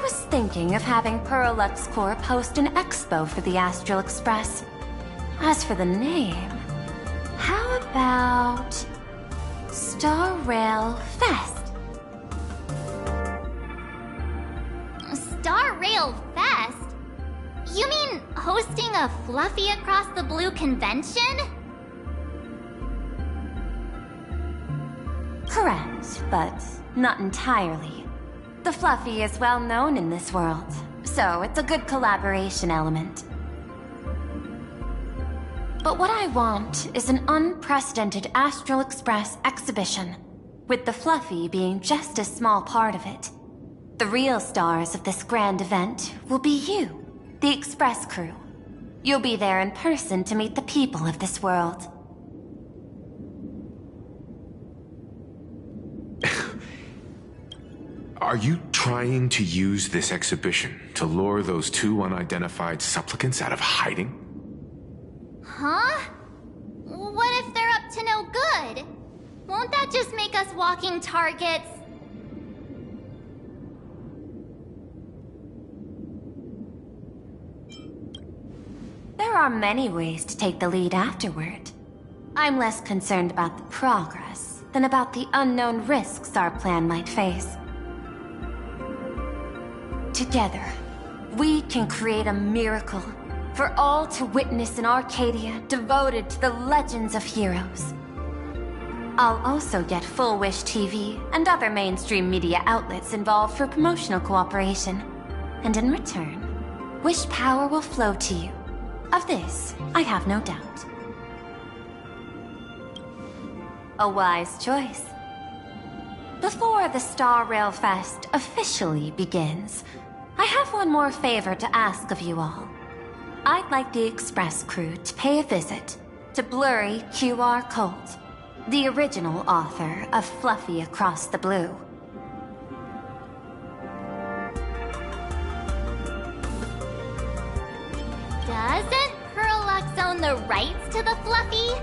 was thinking of having Perlux Corp host an expo for the Astral Express. As for the name, how about Star Rail Fest? Star Rail Fest? You mean hosting a Fluffy Across the Blue convention? Correct, but not entirely. The Fluffy is well known in this world, so it's a good collaboration element. But what I want is an unprecedented Astral Express exhibition, with the Fluffy being just a small part of it. The real stars of this grand event will be you, the Express crew. You'll be there in person to meet the people of this world. Are you trying to use this exhibition to lure those two unidentified supplicants out of hiding? Huh? What if they're up to no good? Won't that just make us walking targets? There are many ways to take the lead afterward. I'm less concerned about the progress than about the unknown risks our plan might face. Together, we can create a miracle for all to witness in Arcadia devoted to the legends of heroes. I'll also get Full Wish TV and other mainstream media outlets involved for promotional cooperation. And in return, Wish power will flow to you. Of this, I have no doubt. A wise choice. Before the Star Rail Fest officially begins, I have one more favor to ask of you all. I'd like the Express crew to pay a visit to Blurry QR Colt, the original author of Fluffy Across the Blue. Doesn't Perlux own the rights to the Fluffy?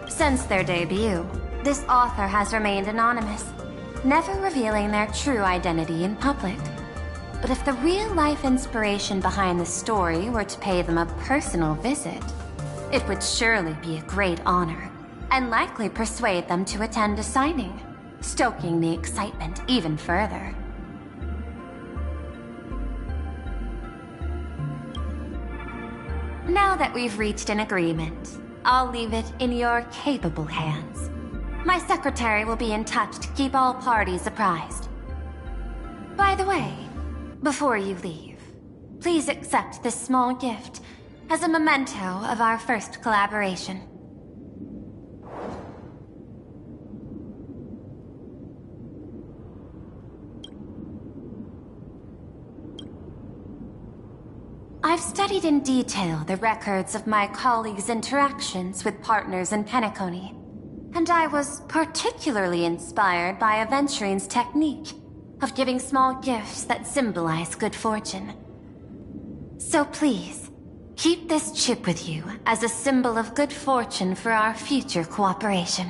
Since their debut, this author has remained anonymous, never revealing their true identity in public. But if the real-life inspiration behind the story were to pay them a personal visit, it would surely be a great honor, and likely persuade them to attend a signing, stoking the excitement even further. Now that we've reached an agreement, I'll leave it in your capable hands. My secretary will be in touch to keep all parties apprised. By the way, before you leave, please accept this small gift as a memento of our first collaboration. I've studied in detail the records of my colleagues' interactions with partners in Penacony, and I was particularly inspired by Aventurine's technique of giving small gifts that symbolize good fortune. So please, keep this chip with you as a symbol of good fortune for our future cooperation.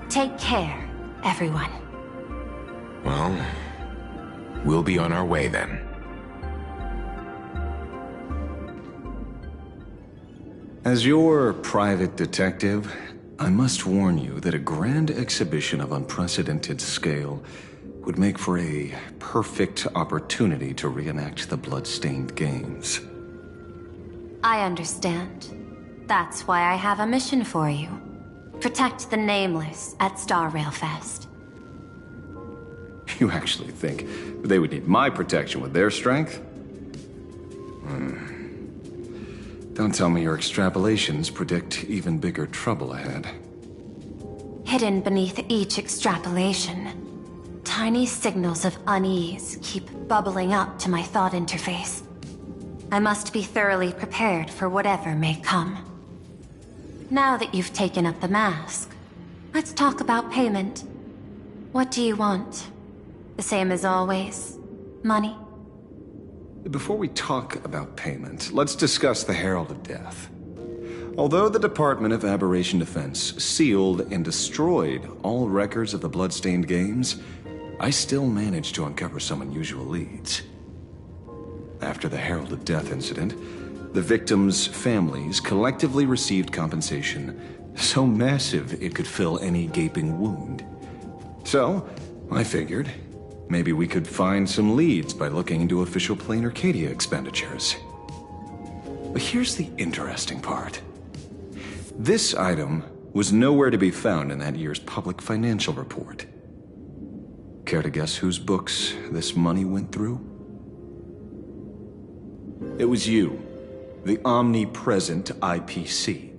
Take care, everyone. Well, we'll be on our way then. As your private detective, I must warn you that a grand exhibition of unprecedented scale would make for a perfect opportunity to reenact the blood-stained games. I understand. That's why I have a mission for you. Protect the Nameless at Star Rail Fest. You actually think they would need my protection with their strength? Don't tell me your extrapolations predict even bigger trouble ahead. Hidden beneath each extrapolation, tiny signals of unease keep bubbling up to my thought interface. I must be thoroughly prepared for whatever may come. Now that you've taken up the mask, let's talk about payment. What do you want? The same as always? Money? Before we talk about payment, let's discuss the Herald of Death. Although the Department of Aberration Defense sealed and destroyed all records of the Bloodstained Games, I still managed to uncover some unusual leads. After the Herald of Death incident, the victims' families collectively received compensation so massive it could fill any gaping wound. So, I figured, maybe we could find some leads by looking into official Plain Arcadia expenditures. But here's the interesting part. This item was nowhere to be found in that year's public financial report. Care to guess whose books this money went through? It was you, the omnipresent IPC.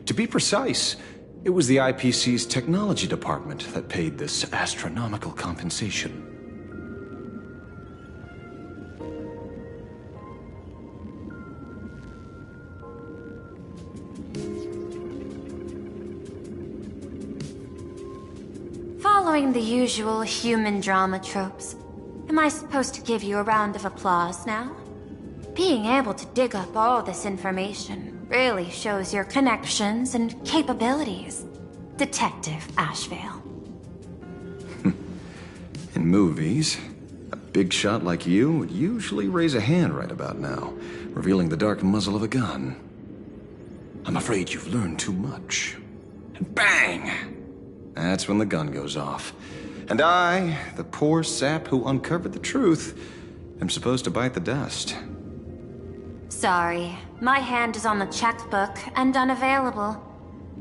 To be precise, it was the IPC's technology department that paid this astronomical compensation. Following the usual human drama tropes, am I supposed to give you a round of applause now? Being able to dig up all this information really shows your connections and capabilities, Detective Ashvale. In movies, a big shot like you would usually raise a hand right about now, revealing the dark muzzle of a gun. I'm afraid you've learned too much. And bang! That's when the gun goes off. And I, the poor sap who uncovered the truth, am supposed to bite the dust. Sorry, my hand is on the checkbook and unavailable.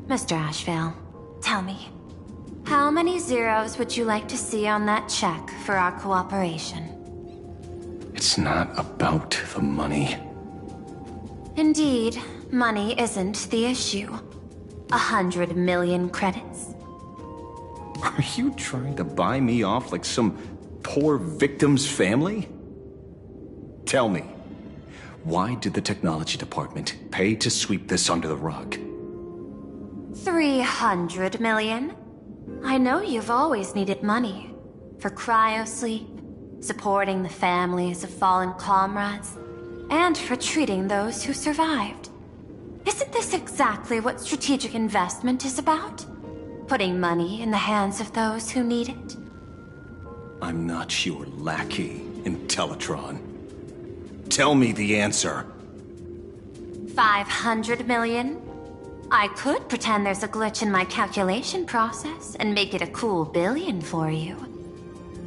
Mr. Ashvale, tell me, how many zeros would you like to see on that check for our cooperation? It's not about the money. Indeed, money isn't the issue. 100 million credits. Are you trying to buy me off like some poor victim's family? Tell me, why did the technology department pay to sweep this under the rug? 300 million? I know you've always needed money. For cryosleep, supporting the families of fallen comrades, and for treating those who survived. Isn't this exactly what strategic investment is about? Putting money in the hands of those who need it? I'm not your lackey, Intellitron. Tell me the answer. 500 million? I could pretend there's a glitch in my calculation process and make it a cool billion for you.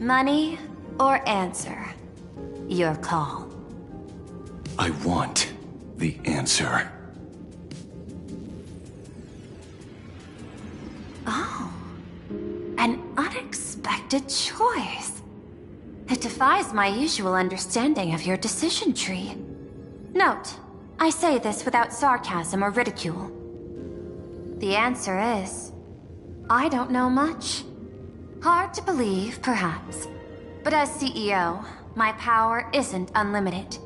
Money or answer? Your call. I want the answer. Oh, an unexpected choice. It defies my usual understanding of your decision tree. Note, I say this without sarcasm or ridicule. The answer is, I don't know much. Hard to believe, perhaps. But as CEO, my power isn't unlimited.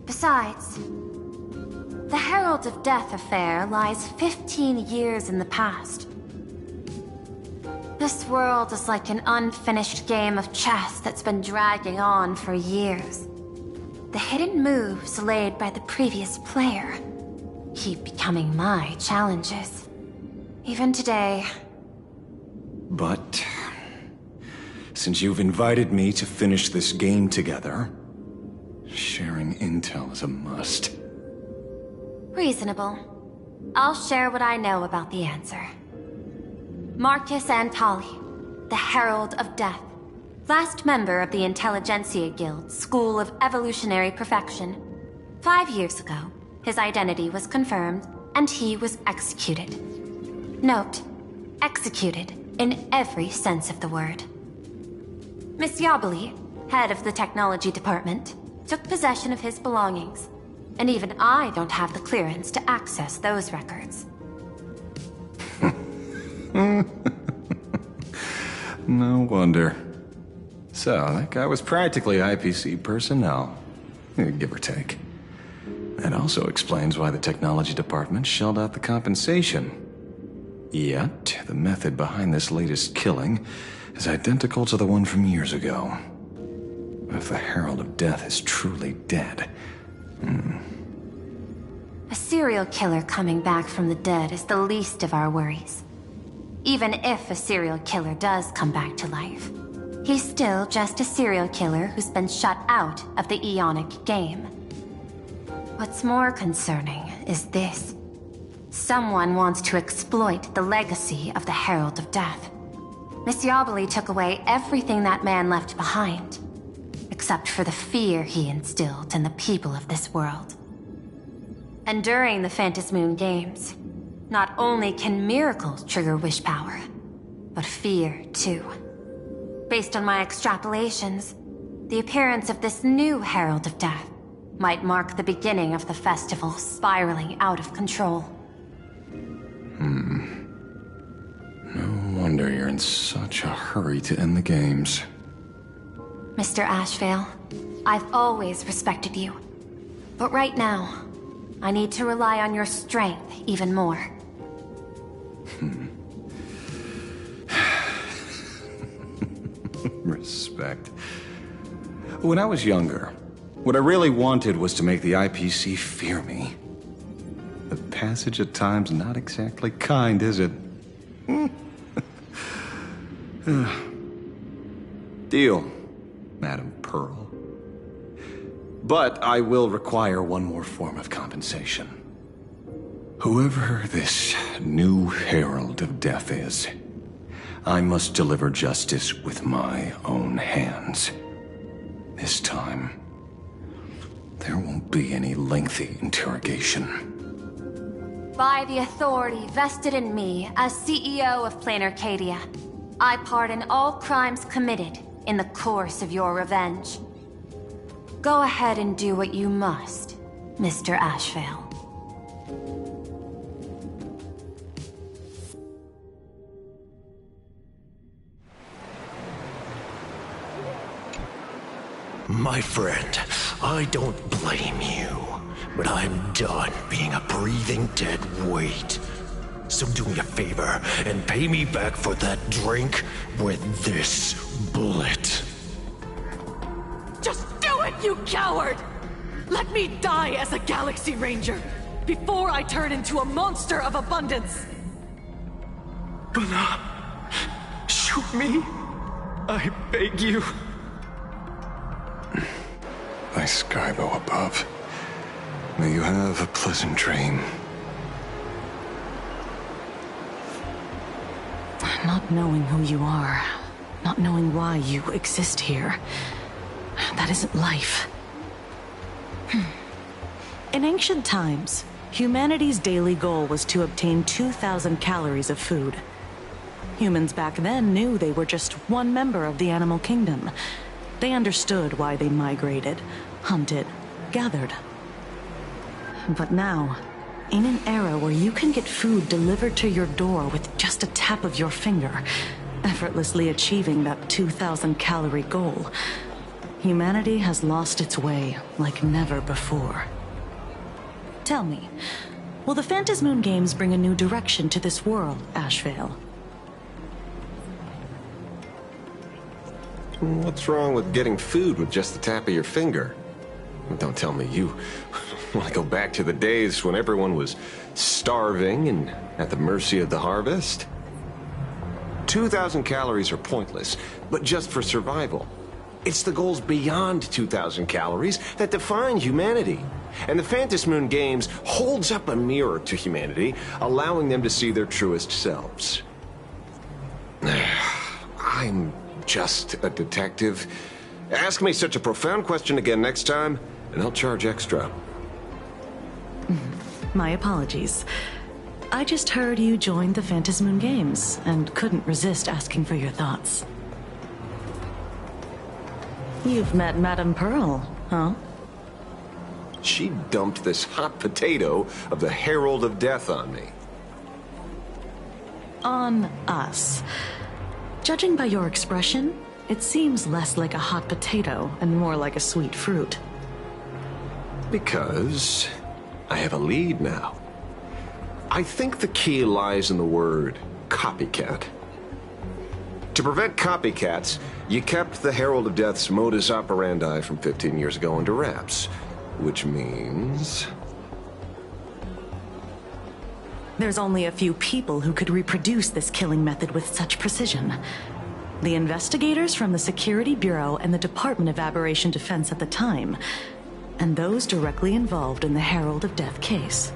Besides, the Herald of Death affair lies 15 years in the past. This world is like an unfinished game of chess that's been dragging on for years. The hidden moves laid by the previous player keep becoming my challenges. Even today. But since you've invited me to finish this game together, sharing intel is a must. Reasonable. I'll share what I know about the answer. Marcus Antali, the Herald of Death, last member of the Intelligentsia Guild School of Evolutionary Perfection. 5 years ago, his identity was confirmed, and he was executed. Note, executed in every sense of the word. Miss Yabali, head of the technology department, took possession of his belongings, and even I don't have the clearance to access those records. No wonder. So, that guy was practically IPC personnel, give or take. That also explains why the technology department shelled out the compensation. Yet, the method behind this latest killing is identical to the one from years ago. If the Herald of Death is truly dead... A serial killer coming back from the dead is the least of our worries. Even if a serial killer does come back to life, He's still just a serial killer who's been shut out of the Ionic game. What's more concerning is this. Someone wants to exploit the legacy of the Herald of Death. Missioboli took away everything that man left behind, except for the fear he instilled in the people of this world. And during the Phantasmoon Games, not only can miracles trigger wish power, but fear too. Based on my extrapolations, the appearance of this new Herald of Death might mark the beginning of the festival spiraling out of control. No wonder you're in such a hurry to end the games. Mr. Ashvale, I've always respected you. But right now, I need to rely on your strength even more. Respect. When I was younger, what I really wanted was to make the IPC fear me. The passage of time's not exactly kind, is it? Deal, Madam Pearl. But I will require one more form of compensation. Whoever this new Herald of Death is, I must deliver justice with my own hands. This time, there won't be any lengthy interrogation. By the authority vested in me as CEO of Planar Cadia, I pardon all crimes committed in the course of your revenge. Go ahead and do what you must, Mr. Ashvale. My friend, I don't blame you, but I'm done being a breathing dead weight. So do me a favor and pay me back for that drink with this bullet. Just do it, you coward! Let me die as a Galaxy Ranger before I turn into a monster of abundance! Bana, shoot me. I beg you. Thy Skybow above. May you have a pleasant dream. Not knowing who you are, not knowing why you exist here, that isn't life. In ancient times, humanity's daily goal was to obtain 2,000 calories of food. Humans back then knew they were just one member of the animal kingdom. They understood why they migrated, hunted, gathered. But now, in an era where you can get food delivered to your door with just a tap of your finger, effortlessly achieving that 2,000 calorie goal, humanity has lost its way like never before. Tell me, will the Phantasmoon Games bring a new direction to this world, Ashvale? What's wrong with getting food with just the tap of your finger? Don't tell me you want to go back to the days when everyone was starving and at the mercy of the harvest? 2,000 calories are pointless, but just for survival. It's the goals beyond 2,000 calories that define humanity. And the Phantasmoon Games holds up a mirror to humanity, allowing them to see their truest selves. I'm just a detective. Ask me such a profound question again next time, and I'll charge extra. My apologies. I just heard you joined the Phantasmoon Games and couldn't resist asking for your thoughts. You've met Madame Pearl, huh? She dumped this hot potato of the Herald of Death on me. On us. Judging by your expression, it seems less like a hot potato and more like a sweet fruit. Because I have a lead now. I think the key lies in the word copycat. To prevent copycats, you kept the Herald of Death's modus operandi from 15 years ago under wraps. Which means... There's only a few people who could reproduce this killing method with such precision. the investigators from the Security Bureau and the Department of Aberration Defense at the time, and those directly involved in the Herald of Death case.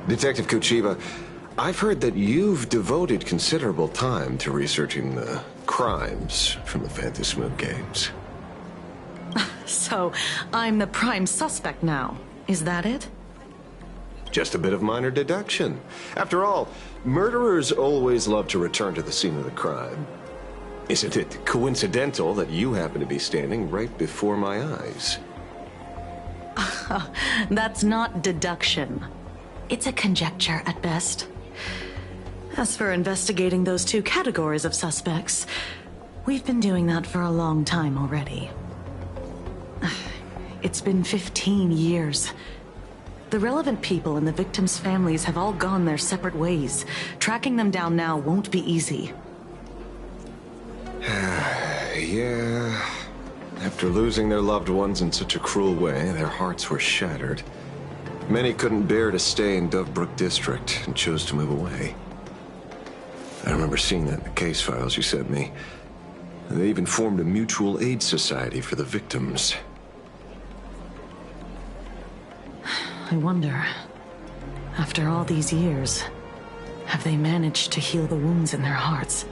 Detective Kuchiba, I've heard that you've devoted considerable time to researching the crimes from the Phantasmoon games. So, I'm the prime suspect now. Is that it? Just a bit of minor deduction. After all, murderers always love to return to the scene of the crime. Isn't it coincidental that you happen to be standing right before my eyes? That's not deduction. It's a conjecture at best. As for investigating those two categories of suspects, we've been doing that for a long time already. It's been 15 years. The relevant people and the victims' families have all gone their separate ways. Tracking them down now won't be easy. Yeah. After losing their loved ones in such a cruel way, their hearts were shattered. Many couldn't bear to stay in Dovebrook District and chose to move away. I remember seeing that in the case files you sent me. They even formed a mutual aid society for the victims. I wonder, after all these years, have they managed to heal the wounds in their hearts?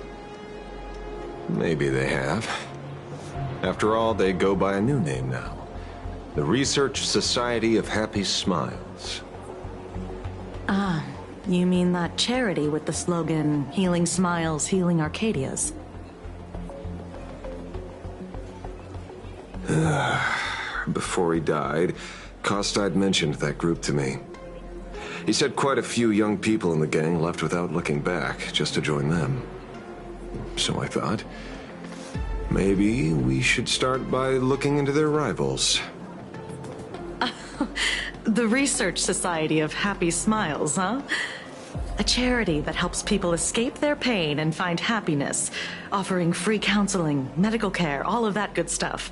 Maybe they have. After all, they go by a new name now. The Research Society of Happy Smiles. Ah, you mean that charity with the slogan, Healing Smiles, Healing Arcadias? Before he died, Kostad mentioned that group to me. He said quite a few young people in the gang left without looking back, just to join them. So I thought, maybe we should start by looking into their rivals. The Research Society of Happy Smiles, huh? A charity that helps people escape their pain and find happiness, offering free counseling, medical care, all of that good stuff.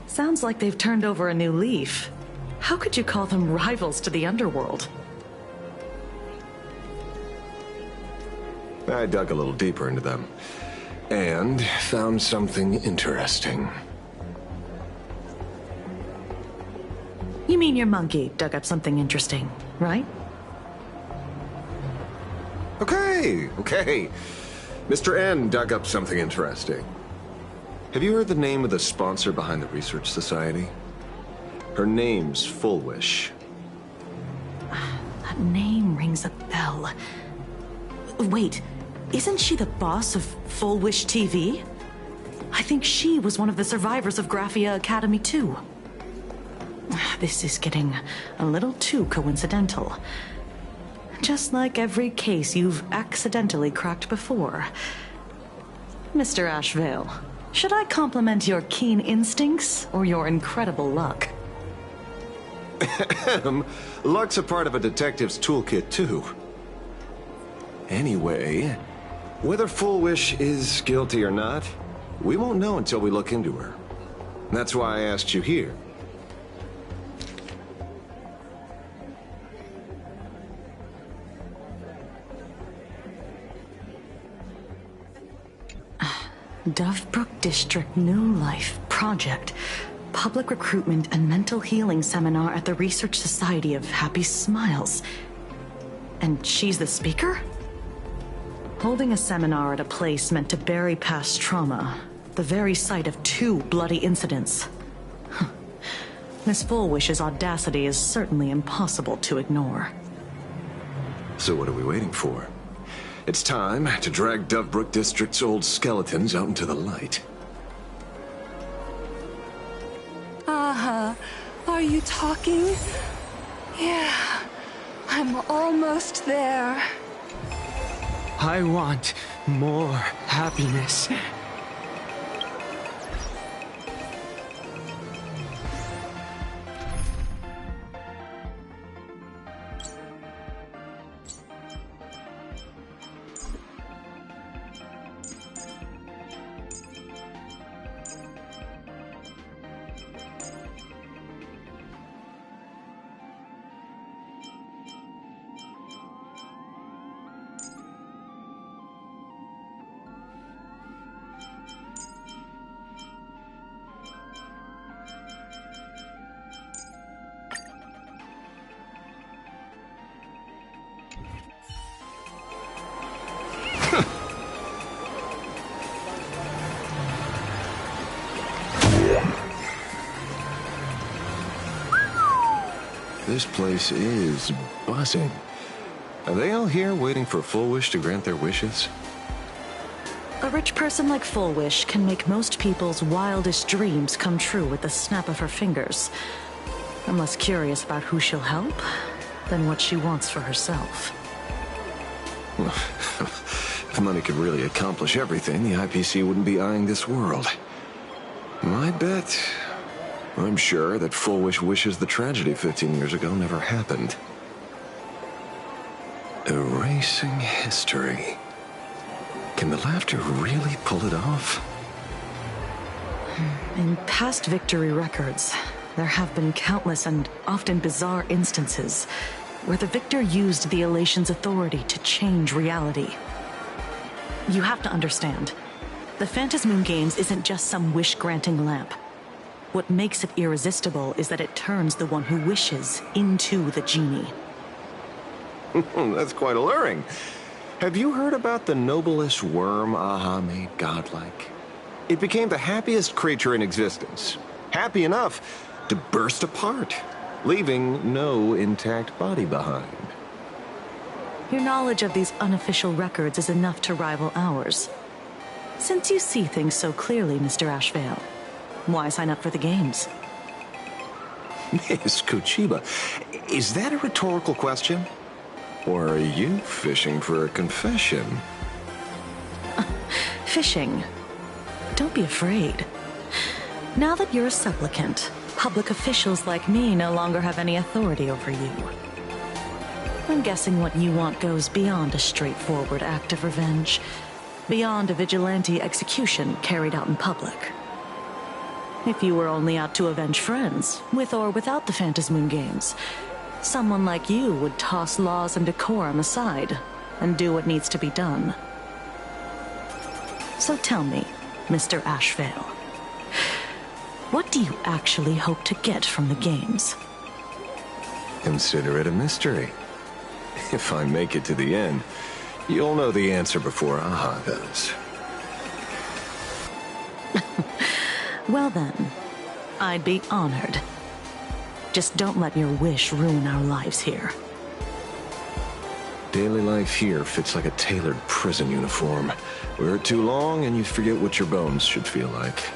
Sounds like they've turned over a new leaf. How could you call them rivals to the underworld? I dug a little deeper into them, and found something interesting. You mean your monkey dug up something interesting, right? Okay. Mr. N dug up something interesting. Have you heard the name of the sponsor behind the Research Society? Her name's Fullwish. That name rings a bell. Wait, isn't she the boss of Fullwish TV? I think she was one of the survivors of Graphia Academy too. This is getting a little too coincidental. Just like every case you've accidentally cracked before. Mr. Ashvale, should I compliment your keen instincts or your incredible luck? Luck's a part of a detective's toolkit, too. Anyway, whether Fullwish is guilty or not, we won't know until we look into her. That's why I asked you here. Dovebrook District New Life Project. Public Recruitment and Mental Healing Seminar at the Research Society of Happy Smiles. And she's the speaker? Holding a seminar at a place meant to bury past trauma. The very site of 2 bloody incidents. Miss Fullwish's audacity is certainly impossible to ignore. So what are we waiting for? It's time to drag Dovebrook District's old skeletons out into the light. Are you talking? Yeah, I'm almost there. I want more happiness. This place is buzzing. Are they all here waiting for Full Wish to grant their wishes? A rich person like Full Wish can make most people's wildest dreams come true with the snap of her fingers. I'm less curious about who she'll help than what she wants for herself. If money could really accomplish everything, the IPC wouldn't be eyeing this world. My bet... I'm sure that Full Wish wishes the tragedy 15 years ago never happened. Erasing history. Can the laughter really pull it off? In past victory records, there have been countless and often bizarre instances where the victor used the elation's authority to change reality. You have to understand, the Phantasmoon Games isn't just some wish-granting lamp. What makes it irresistible is that it turns the one who wishes into the genie. That's quite alluring. Have you heard about the noblest worm Aha made godlike? It became the happiest creature in existence. Happy enough to burst apart, leaving no intact body behind. Your knowledge of these unofficial records is enough to rival ours. Since you see things so clearly, Mr. Ashvale, why sign up for the games? Miss Kochiba, is that a rhetorical question? Or are you fishing for a confession? Fishing? Don't be afraid. Now that you're a supplicant, public officials like me no longer have any authority over you. I'm guessing what you want goes beyond a straightforward act of revenge, beyond a vigilante execution carried out in public. If you were only out to avenge friends, with or without the Phantasmoon Games, someone like you would toss laws and decorum aside and do what needs to be done. So tell me, Mr. Ashvale, what do you actually hope to get from the games? Consider it a mystery. If I make it to the end, you'll know the answer before Aha does. Well then, I'd be honored. Just don't let your wish ruin our lives here. Daily life here fits like a tailored prison uniform. Wear it too long and you forget what your bones should feel like.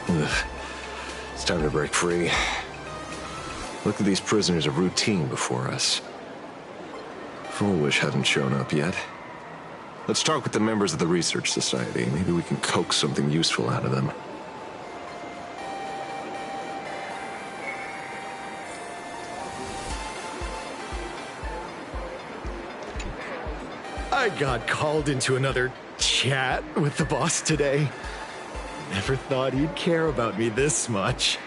Ugh. It's time to break free. Look at these prisoners of routine before us. Full Wish hasn't shown up yet. Let's talk with the members of the Research Society. Maybe we can coax something useful out of them. I got called into another chat with the boss today. Never thought he'd care about me this much.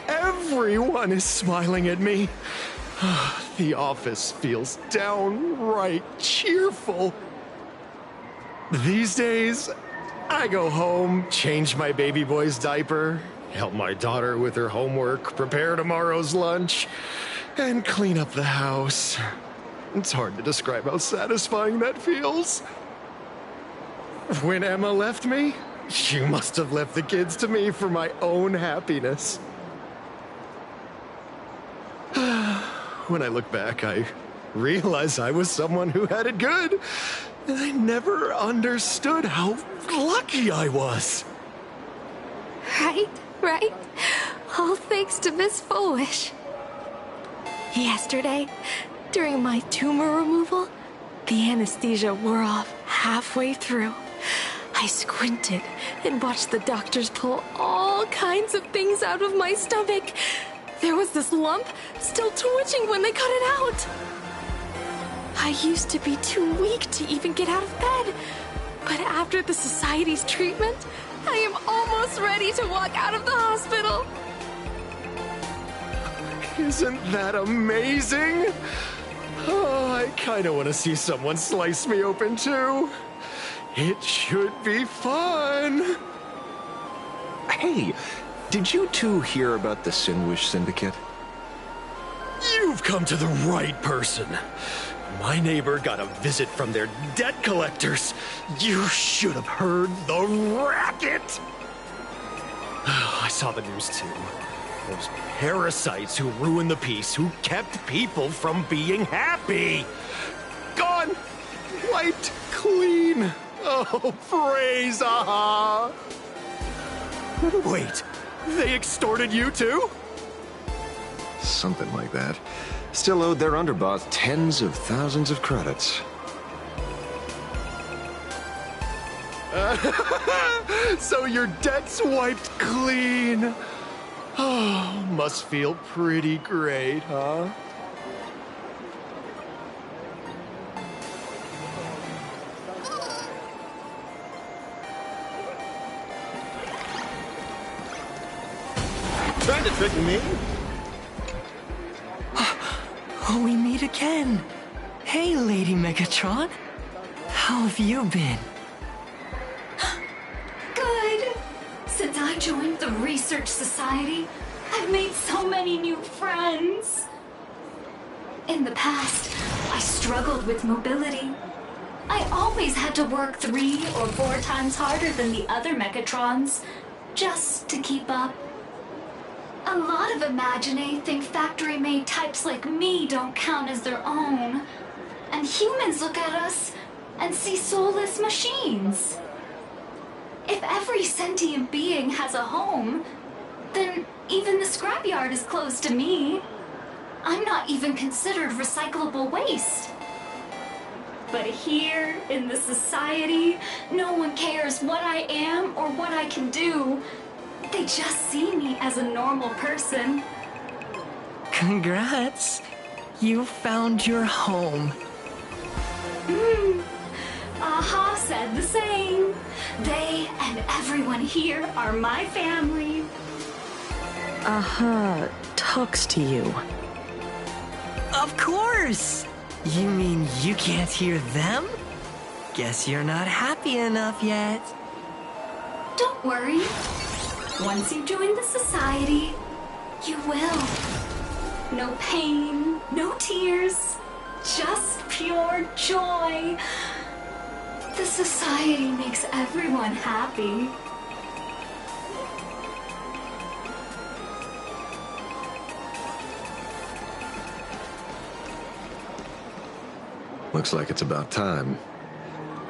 Everyone is smiling at me. The office feels downright cheerful. These days, I go home, change my baby boy's diaper, help my daughter with her homework, prepare tomorrow's lunch, and clean up the house. It's hard to describe how satisfying that feels. When Emma left me, she must have left the kids to me for my own happiness. When I look back, I realize I was someone who had it good, and I never understood how lucky I was. Right. All thanks to Miss Full Wish. Yesterday, during my tumor removal, the anesthesia wore off halfway through. I squinted and watched the doctors pull all kinds of things out of my stomach. There was this lump still twitching when they cut it out. I used to be too weak to even get out of bed. But after the Society's treatment, I am almost ready to walk out of the hospital. Isn't that amazing? Oh, I kind of want to see someone slice me open too. It should be fun. Hey, did you two hear about the Sinwish Syndicate? You've come to the right person. My neighbor got a visit from their debt collectors. You should have heard the racket! I saw the news too. Those parasites who ruined the peace, who kept people from being happy. Gone! Wiped clean! Oh, praise Aha! Wait, they extorted you too? Something like that. Still owed their underboss tens of thousands of credits. So your debt's wiped clean. Oh, must feel pretty great, huh? Trying to trick me? Oh, we meet again. Hey, Lady Megatron. How have you been? Good. Since I joined the Research Society, I've made so many new friends. In the past, I struggled with mobility. I always had to work 3 or 4 times harder than the other Megatrons, just to keep up. A lot of Imagine think factory-made types like me don't count as their own. And humans look at us and see soulless machines. If every sentient being has a home, then even the scrapyard is closed to me. I'm not even considered recyclable waste. But here, in the society, no one cares what I am or what I can do. They just see me as a normal person. Congrats. You found your home. Aha said the same. They and everyone here are my family. Aha talks to you. Of course! You mean you can't hear them? Guess you're not happy enough yet. Don't worry. Once you join the society, you will. No pain, no tears, just pure joy. The society makes everyone happy. Looks like it's about time.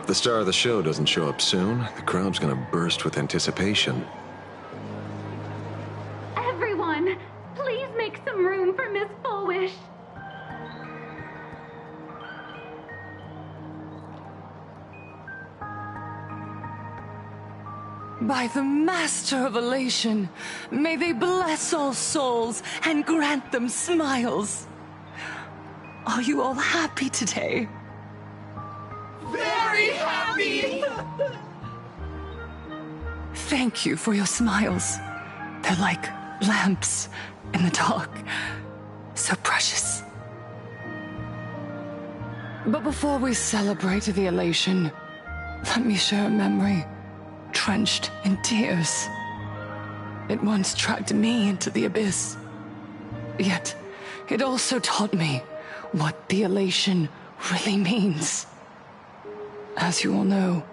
If the star of the show doesn't show up soon, the crowd's gonna burst with anticipation. Everyone, please make some room for Miss Fullwish. By the Master of Elation, may they bless all souls and grant them smiles. Are you all happy today? Very happy! Thank you for your smiles. They're like lamps in the dark. So precious. But before we celebrate the elation, let me share a memory drenched in tears. It once dragged me into the abyss. Yet, it also taught me what the elation really means. As you all know,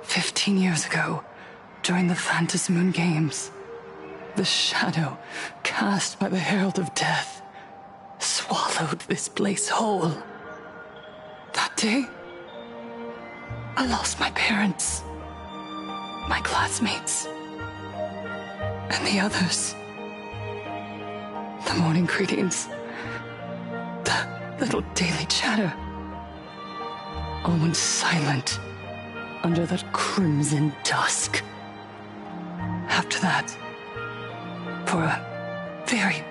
15 years ago, during the Phantasmoon Games, the shadow cast by the Herald of Death swallowed this place whole. That day, I lost my parents, my classmates, and the others. The morning greetings, the little daily chatter, all went silent under that crimson dusk. After that, for a very,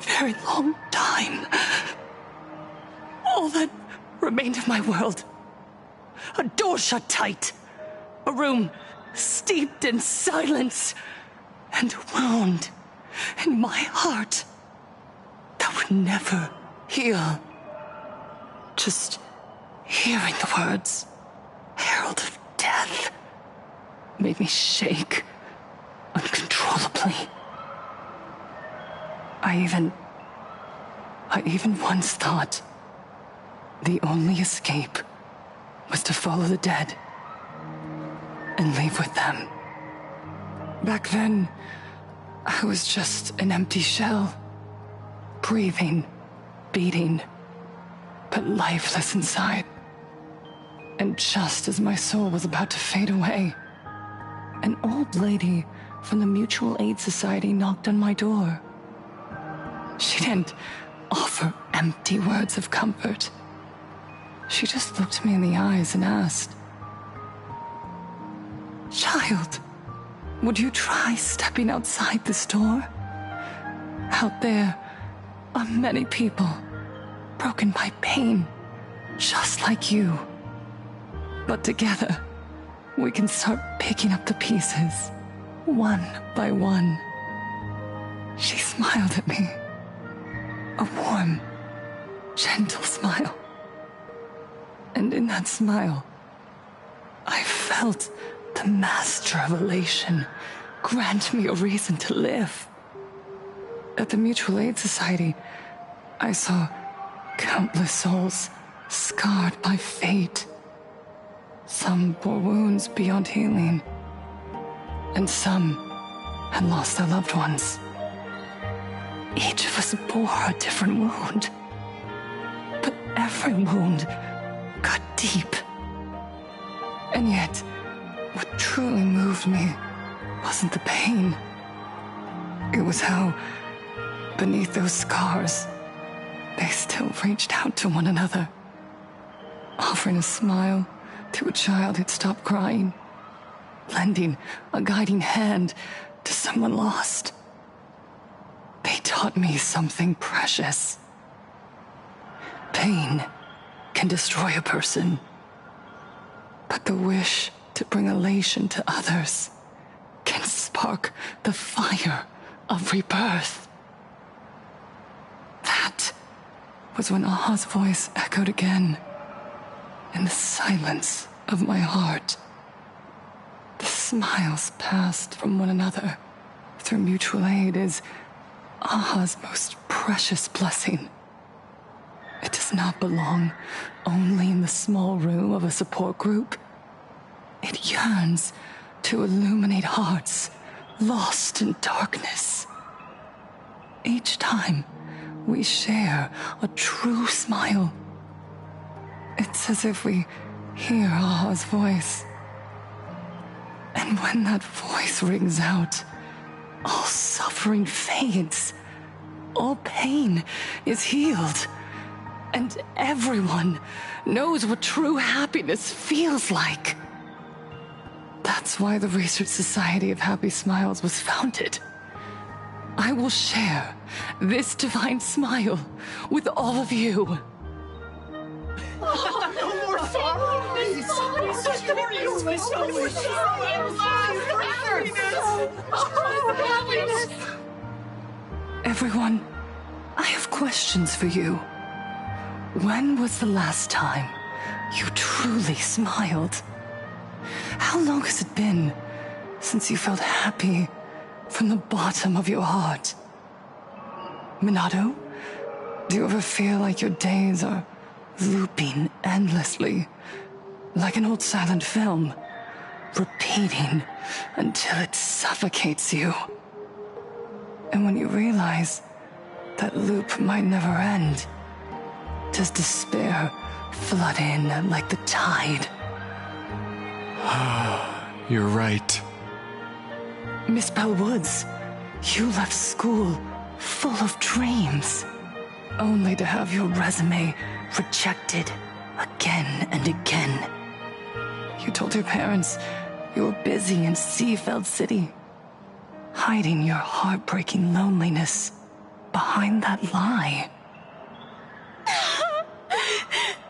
very long time, all that remained of my world, a door shut tight, a room steeped in silence, and a wound in my heart that would never heal. Just hearing the words, Herald of Death, made me shake uncontrollably. I even once thought the only escape was to follow the dead and leave with them. Back then, I was just an empty shell, breathing, beating, but lifeless inside. And just as my soul was about to fade away, an old lady from the Mutual Aid Society knocked on my door. She didn't offer empty words of comfort. She just looked me in the eyes and asked, "Child, would you try stepping outside this door? Out there are many people broken by pain, just like you. But together, we can start picking up the pieces, one by one." She smiled at me. A warm, gentle smile. And in that smile, I felt the Master of Elation grant me a reason to live. At the Mutual Aid Society, I saw countless souls scarred by fate. Some bore wounds beyond healing, and some had lost their loved ones. Each of us bore a different wound, but every wound got deep. And yet, what truly moved me wasn't the pain. It was how, beneath those scars, they still reached out to one another, offering a smile to a child who'd stopped crying, lending a guiding hand to someone lost. They taught me something precious. Pain can destroy a person, but the wish to bring elation to others can spark the fire of rebirth. That was when Aha's voice echoed again in the silence of my heart. The smiles passed from one another through mutual aid is Aha's most precious blessing. It does not belong only in the small room of a support group. It yearns to illuminate hearts lost in darkness. Each time we share a true smile, it's as if we hear Aha's voice. And when that voice rings out, all suffering fades, all pain is healed, and everyone knows what true happiness feels like. That's why the Research Society of Happy Smiles was founded. I will share this divine smile with all of you. No more sorrow, please! Everyone, I have questions for you. When was the last time you truly smiled? How long has it been since you felt happy from the bottom of your heart? Minato, do you ever feel like your days are looping endlessly, like an old silent film, repeating until it suffocates you? And when you realize that loop might never end, does despair flood in like the tide? You're right. Miss Bellwoods, you left school full of dreams, only to have your resume rejected again and again. You told your parents you were busy in Seafeld City, hiding your heartbreaking loneliness behind that lie.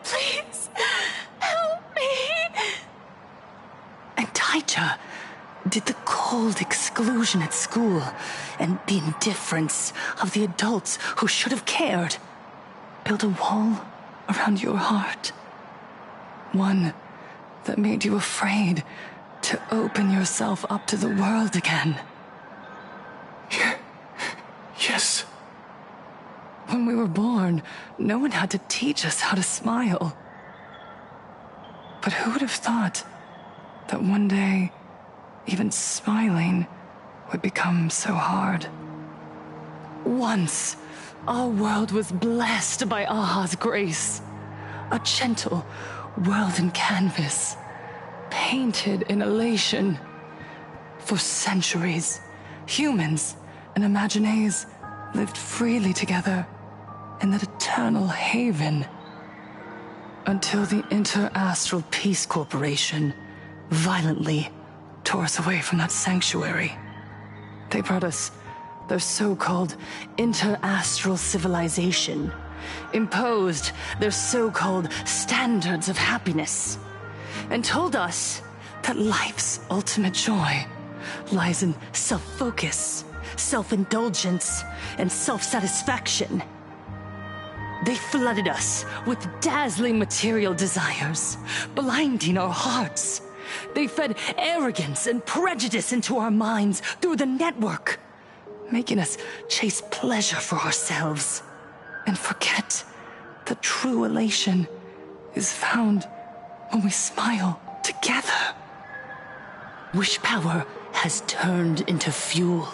Please, help me. And Taija did the cold exclusion at school and the indifference of the adults who should have cared build a wall around your heart. One that made you afraid to open yourself up to the world again. Yes. When we were were born, no one had to teach us how to smile. But who would have thought that one day, even smiling would become so hard? Once, our world was blessed by Aha's grace. A gentle world in canvas, painted in elation. For centuries, humans and Imaginaes lived freely together in that eternal haven. Until the Inter-Astral Peace Corporation violently tore us away from that sanctuary. They brought us their so-called inter-astral civilization, imposed their so-called standards of happiness, and told us that life's ultimate joy lies in self-focus, self-indulgence, and self-satisfaction. They flooded us with dazzling material desires, blinding our hearts. They fed arrogance and prejudice into our minds through the network, making us chase pleasure for ourselves and forget that true elation is found when we smile together. Wish power has turned into fuel.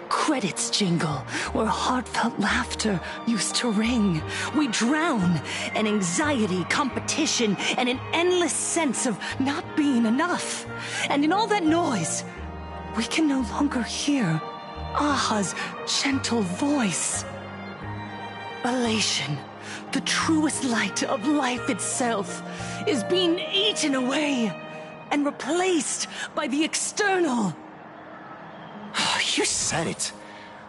Credits jingle where heartfelt laughter used to ring. We drown in anxiety, competition, and an endless sense of not being enough. And in all that noise, we can no longer hear Aha's gentle voice. Elation, the truest light of life itself, is being eaten away and replaced by the external. You said it.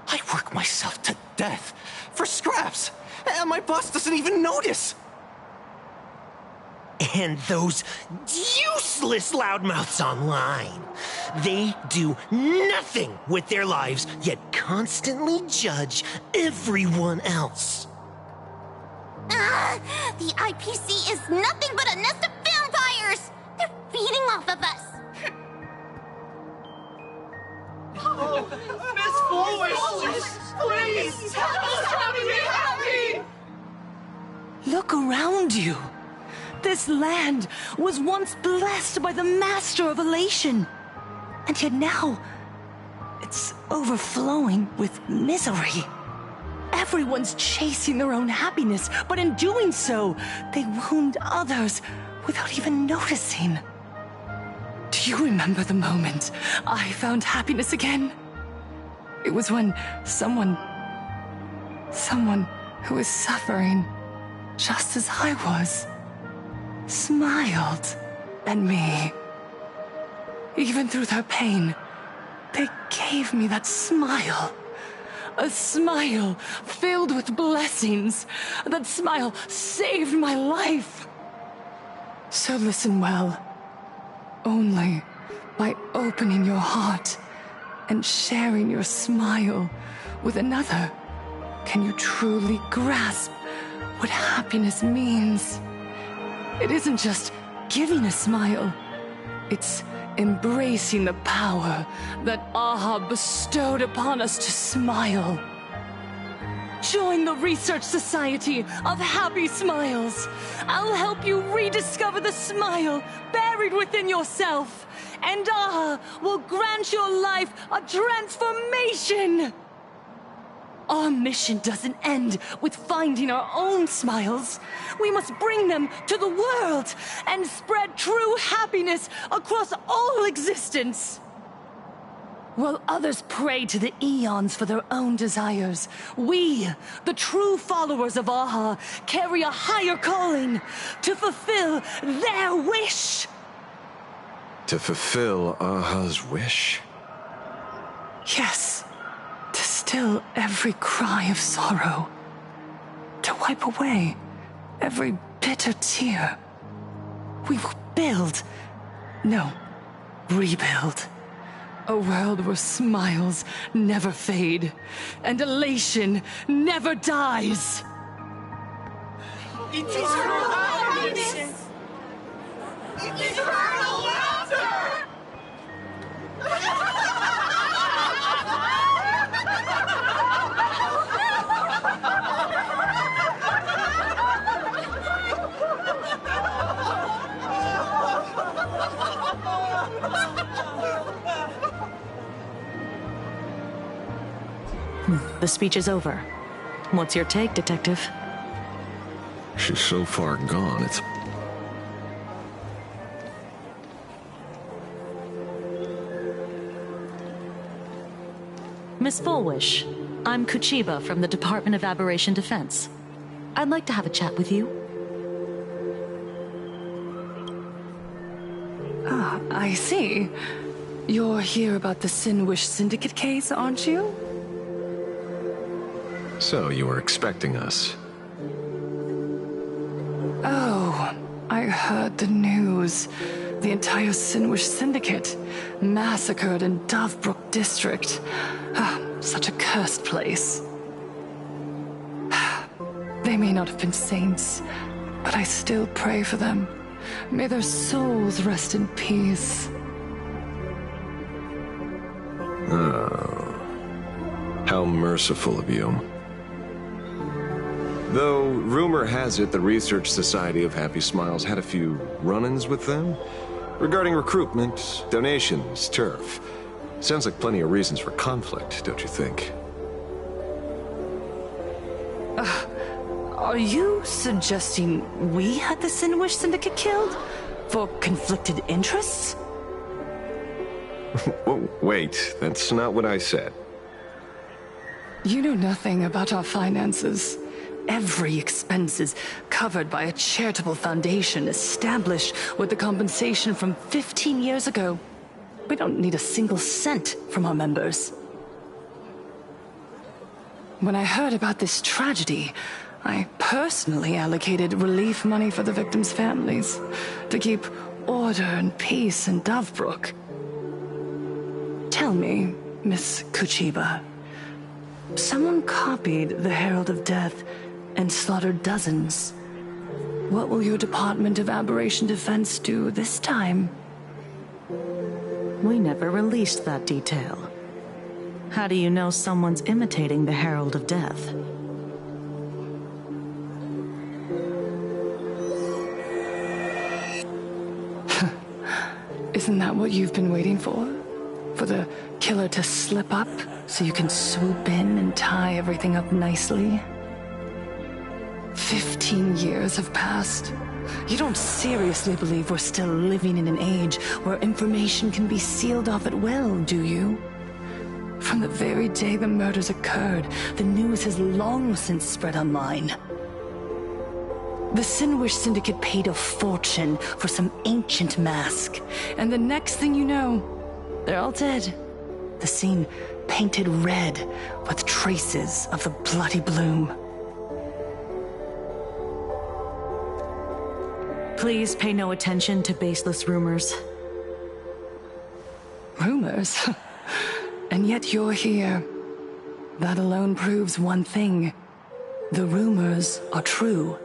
I work myself to death for scraps, and my boss doesn't even notice. And those useless loudmouths online. They do nothing with their lives, yet constantly judge everyone else. The IPC is nothing but a nest of vampires! They're feeding off of us! Miss Foolish! Please! Tell us how to be happy! Look around you. This land was once blessed by the master of elation. And yet now, it's overflowing with misery. Everyone's chasing their own happiness, but in doing so, they wound others without even noticing. Do you remember the moment I found happiness again? It was when someone who was suffering just as I was, smiled at me. Even through their pain, they gave me that smile. A smile filled with blessings. That smile saved my life. So listen well. Only by opening your heart and sharing your smile with another can you truly grasp what happiness means. It isn't just giving a smile. It's embracing the power that Aha bestowed upon us to smile. Join the Research Society of Happy Smiles. I'll help you rediscover the smile buried within yourself. And Aha will grant your life a transformation. Our mission doesn't end with finding our own smiles. We must bring them to the world and spread true happiness across all existence. While others pray to the eons for their own desires, we, the true followers of Aha, carry a higher calling to fulfill their wish. To fulfill Aha's wish? Yes. To still every cry of sorrow. To wipe away every bitter tear. We will build, no, rebuild. A world where smiles never fade, and elation never dies. Eternal happiness! Eternal laughter! The speech is over. What's your take, Detective? She's so far gone, it's... Miss Fullwish, I'm Kuchiba from the Department of Aberration Defense. I'd like to have a chat with you. Ah, I see. You're here about the Sinwish Syndicate case, aren't you? So, you were expecting us. Oh, I heard the news. The entire Sinwish Syndicate massacred in Dovebrook District. Ah, such a cursed place. They may not have been saints, but I still pray for them. May their souls rest in peace. Oh. How merciful of you. Though, rumor has it the Research Society of Happy Smiles had a few run-ins with them regarding recruitment, donations, turf. Sounds like plenty of reasons for conflict, don't you think? Are you suggesting we had the Sinwish Syndicate killed? For conflicted interests? Wait, that's not what I said. You know nothing about our finances. Every expense is covered by a charitable foundation established with the compensation from 15 years ago. We don't need a single cent from our members. When I heard about this tragedy, I personally allocated relief money for the victims' families to keep order and peace in Dovebrook. Tell me, Miss Kuchiba, someone copied the Herald of Death and slaughtered dozens. What will your Department of Aberration Defense do this time? We never released that detail. How do you know someone's imitating the Herald of Death? Isn't that what you've been waiting for? For the killer to slip up so you can swoop in and tie everything up nicely? 15 years have passed. You don't seriously believe we're still living in an age where information can be sealed off at will, do you? From the very day the murders occurred, the news has long since spread online. The Sinwish Syndicate paid a fortune for some ancient mask, and the next thing you know, they're all dead. The scene painted red with traces of the bloody bloom. Please pay no attention to baseless rumors. Rumors? And yet you're here. That alone proves one thing. The rumors are true.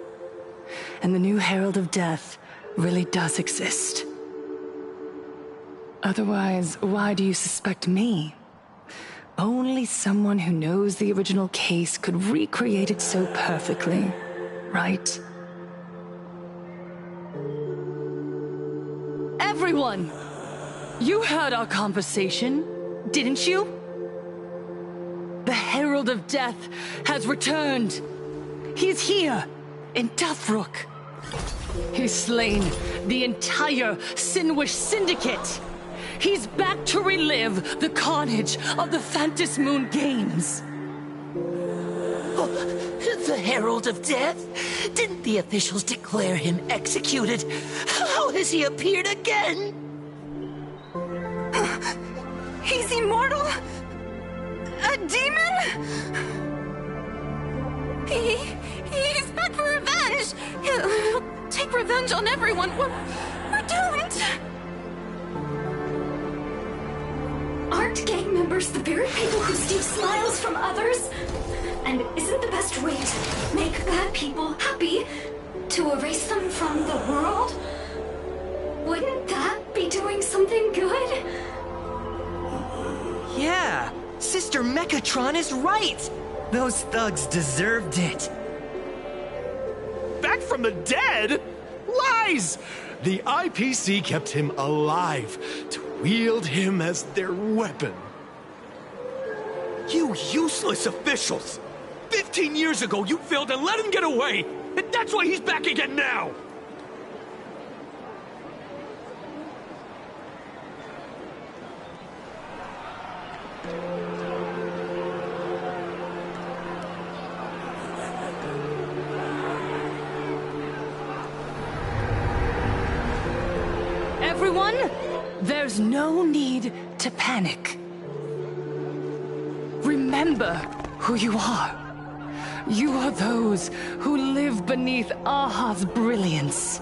And the new Herald of Death really does exist. Otherwise, why do you suspect me? Only someone who knows the original case could recreate it so perfectly, right? Everyone! You heard our conversation, didn't you? The Herald of Death has returned. He's here, in Dovebrook. He's slain the entire Sinwish Syndicate. He's back to relive the carnage of the Phantom Moon Games. The Herald of Death? Didn't the officials declare him executed? How has he appeared again? He's immortal? A demon? He's back for revenge! He'll take revenge on everyone. We're doomed! Aren't gang members the very people who steal smiles from others? And isn't the best way to make bad people happy to erase them from the world? Wouldn't that be doing something good? Yeah, Sister Mechatron is right. Those thugs deserved it. Back from the dead? Lies! The IPC kept him alive to wield him as their weapon. You useless officials! 15 years ago, you failed and let him get away! And that's why he's back again now! Everyone, there's no need to panic. Remember who you are. You are those who live beneath Aha's brilliance,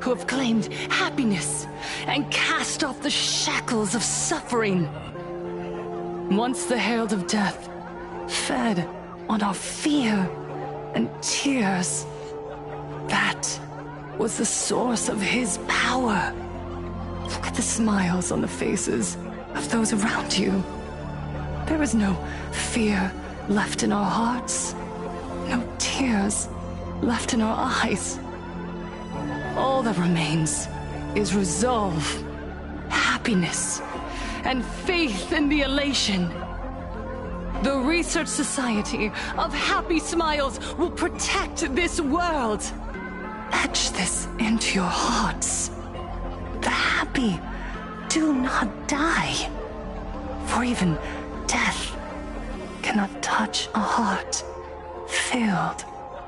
who have claimed happiness and cast off the shackles of suffering. Once the herald of death fed on our fear and tears, that was the source of his power. Look at the smiles on the faces of those around you. There is no fear left in our hearts, no tears left in our eyes. All that remains is resolve, happiness, and faith in the elation. The Research Society of Happy Smiles will protect this world. Etch this into your hearts. The happy do not die, for even death cannot touch a heart filled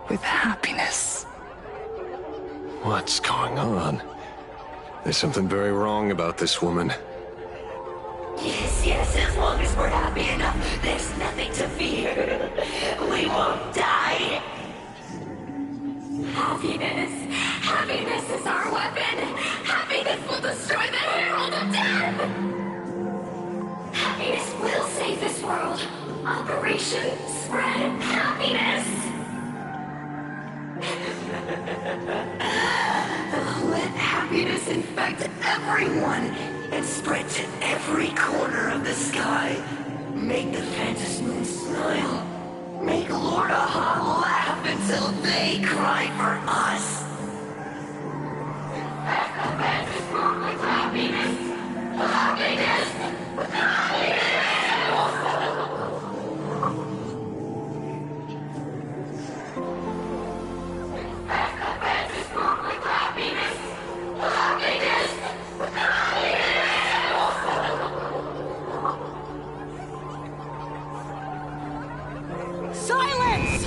with happiness. What's going on? There's something very wrong about this woman. Yes, as long as we're happy enough, there's nothing to fear. We won't die. Happiness is our weapon. Happiness will destroy the Herald of Death. Happiness will save this world. Operation Spread Happiness. Let happiness infect everyone and spread to every corner of the sky. Make the Phantom Moon smile. Make Lord Aha laugh until they cry for us. Infect the Phantom Moon with happiness. Happiness. Happiness. Silence!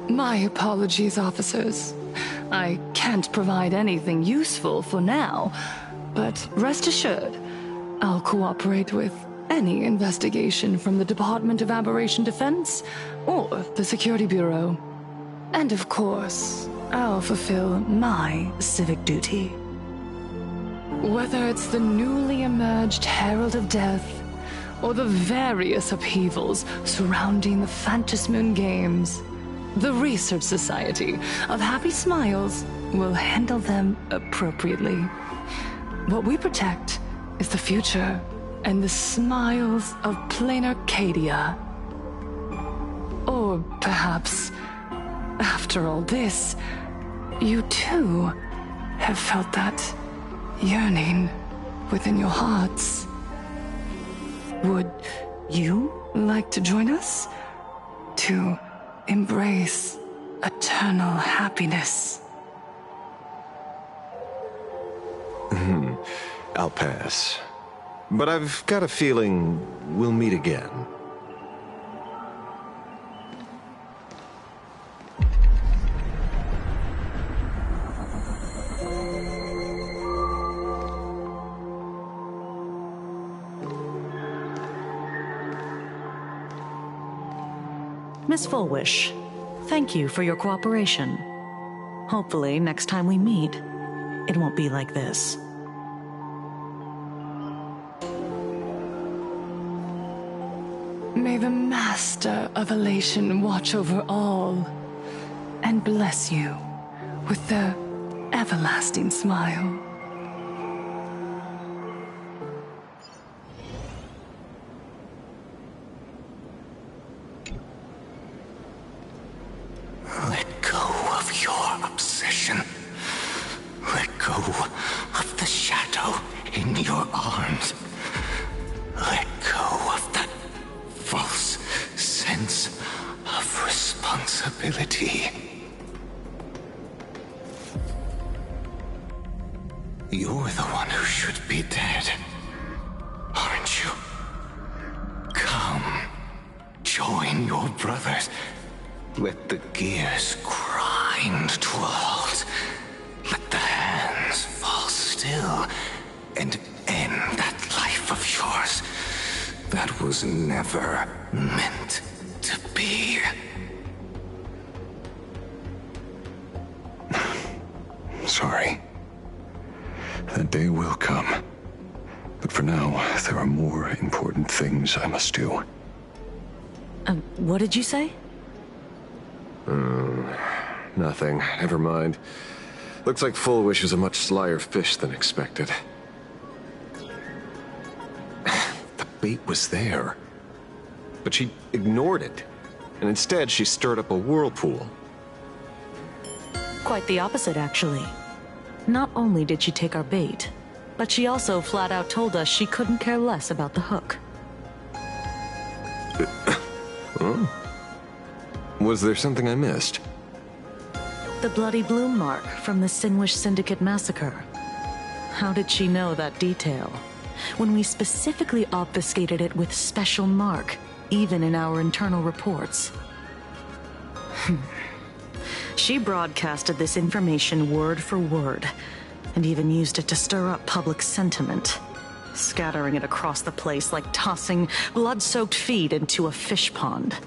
My apologies, officers. I can't provide anything useful for now, but rest assured, I'll cooperate with any investigation from the Department of Aberration Defense or the Security Bureau. And of course, I'll fulfill my civic duty. Whether it's the newly emerged Herald of Death or the various upheavals surrounding the Phantasmoon Games, the Research Society of Happy Smiles will handle them appropriately. What we protect is the future and the smiles of plain Arcadia. Or perhaps, after all this, you too have felt that yearning within your hearts. Would you like to join us to embrace eternal happiness? I'll pass. But I've got a feeling we'll meet again. Miss Fullwish, thank you for your cooperation. Hopefully, next time we meet, it won't be like this. May the Master of Elation watch over all and bless you with their everlasting smile. Let go of brothers. Let the gears grind to a halt. Let the hands fall still and end that life of yours that was never meant to be. Sorry. That day will come. But for now, there are more important things I must do. What did you say? Nothing. Never mind. Looks like Full Wish is a much slyer fish than expected. The bait was there. But she ignored it. And instead, she stirred up a whirlpool. Quite the opposite, actually. Not only did she take our bait, but she also flat out told us she couldn't care less about the hook. Oh. Was there something I missed? The bloody bloom mark from the Sinwish Syndicate massacre. How did she know that detail? When we specifically obfuscated it with special mark, even in our internal reports. She broadcasted this information word for word, and even used it to stir up public sentiment, scattering it across the place like tossing blood-soaked feed into a fish pond.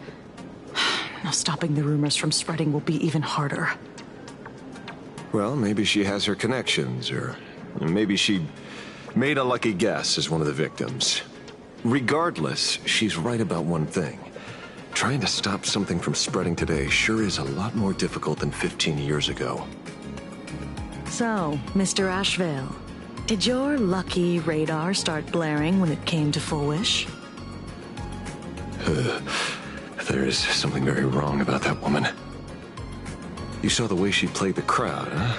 Now stopping the rumors from spreading will be even harder. Well, maybe she has her connections, or maybe she made a lucky guess as one of the victims. Regardless, she's right about one thing. Trying to stop something from spreading today sure is a lot more difficult than 15 years ago. So, Mr. Ashvale, did your lucky radar start blaring when it came to Full Wish? There is something very wrong about that woman. You saw the way she played the crowd, huh?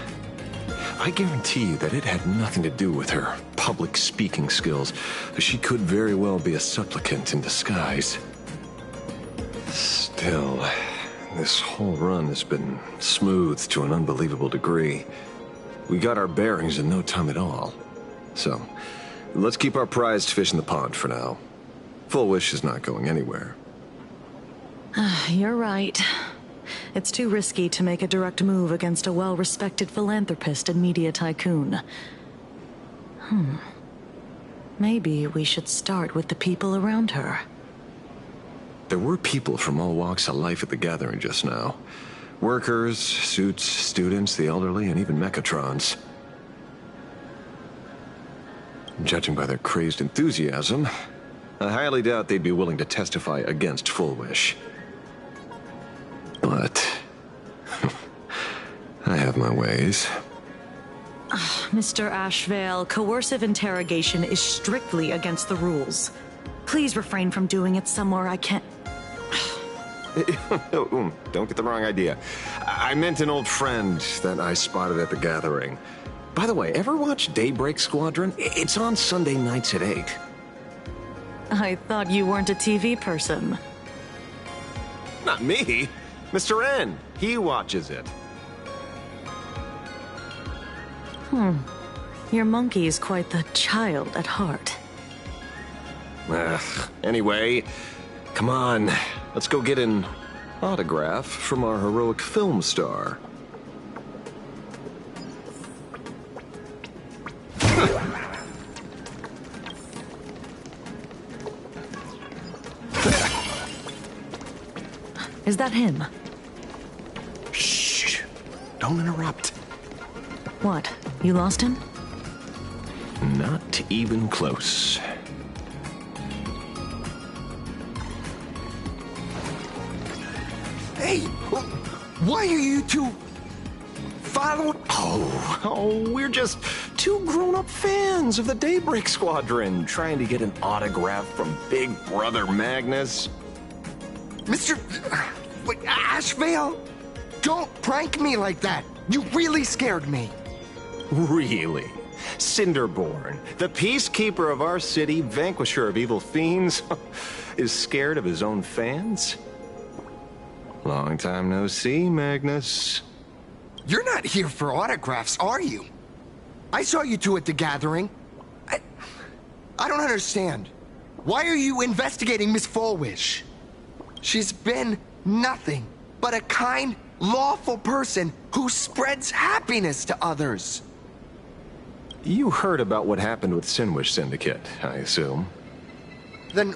I guarantee you that it had nothing to do with her public speaking skills. She could very well be a supplicant in disguise. Still, this whole run has been smooth to an unbelievable degree. We got our bearings in no time at all. So, let's keep our prized fish in the pond for now. Full Wish is not going anywhere. You're right. It's too risky to make a direct move against a well-respected philanthropist and media tycoon. Maybe we should start with the people around her. There were people from all walks of life at the gathering just now. Workers, suits, students, the elderly, and even mechatrons. Judging by their crazed enthusiasm, I highly doubt they'd be willing to testify against Full Wish. But I have my ways. Mr. Ashvale, coercive interrogation is strictly against the rules. Please refrain from doing it somewhere I can't... Don't get the wrong idea. I meant an old friend that I spotted at the gathering. By the way, ever watch Daybreak Squadron? It's on Sunday nights at 8. I thought you weren't a TV person. Not me. Mr. N. He watches it. Your monkey is quite the child at heart. Anyway, come on. Let's go get an autograph from our heroic film star. Is that him? Shh. Don't interrupt. What? You lost him? Not even close. Hey! Why are you two... following... Oh, we're just two grown-up fans of the Daybreak Squadron trying to get an autograph from Big Brother Magnus. Mr... Ashvale? Don't prank me like that! You really scared me! Really? Cinderborn, the peacekeeper of our city, vanquisher of evil fiends, is scared of his own fans? Long time no see, Magnus. You're not here for autographs, are you? I saw you two at the gathering. I don't understand. Why are you investigating Miss Full Wish? She's been nothing but a kind, lawful person who spreads happiness to others. You heard about what happened with Sinwish Syndicate, I assume. Then...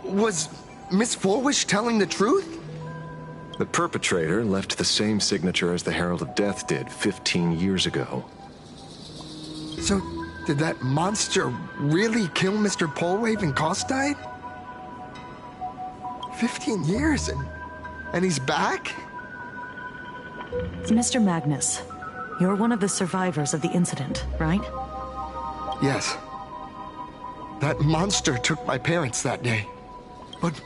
was Miss Forwish telling the truth? The perpetrator left the same signature as the Herald of Death did 15 years ago. So, did that monster really kill Mr. Polwave and Costide? 15 years and he's back? Mr. Magnus, you're one of the survivors of the incident, right? Yes. That monster took my parents that day. But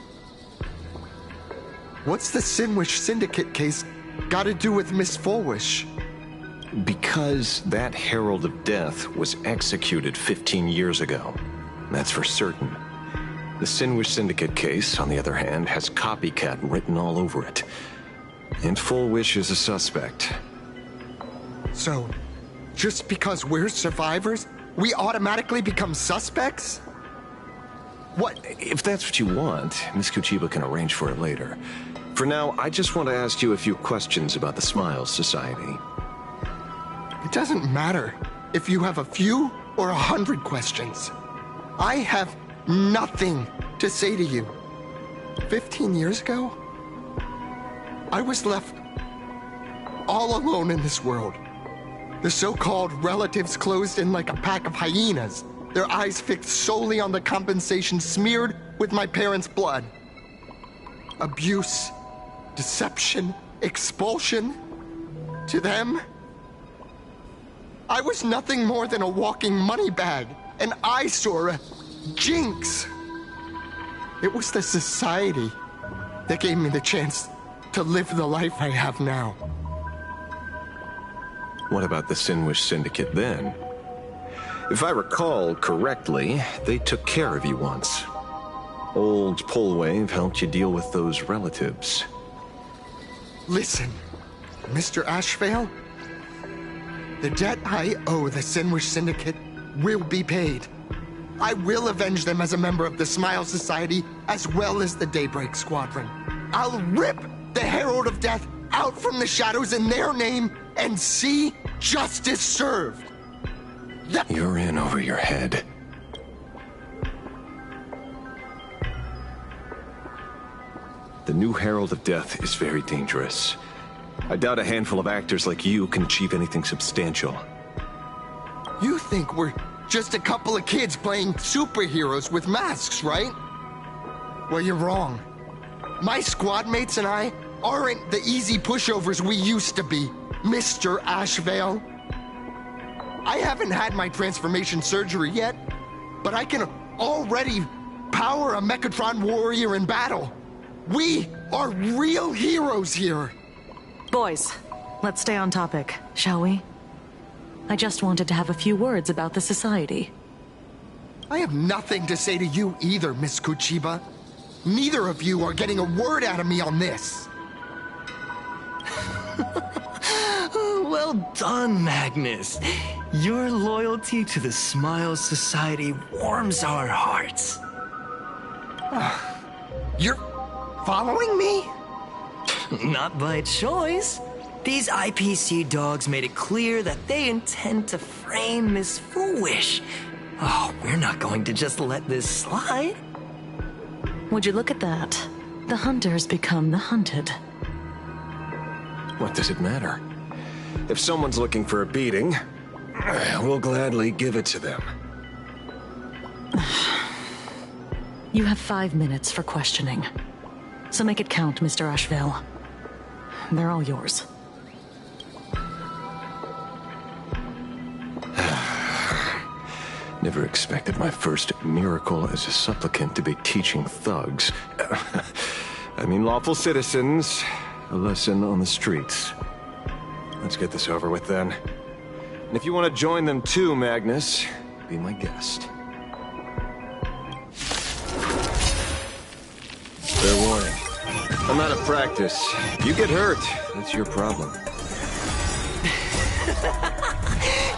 what's the Sinwish Syndicate case got to do with Miss Forwish? Because that Herald of Death was executed 15 years ago. That's for certain. The Sinwish Syndicate case, on the other hand, has copycat written all over it. And Forwish is a suspect. So, just because we're survivors, we automatically become suspects? What? If that's what you want, Miss Kuchiba can arrange for it later. For now, I just want to ask you a few questions about the Smiles Society. It doesn't matter if you have a few or 100 questions. I have nothing to say to you. 15 years ago, I was left all alone in this world. The so-called relatives closed in like a pack of hyenas, their eyes fixed solely on the compensation smeared with my parents' blood. Abuse, deception, expulsion. To them, I was nothing more than a walking money bag, an eyesore, a jinx. It was the society that gave me the chance to live the life I have now. What about the Sinwish Syndicate then? If I recall correctly, they took care of you once. Old Polwave helped you deal with those relatives. Listen, Mr. Ashvale, the debt I owe the Sinwish Syndicate will be paid. I will avenge them as a member of the Smile Society, as well as the Daybreak Squadron. I'll rip the Herald of Death out from the shadows in their name and see justice served. You're in over your head. The new Herald of Death is very dangerous. I doubt a handful of actors like you can achieve anything substantial. You think we're just a couple of kids playing superheroes with masks, right? Well, you're wrong. My squad mates and I aren't the easy pushovers we used to be, Mr. Ashvale. I haven't had my transformation surgery yet, but I can already power a Mechatron warrior in battle. We are real heroes here. Boys, let's stay on topic, shall we? I just wanted to have a few words about the society. I have nothing to say to you either, Miss Kuchiba. Neither of you are getting a word out of me on this. Well done, Magnus. Your loyalty to the Smile Society warms our hearts. You're following me? Not by choice. These IPC dogs made it clear that they intend to frame Miss Foolish. Oh, we're not going to just let this slide. Would you look at that? The hunters become the hunted. What does it matter? If someone's looking for a beating, we'll gladly give it to them. You have 5 minutes for questioning. So make it count, Mr. Ashvale. They're all yours. Never expected my first miracle as a supplicant to be teaching thugs. I mean lawful citizens, a lesson on the streets. Let's get this over with then. And if you want to join them too, Magnus, be my guest. Fair warning. I'm out of practice. If you get hurt, that's your problem.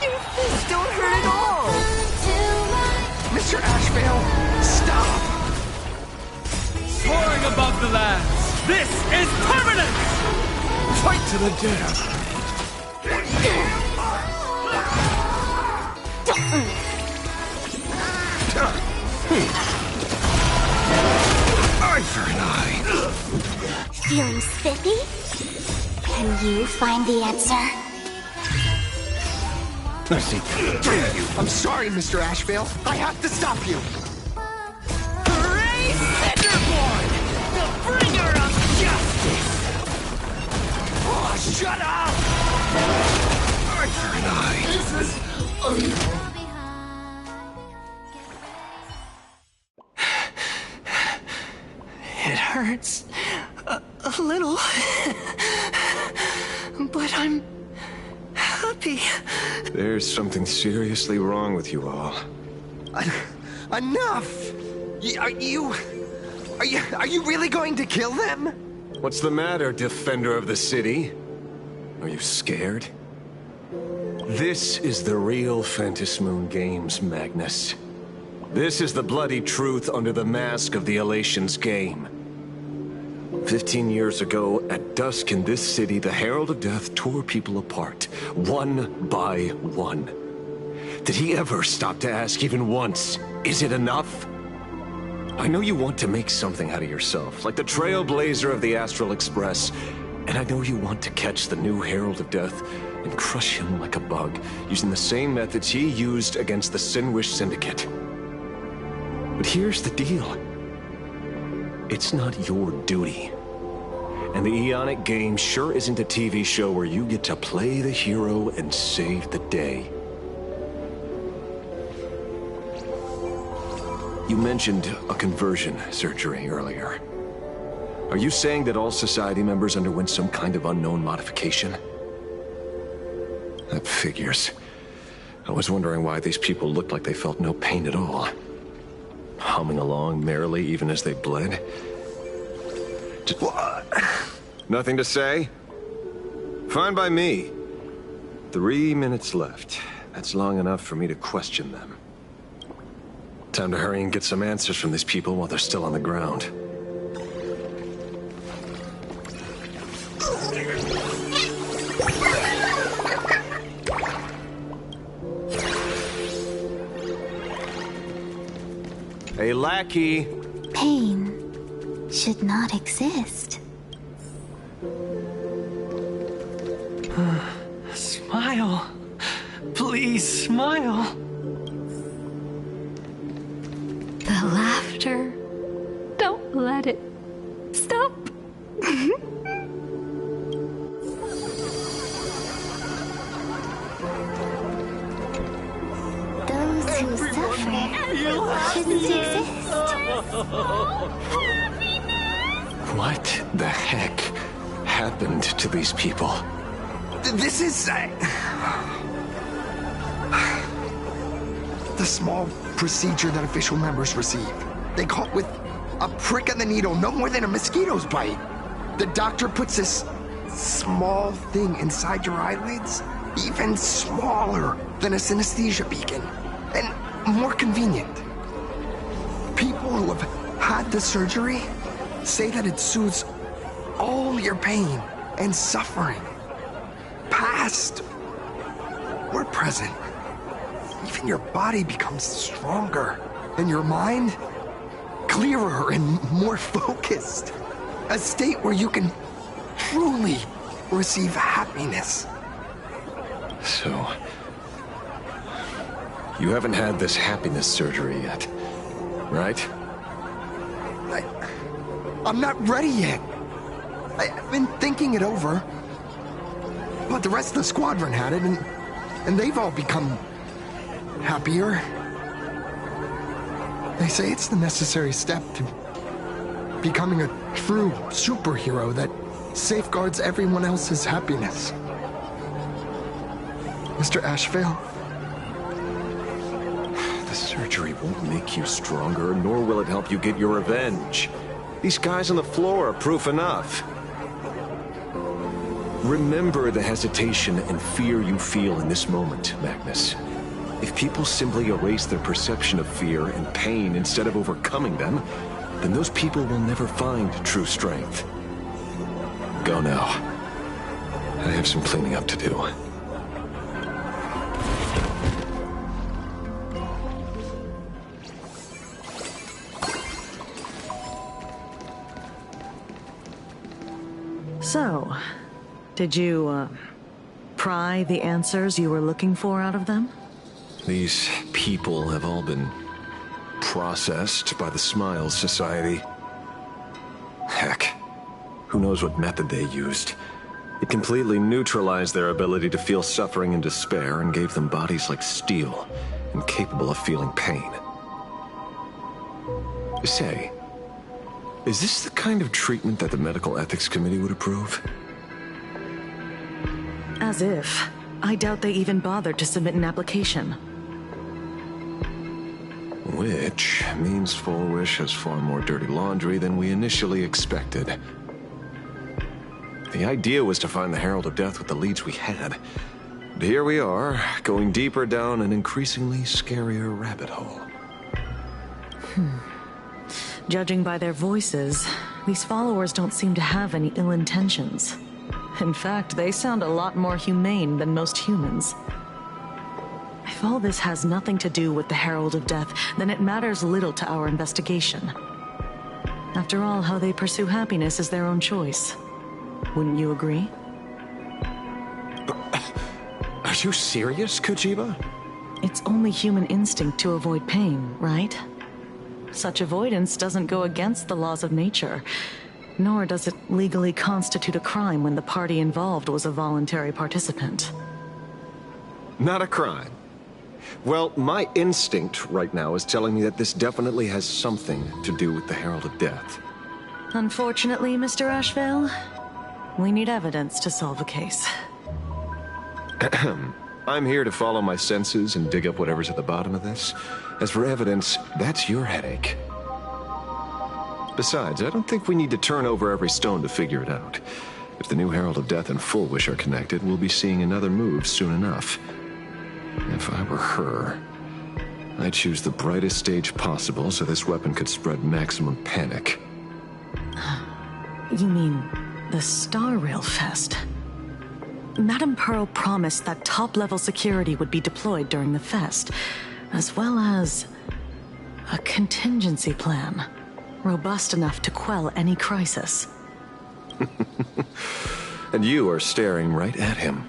Your fists don't hurt at all! Mr. Ashvale, stop! above the lands. This is permanent! Fight to the death. Eye for an eye. Feeling spiffy? Can you find the answer? I see three of you. I'm sorry, Mr. Ashvale. I have to stop you. Hooray, Cinderborn! The bringer of justice! Oh, shut up! Eye for an eye. It hurts. A little. But I'm happy. There's something seriously wrong with you all. Enough! Are you really going to kill them? What's the matter, defender of the city? Are you scared? This is the real Phantasmoon Games, Magnus. This is the bloody truth under the mask of the Elation's game. 15 years ago, at dusk in this city, the Herald of Death tore people apart, one by one. Did he ever stop to ask even once, is it enough? I know you want to make something out of yourself, like the trailblazer of the Astral Express, and I know you want to catch the new Herald of Death and crush him like a bug, using the same methods he used against the Sinwish Syndicate. But here's the deal. It's not your duty. And the Eonic game sure isn't a TV show where you get to play the hero and save the day. You mentioned a conversion surgery earlier. Are you saying that all Society members underwent some kind of unknown modification? That figures. I was wondering why these people looked like they felt no pain at all. Humming along merrily even as they bled. Nothing to say? Fine by me. 3 minutes left. That's long enough for me to question them. Time to hurry and get some answers from these people while they're still on the ground. Hey, lackey. Pain should not exist. Smile. Please, smile. The laughter. Don't let it stop. Those who suffer shouldn't exist. What the heck happened to these people? This is... the small procedure that official members receive. They call it with a prick of the needle, no more than a mosquito's bite. The doctor puts this small thing inside your eyelids, even smaller than a synesthesia beacon, and more convenient. People who have had the surgery say that it soothes all your pain and suffering, past or present. Even your body becomes stronger, and your mind clearer and more focused. A state where you can truly receive happiness. So, you haven't had this happiness surgery yet, right? I'm not ready yet. I've been thinking it over. But the rest of the squadron had it, and they've all become happier. They say it's the necessary step to becoming a true superhero that safeguards everyone else's happiness. Mr. Ashvale? The surgery won't make you stronger, nor will it help you get your revenge. These guys on the floor are proof enough. Remember the hesitation and fear you feel in this moment, Magnus. If people simply erase their perception of fear and pain instead of overcoming them, then those people will never find true strength. Go now. I have some cleaning up to do. So, did you, pry the answers you were looking for out of them? These people have all been processed by the Smiles Society. Heck, who knows what method they used. It completely neutralized their ability to feel suffering and despair and gave them bodies like steel, incapable of feeling pain. Say, is this the kind of treatment that the Medical Ethics Committee would approve? As if. I doubt they even bothered to submit an application. Which means Fulwish has far more dirty laundry than we initially expected. The idea was to find the Herald of Death with the leads we had. But here we are, going deeper down an increasingly scarier rabbit hole. Judging by their voices, these followers don't seem to have any ill intentions. In fact, they sound a lot more humane than most humans. If all this has nothing to do with the Herald of Death, then it matters little to our investigation. After all, how they pursue happiness is their own choice. Wouldn't you agree? Are you serious, Kojiba? It's only human instinct to avoid pain, right? Such avoidance doesn't go against the laws of nature, nor does it legally constitute a crime when the party involved was a voluntary participant. Not a crime. Well, my instinct right now is telling me that this definitely has something to do with the Herald of Death. Unfortunately, Mr. Ashvale, we need evidence to solve a case. I'm here to follow my senses and dig up whatever's at the bottom of this. As for evidence, that's your headache. Besides, I don't think we need to turn over every stone to figure it out. If the new Herald of Death and Fulwish are connected, we'll be seeing another move soon enough. If I were her, I'd choose the brightest stage possible so this weapon could spread maximum panic. You mean the Star Rail Fest? Madame Pearl promised that top-level security would be deployed during the fest, as well as a contingency plan, robust enough to quell any crisis. And you are staring right at him.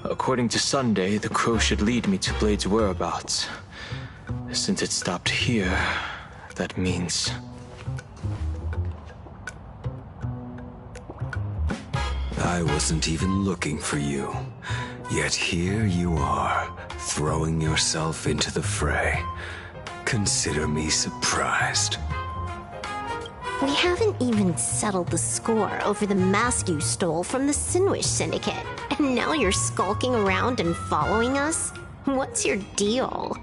According to Sunday, the crow should lead me to Blade's whereabouts. Since it stopped here, that means... I wasn't even looking for you. Yet here you are, throwing yourself into the fray. Consider me surprised. We haven't even settled the score over the mask you stole from the Sinwish Syndicate. And now you're skulking around and following us? What's your deal?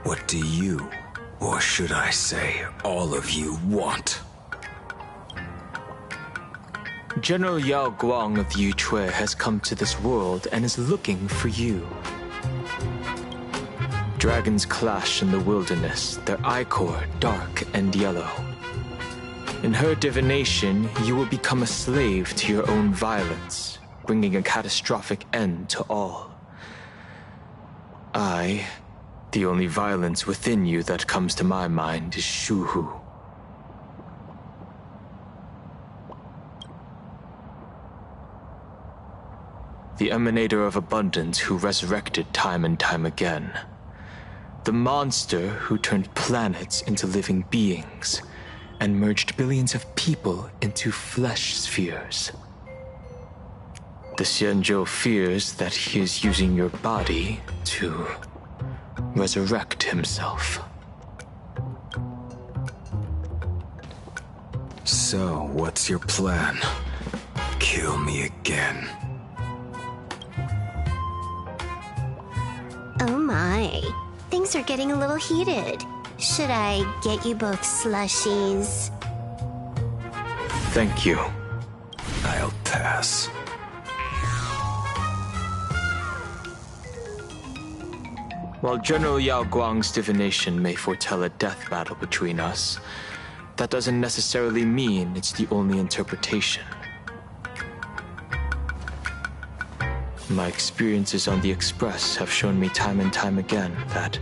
What do you, or should I say, all of you, want? General Yao Guang of Yuchui has come to this world and is looking for you. Dragons clash in the wilderness, their ichor dark and yellow. In her divination, you will become a slave to your own violence, bringing a catastrophic end to all. The only violence within you that comes to my mind is Shuhu. The emanator of abundance who resurrected time and time again. The monster who turned planets into living beings and merged billions of people into flesh spheres. The Xianzhou fears that he is using your body to resurrect himself. So, what's your plan? Kill me again. Oh my. Things are getting a little heated. Should I get you both slushies? Thank you. I'll pass. While General Yao Guang's divination may foretell a death battle between us, that doesn't necessarily mean it's the only interpretation. My experiences on the Express have shown me time and time again that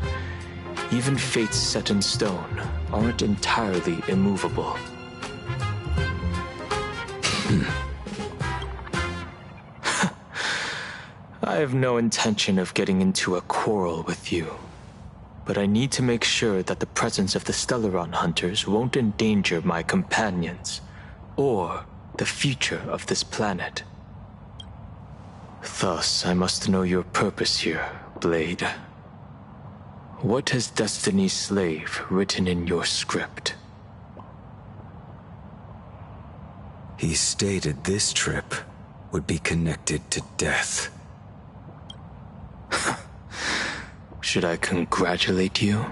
even fates set in stone aren't entirely immovable. I have no intention of getting into a quarrel with you, but I need to make sure that the presence of the Stellaron hunters won't endanger my companions, or the future of this planet. Thus, I must know your purpose here, Blade. What has Destiny's Slave written in your script? He stated this trip would be connected to death. Should I congratulate you?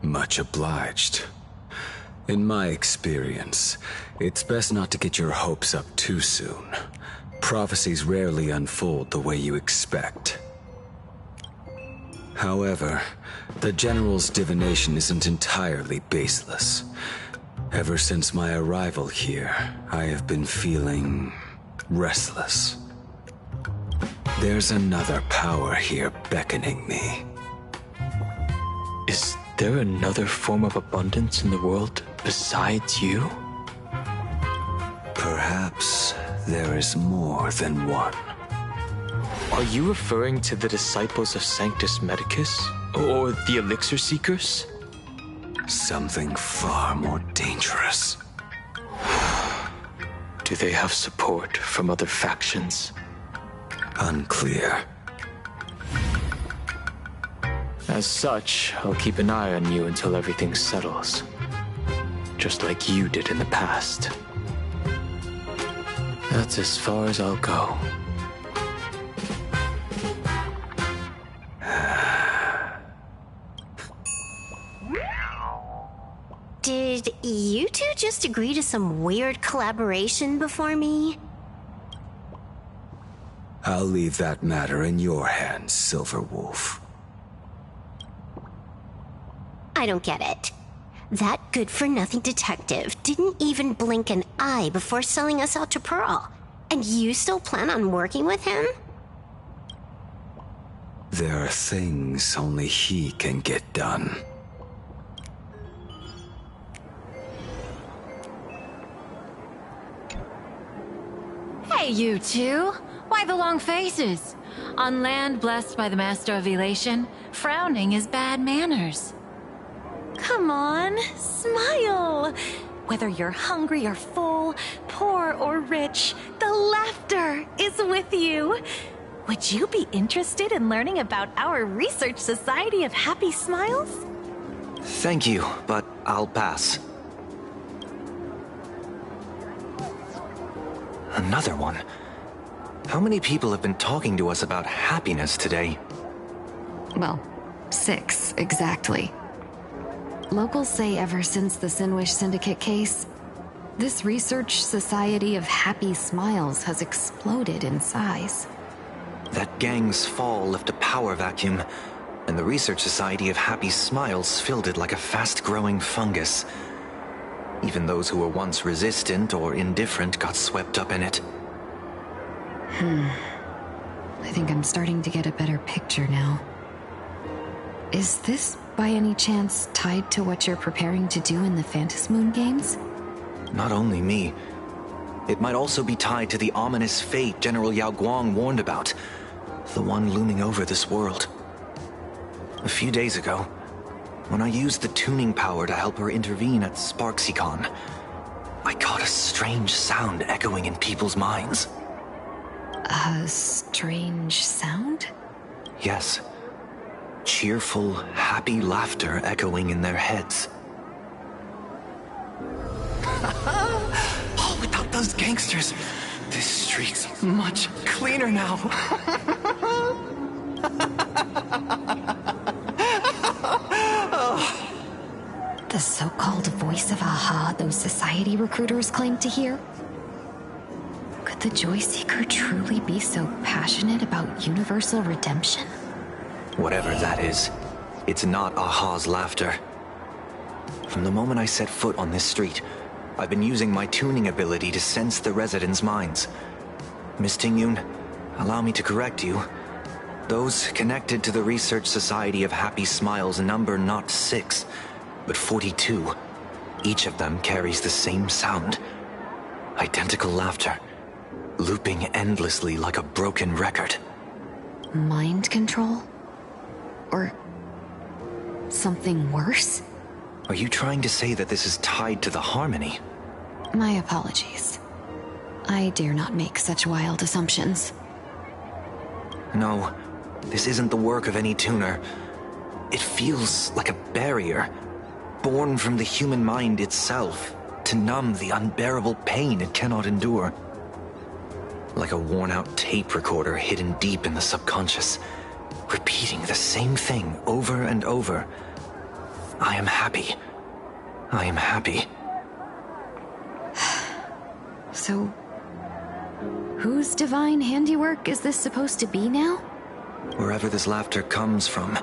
Much obliged. In my experience, it's best not to get your hopes up too soon. Prophecies rarely unfold the way you expect. However, the General's divination isn't entirely baseless. Ever since my arrival here, I have been feeling restless. There's another power here beckoning me. Is there another form of abundance in the world besides you? Perhaps there is more than one. Are you referring to the disciples of Sanctus Medicus? Or the Elixir Seekers? Something far more dangerous. Do they have support from other factions? Unclear. As such, I'll keep an eye on you until everything settles. Just like you did in the past. That's as far as I'll go. Did you two just agree to some weird collaboration before me? I'll leave that matter in your hands, Silverwolf. I don't get it. That good-for-nothing detective didn't even blink an eye before selling us out to Pearl. And you still plan on working with him? There are things only he can get done. Hey, you two! Why the long faces? On land blessed by the Master of Elation, frowning is bad manners. Come on, smile! Whether you're hungry or full, poor or rich, the laughter is with you. Would you be interested in learning about our Research Society of Happy Smiles? Thank you, but I'll pass. Another one. How many people have been talking to us about happiness today? Well, 6, exactly. Locals say ever since the Sinwish Syndicate case, this Research Society of Happy Smiles has exploded in size. That gang's fall left a power vacuum, and the Research Society of Happy Smiles filled it like a fast-growing fungus. Even those who were once resistant or indifferent got swept up in it. I think I'm starting to get a better picture now. Is this, by any chance, tied to what you're preparing to do in the Phantasmoon games? Not only me. It might also be tied to the ominous fate General Yao Guang warned about. The one looming over this world. A few days ago, when I used the tuning power to help her intervene at SparksyCon, I caught a strange sound echoing in people's minds. A strange sound? Yes. Cheerful, happy laughter echoing in their heads. Oh, without those gangsters, this street's much cleaner now. The so-called voice of Aha those society recruiters claim to hear? Could the Joy Seeker truly be so passionate about universal redemption? Whatever that is, it's not Aha's laughter. From the moment I set foot on this street, I've been using my tuning ability to sense the residents' minds. Miss Tingyun, allow me to correct you. Those connected to the Research Society of Happy Smiles number not 6, but 42. Each of them carries the same sound. Identical laughter, looping endlessly like a broken record. Mind control? Or something worse? Are you trying to say that this is tied to the harmony? My apologies. I dare not make such wild assumptions. No, this isn't the work of any tuner. It feels like a barrier, born from the human mind itself, to numb the unbearable pain it cannot endure. Like a worn-out tape recorder hidden deep in the subconscious, repeating the same thing over and over. I am happy. I am happy. So, whose divine handiwork is this supposed to be now? Wherever this laughter comes from,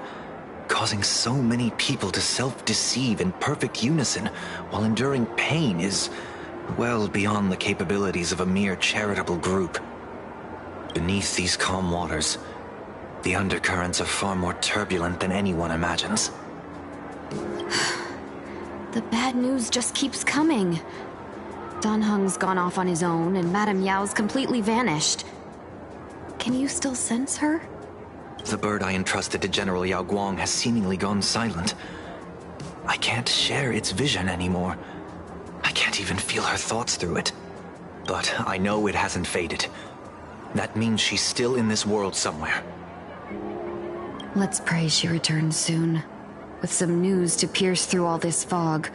causing so many people to self-deceive in perfect unison while enduring pain is well beyond the capabilities of a mere charitable group. Beneath these calm waters, the undercurrents are far more turbulent than anyone imagines. The bad news just keeps coming. Dan Heng's gone off on his own, and Madame Yao's completely vanished. Can you still sense her? The bird I entrusted to General Yao Guang has seemingly gone silent. I can't share its vision anymore. I can't even feel her thoughts through it. But I know it hasn't faded. That means she's still in this world somewhere. Let's pray she returns soon, with some news to pierce through all this fog.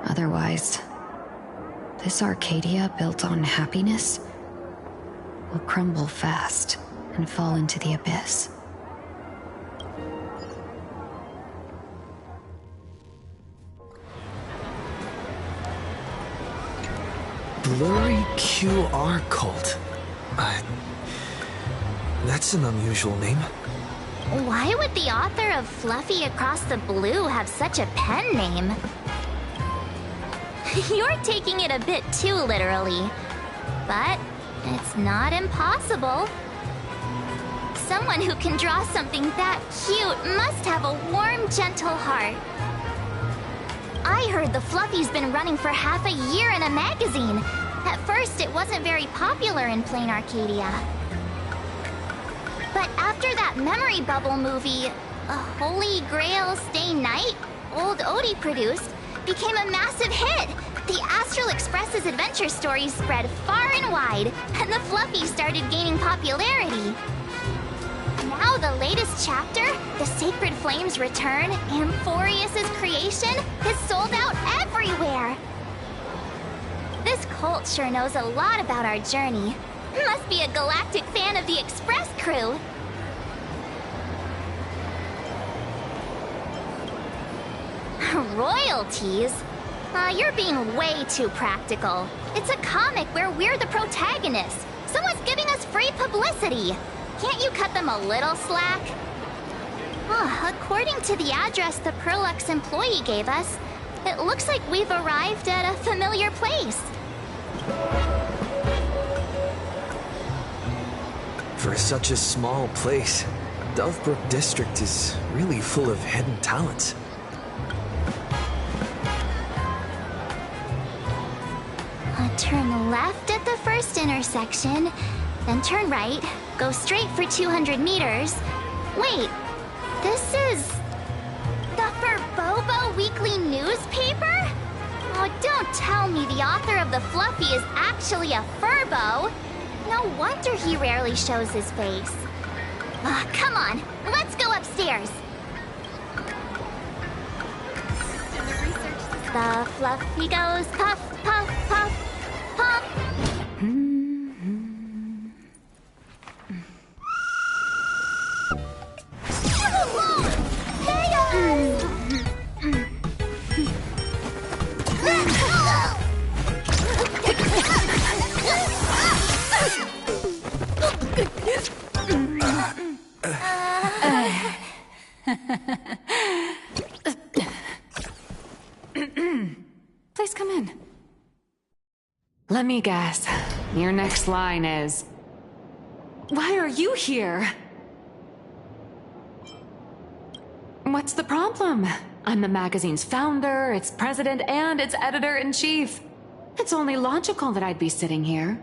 Otherwise, this Arcadia built on happiness will crumble fast and fall into the abyss. Blurry QR cult. That's an unusual name. Why would the author of Fluffy Across the Blue have such a pen name? You're taking it a bit too literally. But it's not impossible. Someone who can draw something that cute must have a warm, gentle heart. I heard the Fluffy's been running for half a year in a magazine. At first, it wasn't very popular in plain Arcadia. But after that memory bubble movie, A Holy Grail Stay Night, Old Odie produced, became a massive hit. The Astral Express's adventure stories spread far and wide, and the Fluffy started gaining popularity. Now the latest chapter, The Sacred Flames Return, Amphorius's creation, is sold out everywhere. This cult sure knows a lot about our journey. Must be a galactic fan of the Express crew. Royalties? You're being way too practical. It's a comic where we're the protagonists. Someone's giving us free publicity. Can't you cut them a little slack? According to the address the Perlux employee gave us, it looks like we've arrived at a familiar place. For such a small place, Dovebrook District is really full of hidden talents. Turn left at the first intersection, then turn right, go straight for 200 meters. Wait, this is the Furbobo Weekly newspaper? Oh, don't tell me the author of the Fluffy is actually a Furbo. No wonder he rarely shows his face. Come on, let's go upstairs. The Fluffy goes puff, puff, puff. Pop. Please come in. Let me guess. Your next line is... Why are you here? What's the problem? I'm the magazine's founder, its president, and its editor-in-chief. It's only logical that I'd be sitting here.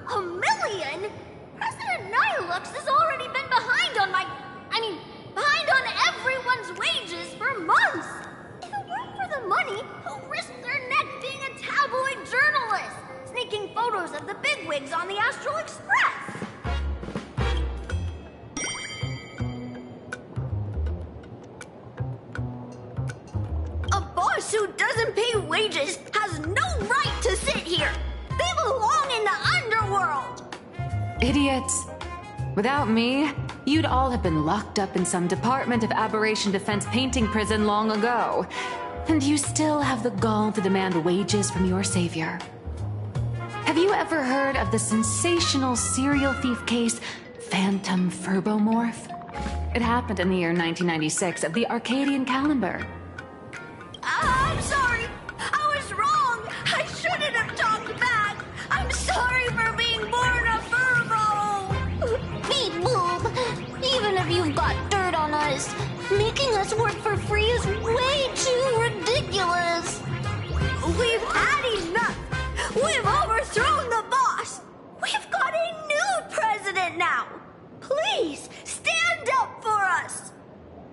$1 million? President Nihilux has already been behind on behind on everyone's wages for months! If it weren't for the money, who'd risk their neck being a tabloid journalist, sneaking photos of the bigwigs on the Astral Express? A boss who doesn't pay wages has no right to sit here! They belong in the underworld! Idiots. Without me, you'd all have been locked up in some Department of Aberration Defense painting prison long ago. And you still have the gall to demand wages from your savior. Have you ever heard of the sensational serial thief case, Phantom Furbomorph? It happened in the year 1996 of the Arcadian calendar. I'm sorry! I was wrong! I shouldn't have talked back! I'm sorry for being born a furbo! Beep boop! Even if you've got dirt on us, making us work for free is way too ridiculous! We've had enough! We've overthrown the boss! We've got a new president now! Please, stand up for us!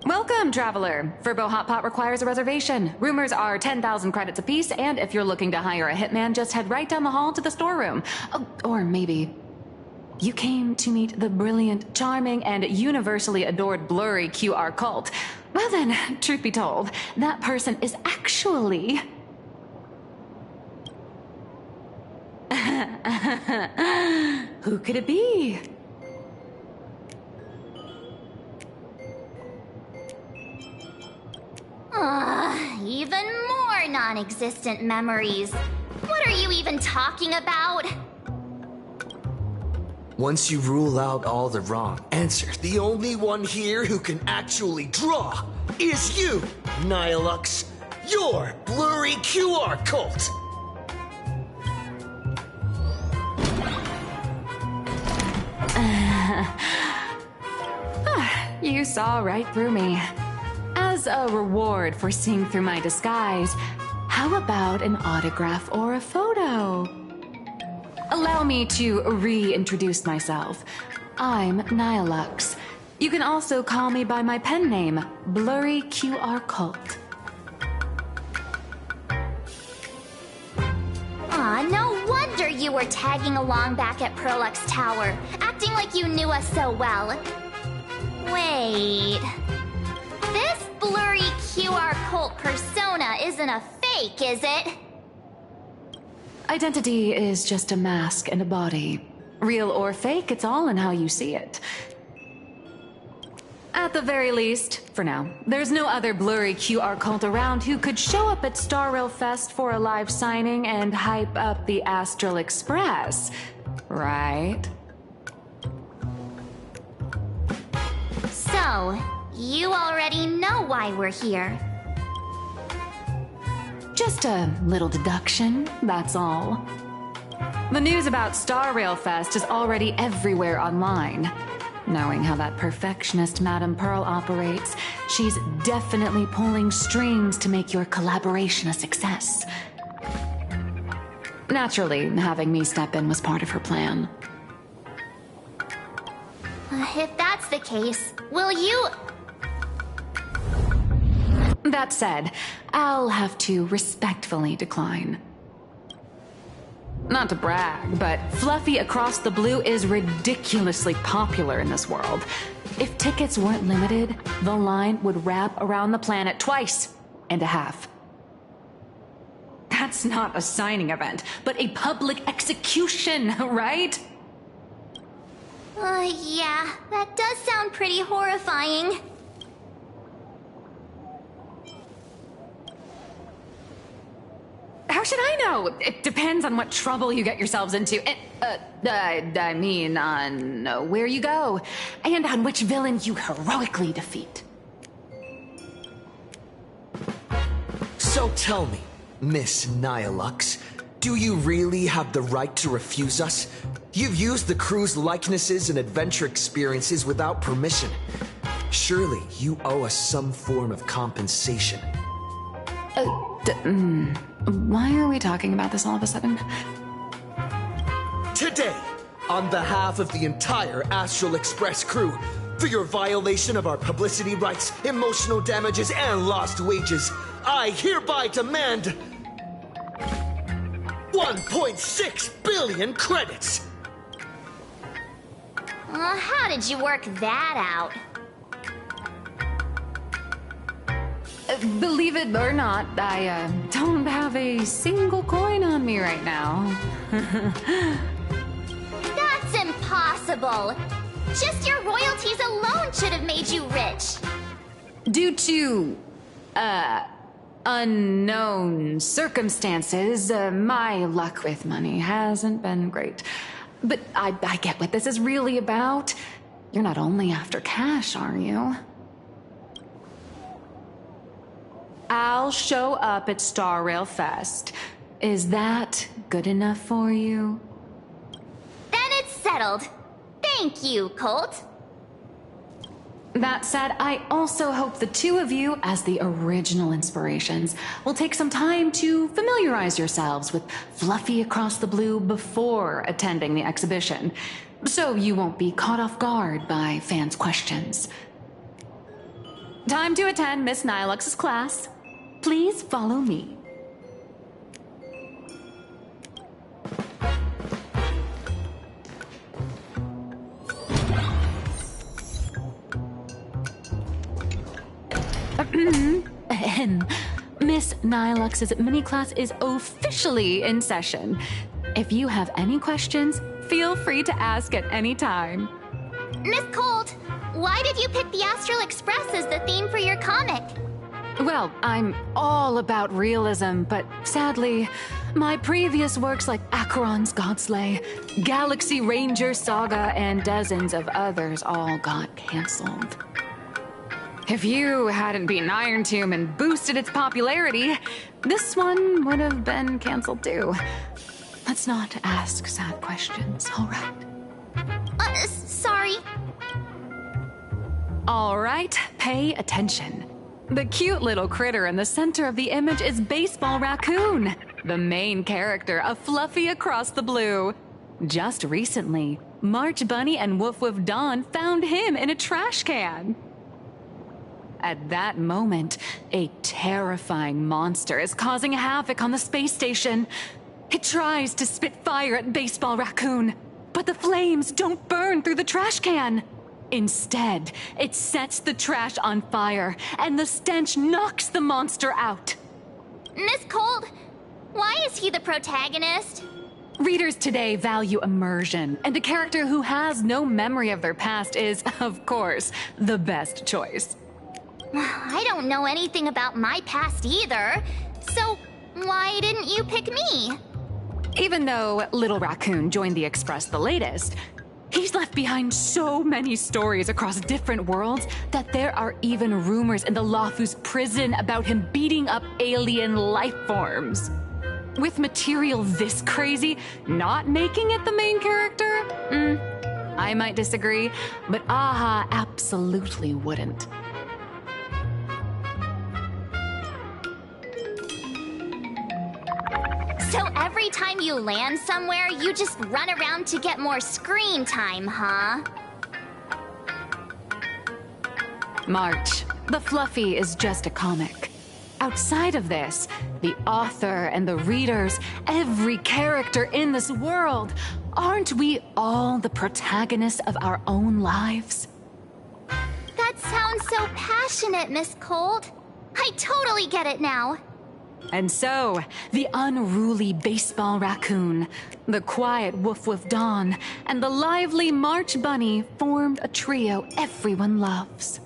Welcome, traveler. Furbo Hot Pot requires a reservation. Rumors are 10,000 credits apiece, and if you're looking to hire a hitman, just head right down the hall to the storeroom. Oh, or maybe you came to meet the brilliant, charming, and universally adored blurry QR cult. Well then, truth be told, that person is actually... Who could it be? Even more non-existent memories. What are you even talking about? Once you rule out all the wrong answers, the only one here who can actually draw is you, Nihilux. Your blurry QR cult. You saw right through me. As a reward for seeing through my disguise, how about an autograph or a photo? Allow me to reintroduce myself. I'm Nihilux. You can also call me by my pen name, Blurry QR Cult. Aw, no wonder you were tagging along back at Prolux Tower, acting like you knew us so well. Wait... This blurry QR cult persona isn't a fake, is it? Identity is just a mask and a body. Real or fake, it's all in how you see it. At the very least, for now, there's no other blurry QR cult around who could show up at Star Rail Fest for a live signing and hype up the Astral Express, right? So, you already know why we're here. Just a little deduction, that's all. The news about Star Rail Fest is already everywhere online. Knowing how that perfectionist Madame Pearl operates, she's definitely pulling strings to make your collaboration a success. Naturally, having me step in was part of her plan. If that's the case, will you... That said, I'll have to respectfully decline. Not to brag, but Fluffy Across the Blue is ridiculously popular in this world. If tickets weren't limited, the line would wrap around the planet twice and a half. That's not a signing event, but a public execution, right? Yeah, that does sound pretty horrifying. How should I know? It depends on what trouble you get yourselves into. I mean, on where you go, and on which villain you heroically defeat. So tell me, Miss Nihilux, do you really have the right to refuse us? You've used the crew's likenesses and adventure experiences without permission. Surely you owe us some form of compensation. Why are we talking about this all of a sudden? Today, on behalf of the entire Astral Express crew, for your violation of our publicity rights, emotional damages, and lost wages, I hereby demand 1.6 billion credits! How did you work that out? Believe it or not, I don't have a single coin on me right now. That's impossible! Just your royalties alone should have made you rich! Due to, unknown circumstances, my luck with money hasn't been great. But I get what this is really about. You're not only after cash, are you? I'll show up at Star Rail Fest. Is that good enough for you? Then it's settled. Thank you, Colt. That said, I also hope the two of you, as the original inspirations, will take some time to familiarize yourselves with Fluffy Across the Blue before attending the exhibition, so you won't be caught off guard by fans' questions. Time to attend Miss Nihilux's class. Please follow me. Miss Nihilux's mini class is officially in session. If you have any questions, feel free to ask at any time. Miss Colt, why did you pick the Astral Express as the theme for your comic? Well, I'm all about realism, but sadly, my previous works like Acheron's Godslay, Galaxy Ranger Saga, and dozens of others all got cancelled. If you hadn't beaten Iron Tomb and boosted its popularity, this one would have been cancelled too. Let's not ask sad questions, all right? Sorry. All right, pay attention. The cute little critter in the center of the image is Baseball Raccoon, the main character of Fluffy Across the Blue. Just recently, March Bunny and Woof Woof Dawn found him in a trash can. At that moment, a terrifying monster is causing havoc on the space station. It tries to spit fire at Baseball Raccoon, but the flames don't burn through the trash can. Instead, it sets the trash on fire, and the stench knocks the monster out. Miss Colt, why is he the protagonist? Readers today value immersion, and a character who has no memory of their past is, of course, the best choice. I don't know anything about my past either, so why didn't you pick me? Even though Little Raccoon joined the Express the latest, he's left behind so many stories across different worlds that there are even rumors in the Lafu's prison about him beating up alien life forms. With material this crazy, not making it the main character? I might disagree, but AHA absolutely wouldn't. So every time you land somewhere, you just run around to get more screen time, huh? March, the Fluffy is just a comic. Outside of this, the author and the readers, every character in this world, aren't we all the protagonists of our own lives? That sounds so passionate, Miss Colt. I totally get it now. And so, the unruly Baseball Raccoon, the quiet Woof Woof Dawn, and the lively March Bunny formed a trio everyone loves.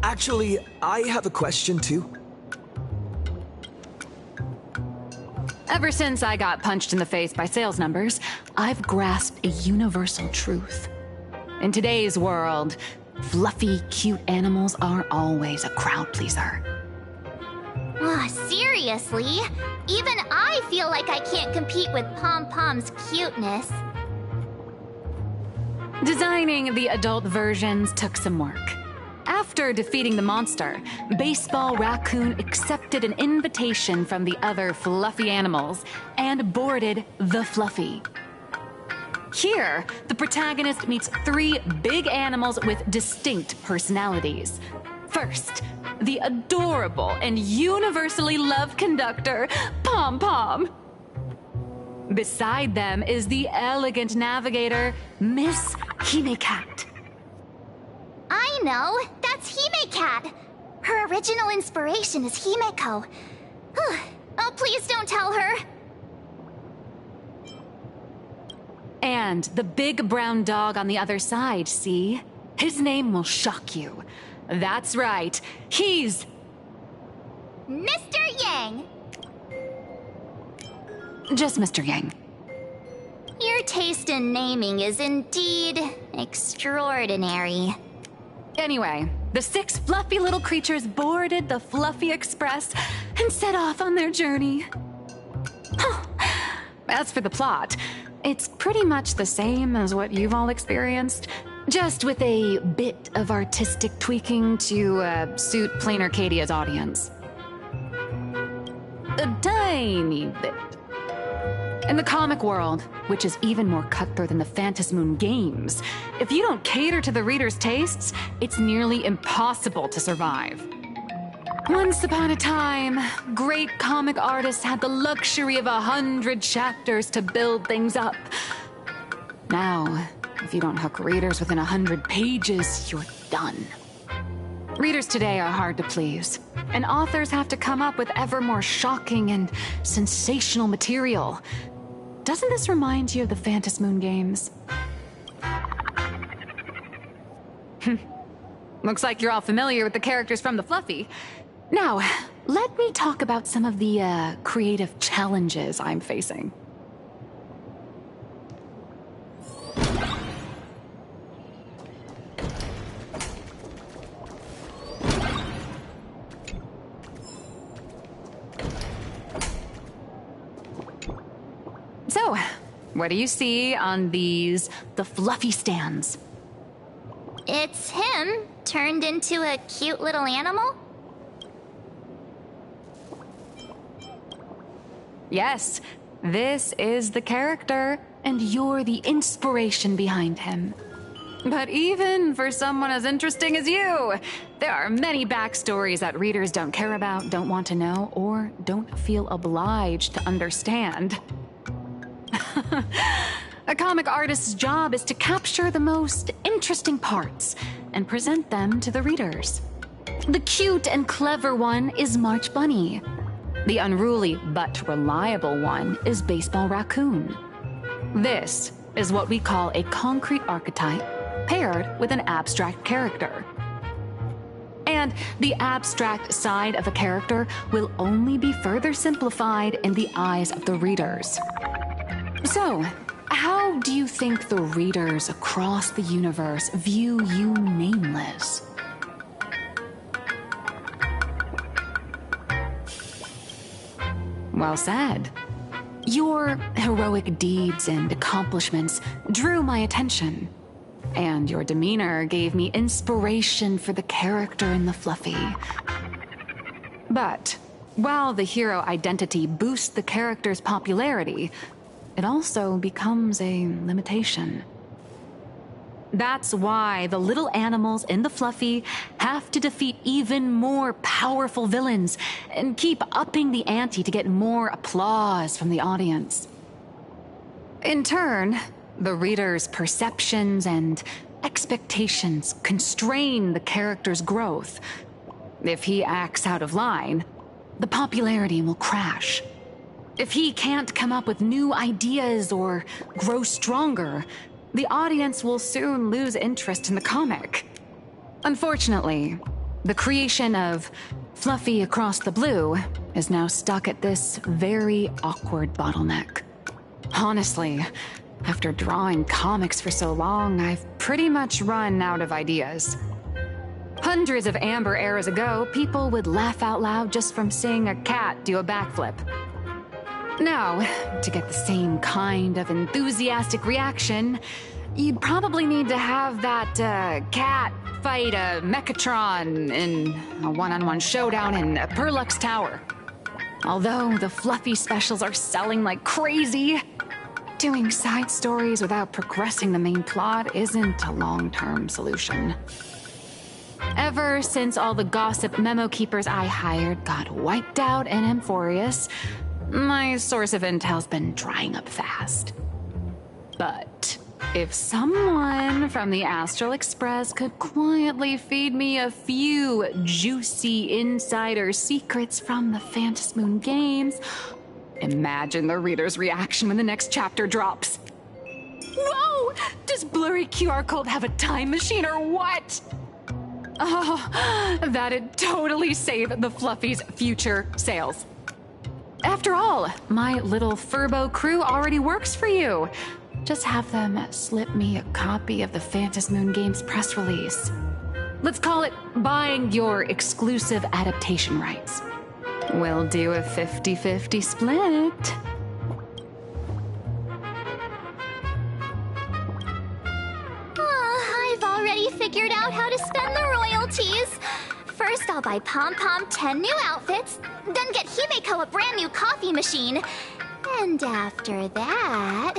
Actually, I have a question too. Ever since I got punched in the face by sales numbers, I've grasped a universal truth. In today's world, fluffy, cute animals are always a crowd pleaser. Seriously? Even I feel like I can't compete with Pom Pom's cuteness. Designing the adult versions took some work. After defeating the monster, Baseball Raccoon accepted an invitation from the other fluffy animals and boarded the Fluffy. Here, the protagonist meets 3 big animals with distinct personalities. First, the adorable and universally loved conductor, Pom Pom. Beside them is the elegant navigator, Miss Hime-Cat. I know! That's Hime-Cat! Her original inspiration is Himeko. Oh, please don't tell her! And the big brown dog on the other side, see? His name will shock you. That's right, he's... Mr. Yang! Just Mr. Yang. Your taste in naming is indeed extraordinary. Anyway, the 6 fluffy little creatures boarded the Fluffy Express and set off on their journey. As for the plot, it's pretty much the same as what you've all experienced, just with a bit of artistic tweaking to suit Plain Arcadia's audience. A tiny bit. In the comic world, which is even more cutthroat than the Phantasmoon games, if you don't cater to the reader's tastes, it's nearly impossible to survive. Once upon a time, great comic artists had the luxury of 100 chapters to build things up. Now, if you don't hook readers within 100 pages, you're done. Readers today are hard to please, and authors have to come up with ever more shocking and sensational material. Doesn't this remind you of the Phantasmoon games? Looks like you're all familiar with the characters from the Fluffy. Now, let me talk about some of the creative challenges I'm facing. So, what do you see on the Fluffy stands? It's him, turned into a cute little animal? Yes, this is the character, and you're the inspiration behind him. But even for someone as interesting as you, there are many backstories that readers don't care about, don't want to know, or don't feel obliged to understand. A comic artist's job is to capture the most interesting parts and present them to the readers. The cute and clever one is March Bunny. The unruly but reliable one is Baseball Raccoon. This is what we call a concrete archetype paired with an abstract character. And the abstract side of a character will only be further simplified in the eyes of the readers. So, how do you think the readers across the universe view you nameless? Well said. Your heroic deeds and accomplishments drew my attention, and your demeanor gave me inspiration for the character in the Fluffy. But while the hero identity boosts the character's popularity, it also becomes a limitation. That's why the little animals in the Fluffy have to defeat even more powerful villains and keep upping the ante to get more applause from the audience. In turn, the reader's perceptions and expectations constrain the character's growth. If he acts out of line, the popularity will crash. If he can't come up with new ideas or grow stronger, the audience will soon lose interest in the comic. Unfortunately, the creation of Fluffy Across the Blue is now stuck at this very awkward bottleneck. Honestly, after drawing comics for so long, I've pretty much run out of ideas. Hundreds of amber eras ago, people would laugh out loud just from seeing a cat do a backflip. Now, to get the same kind of enthusiastic reaction, you'd probably need to have that cat fight a Mechatron in a one-on-one showdown in Perlux Tower. Although the fluffy specials are selling like crazy, doing side stories without progressing the main plot isn't a long-term solution. Ever since all the gossip memo keepers I hired got wiped out in Amphorius, my source of intel's been drying up fast. But if someone from the Astral Express could quietly feed me a few juicy insider secrets from the Phantasmoon games, imagine the reader's reaction when the next chapter drops. Whoa! Does Blurry QR Code have a time machine or what? Oh, that'd totally save the Fluffy's future sales. After all, my little Furbo crew already works for you. Just have them slip me a copy of the Phantasmoon Games press release. Let's call it buying your exclusive adaptation rights. We'll do a 50-50 split. I've already figured out how to spend the royalties. First, I'll buy Pom Pom 10 new outfits, then get Himeko a brand new coffee machine. And after that...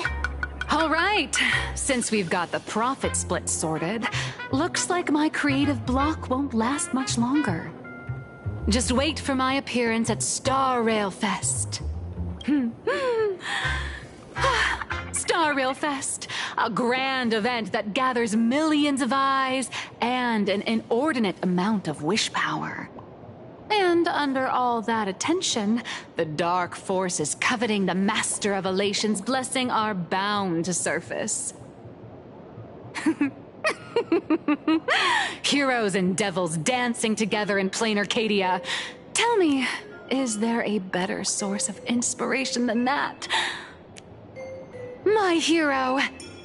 All right, since we've got the profit split sorted, looks like my creative block won't last much longer. Just wait for my appearance at Star Rail Fest. Star Rail Fest, a grand event that gathers millions of eyes and an inordinate amount of wish power. And under all that attention, the dark forces coveting the Master of Elation's blessing are bound to surface. Heroes and devils dancing together in plain Arcadia. Tell me, is there a better source of inspiration than that? My hero,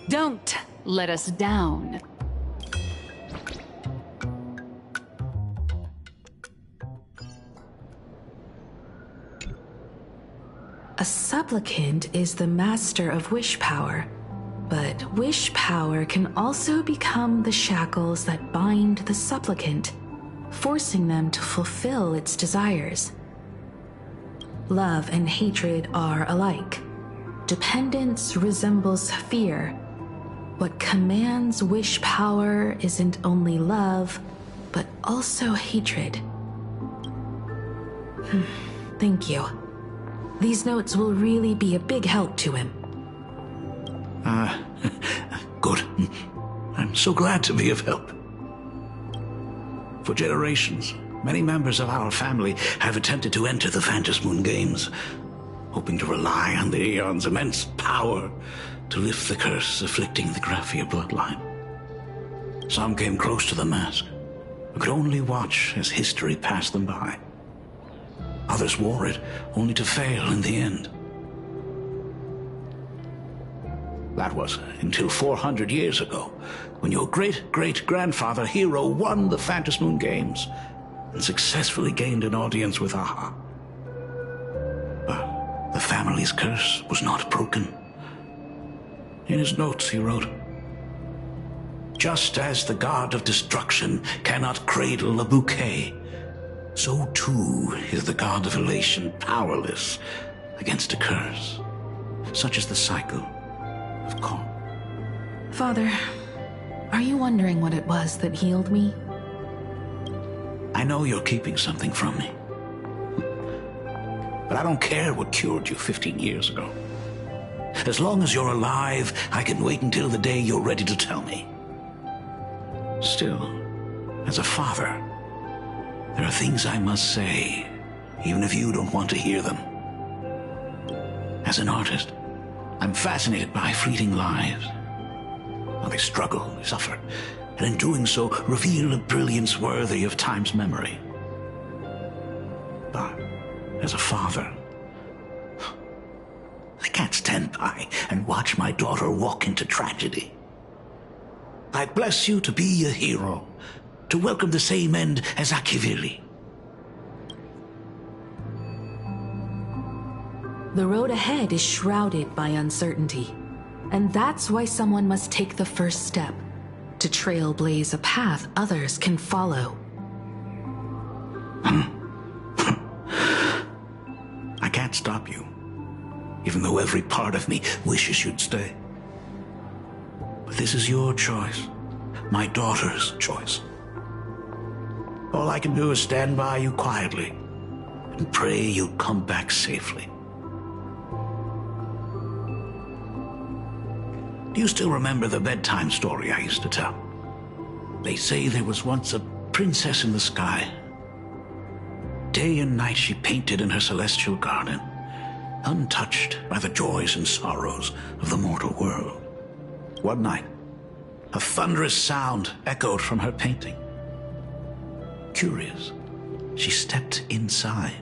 don't let us down. A supplicant is the master of wish power, but wish power can also become the shackles that bind the supplicant, forcing them to fulfill its desires. Love and hatred are alike. Dependence resembles fear. What commands wish power isn't only love, but also hatred. Thank you. These notes will really be a big help to him. Good. I'm so glad to be of help. For generations, many members of our family have attempted to enter the Phantasmoon Games, hoping to rely on the Aeon's immense power to lift the curse afflicting the Graphia bloodline. Some came close to the mask, but could only watch as history passed them by. Others wore it, only to fail in the end. That was until 400 years ago, when your great-great-grandfather Hero won the Phantasmoon Games and successfully gained an audience with Aha. But the family's curse was not broken. In his notes he wrote, "Just as the god of destruction cannot cradle a bouquet, so too is the god of elation powerless against a curse. Such is the cycle of cause." Father, are you wondering what it was that healed me? I know you're keeping something from me. But I don't care what cured you 15 years ago. As long as you're alive, I can wait until the day you're ready to tell me. Still, as a father, there are things I must say, even if you don't want to hear them. As an artist, I'm fascinated by fleeting lives. How they struggle, they suffer, and in doing so, reveal a brilliance worthy of time's memory. But as a father. I can't stand by and watch my daughter walk into tragedy. I bless you to be a hero, to welcome the same end as Akivili. The road ahead is shrouded by uncertainty, and that's why someone must take the first step, to trailblaze a path others can follow. I can't stop you, even though every part of me wishes you'd stay. But this is your choice, my daughter's choice. All I can do is stand by you quietly and pray you'll come back safely. Do you still remember the bedtime story I used to tell? They say there was once a princess in the sky. Day and night she painted in her celestial garden, untouched by the joys and sorrows of the mortal world. One night, a thunderous sound echoed from her painting. Curious, she stepped inside.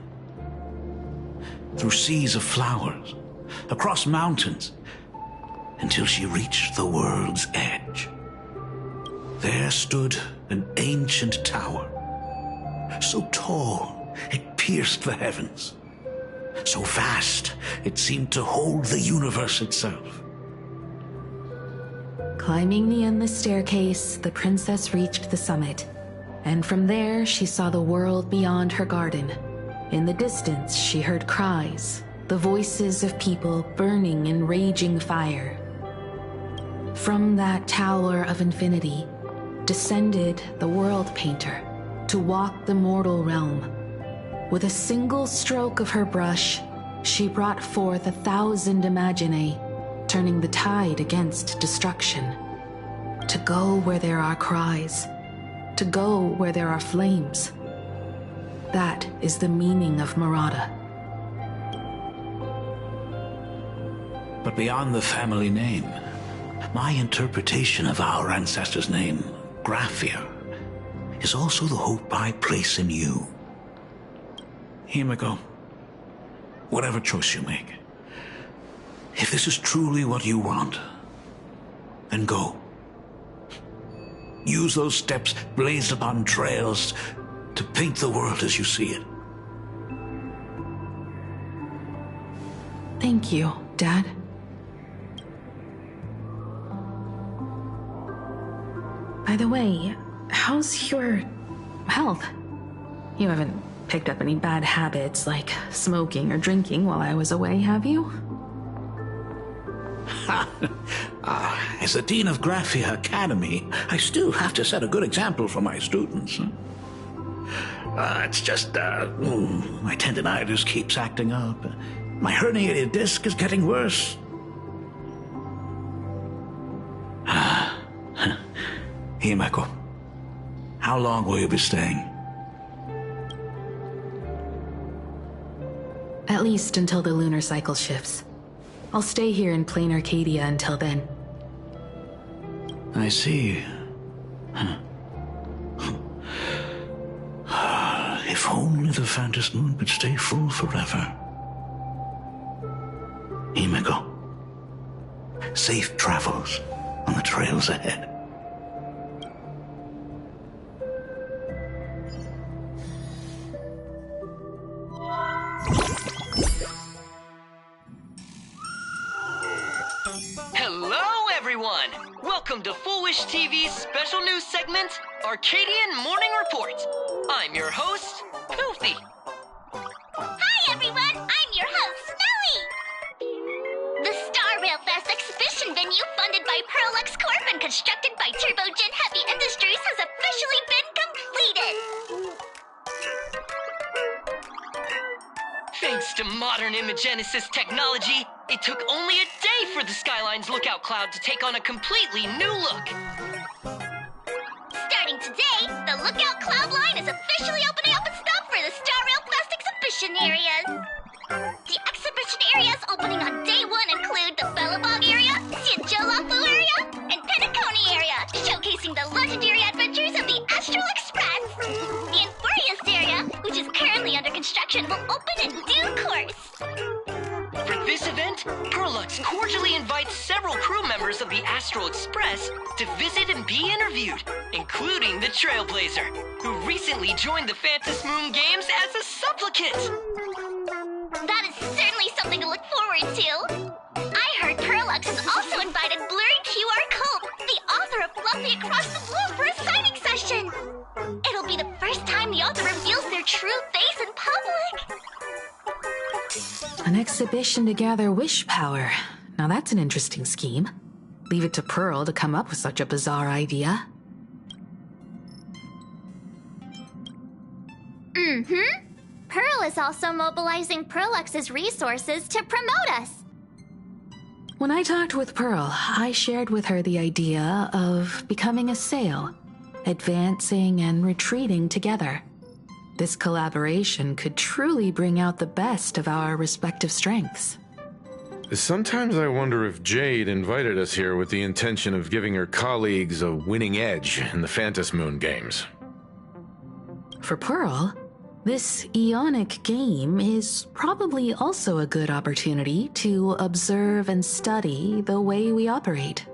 Through seas of flowers, across mountains, until she reached the world's edge. There stood an ancient tower, so tall it pierced the heavens, so vast it seemed to hold the universe itself. Climbing the endless staircase, the princess reached the summit, and from there she saw the world beyond her garden. In the distance, she heard cries, the voices of people burning in raging fire. From that tower of infinity descended the world painter to walk the mortal realm. With a single stroke of her brush, she brought forth 1,000 imaginae, turning the tide against destruction. To go where there are cries, to go where there are flames. That is the meaning of Murata. But beyond the family name, my interpretation of our ancestor's name, Graphia, is also the hope I place in you. Himiko, whatever choice you make, if this is truly what you want, then go. Use those steps blazed upon trails to paint the world as you see it. Thank you, Dad. By the way, how's your health? You haven't picked up any bad habits like smoking or drinking while I was away, have you? As the Dean of Graphia Academy, I still have to set a good example for my students. It's just, my tendinitis keeps acting up. My herniated disc is getting worse. Himeko, how long will you be staying? At least until the lunar cycle shifts. I'll stay here in plain Arcadia until then. I see. If only the Phantom Moon could stay full forever. Himeko, safe travels on the trails ahead. Hello, everyone! Welcome to Foolish TV's special news segment, Arcadian Morning Report. I'm your host, Filthy. Hi, everyone! I'm your host, Snowy! The Star Rail Fest exhibition venue funded by Pearl-X Corp and constructed by Turbogen Heavy Industries has officially been completed! Thanks to modern imagenesis technology, it took only a day for the Skyline's lookout cloud to take on a completely new look. Starting today, the lookout cloud line is officially opening up its stop for the Star Rail Fest exhibition areas. The exhibition areas opening on day one include the Bellabog area, Siajolafu area, and Penacony area, showcasing the legendary adventures of the Astral Express. The Infurious area, which is currently under construction, will open in due members of the Astral Express to visit and be interviewed, including the Trailblazer, who recently joined the Phantom Moon Games as a supplicant. That is certainly something to look forward to. I heard Perlux has also invited Blurry QR Cope, the author of Fluffy Across the Blue, for a signing session. It'll be the first time the author reveals their true face in public. An exhibition to gather wish power. Now that's an interesting scheme. Leave it to Pearl to come up with such a bizarre idea. Mm-hmm. Pearl is also mobilizing Perlux's resources to promote us. When I talked with Pearl, I shared with her the idea of becoming a sail, advancing and retreating together. This collaboration could truly bring out the best of our respective strengths. Sometimes I wonder if Jade invited us here with the intention of giving her colleagues a winning edge in the Phantom Moon Games. For Pearl, this Ionic game is probably also a good opportunity to observe and study the way we operate.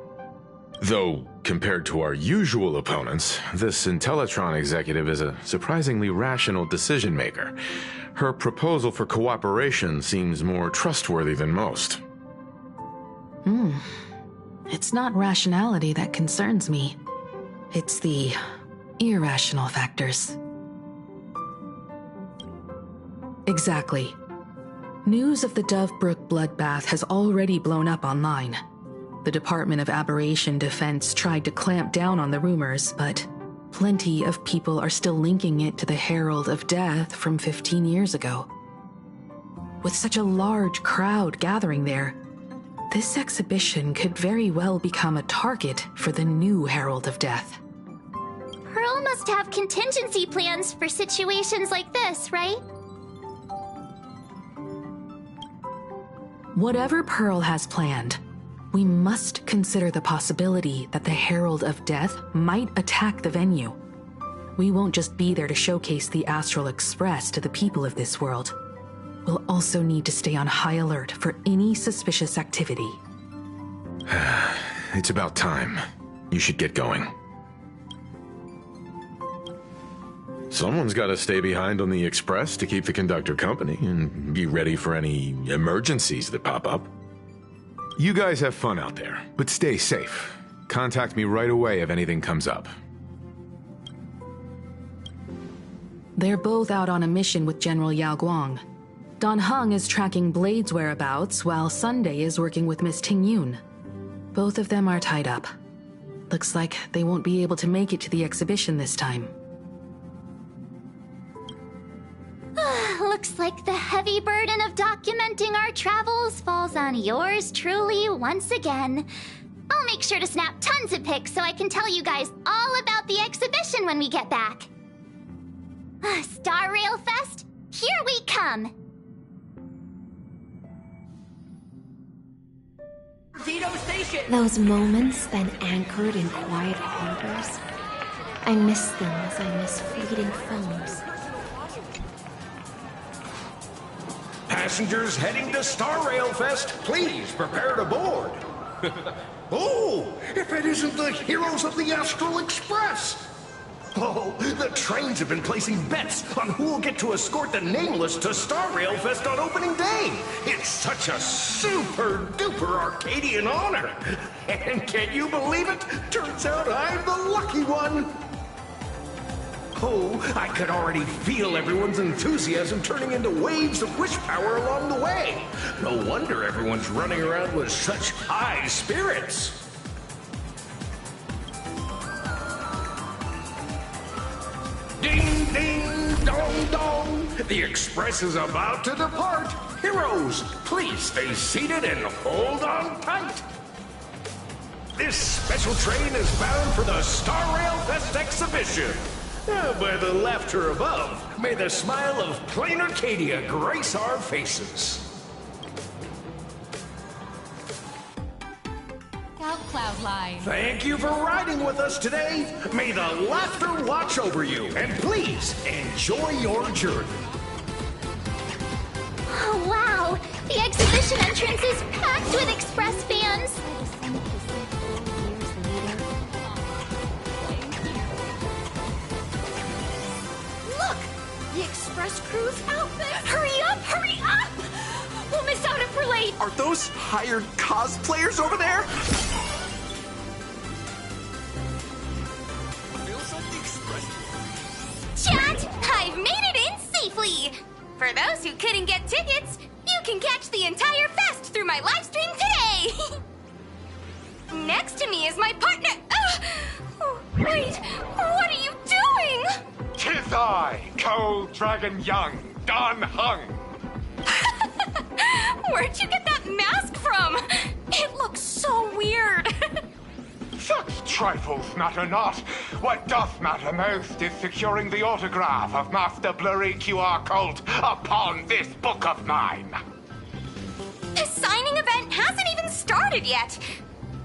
Though, compared to our usual opponents, this Intellitron executive is a surprisingly rational decision-maker. Her proposal for cooperation seems more trustworthy than most. It's not rationality that concerns me. It's the irrational factors. Exactly. News of the Dovebrook bloodbath has already blown up online. The Department of Aberration Defense tried to clamp down on the rumors, but plenty of people are still linking it to the Herald of Death from 15 years ago. With such a large crowd gathering there, this exhibition could very well become a target for the new Herald of Death. Pearl must have contingency plans for situations like this, right? Whatever Pearl has planned, we must consider the possibility that the Herald of Death might attack the venue. We won't just be there to showcase the Astral Express to the people of this world. We'll also need to stay on high alert for any suspicious activity. It's about time. You should get going. Someone's got to stay behind on the Express to keep the conductor company and be ready for any emergencies that pop up. You guys have fun out there, but stay safe. Contact me right away if anything comes up. They're both out on a mission with General Yao Guang. Don Hung is tracking Blade's whereabouts, while Sunday is working with Miss Ting Yun. Both of them are tied up. Looks like they won't be able to make it to the exhibition this time. Looks like the heavy burden of documenting our travels falls on yours truly once again. I'll make sure to snap tons of pics so I can tell you guys all about the exhibition when we get back. Star Rail Fest, here we come! Those moments then anchored in quiet harbors, I miss them as I miss fleeting foams. Passengers heading to Star Rail Fest, please prepare to board. Oh, if it isn't the heroes of the Astral Express! Oh, the trains have been placing bets on who will get to escort the Nameless to Star Rail Fest on opening day. It's such a super-duper Arcadian honor. And can you believe it? Turns out I'm the lucky one. Oh, I could already feel everyone's enthusiasm turning into waves of wish power along the way. No wonder everyone's running around with such high spirits. Ding, ding, dong, dong. The Express is about to depart. Heroes, please stay seated and hold on tight. This special train is bound for the Star Rail Fest exhibition. By the laughter above, may the smile of plain Arcadia grace our faces. Cloudline. Thank you for riding with us today. May the laughter watch over you, and please enjoy your journey. Oh, wow! The exhibition entrance is packed with Express fans. Look! The Express crew's outfit! Hurry up! Hurry up! We'll miss out if we're late! Are those hired cosplayers over there? Chat! I've made it in safely! For those who couldn't get tickets, you can catch the entire fest through my live stream today! Next to me is my partner. Wait, what are you doing? 'Tis I, Cold Dragon Young, Don Hung. Where'd you get that mask from? It looks so weird. Such trifles matter not. What doth matter most is securing the autograph of Master Blurry QR Cult upon this book of mine. The signing event hasn't even started yet.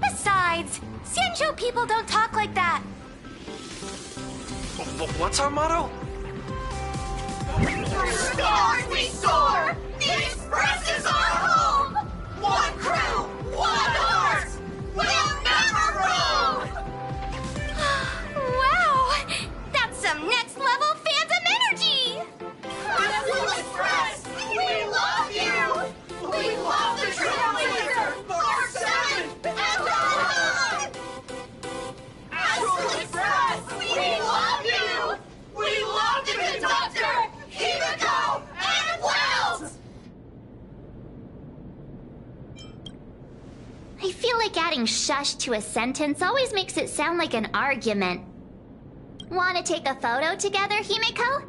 Besides, Xianzhou people don't talk like that. What's our motto? Stars we soar! The Express is our home! One crew, one heart! We'll never roam! Wow! That's some next level fandom energy! Crystal Express! We love you! We love the Trailblazer! Mark 7! And on! Astral Express! We love you! We love the conductor! Himiko and Wells! I feel like adding shush to a sentence always makes it sound like an argument. Wanna take a photo together, Himiko?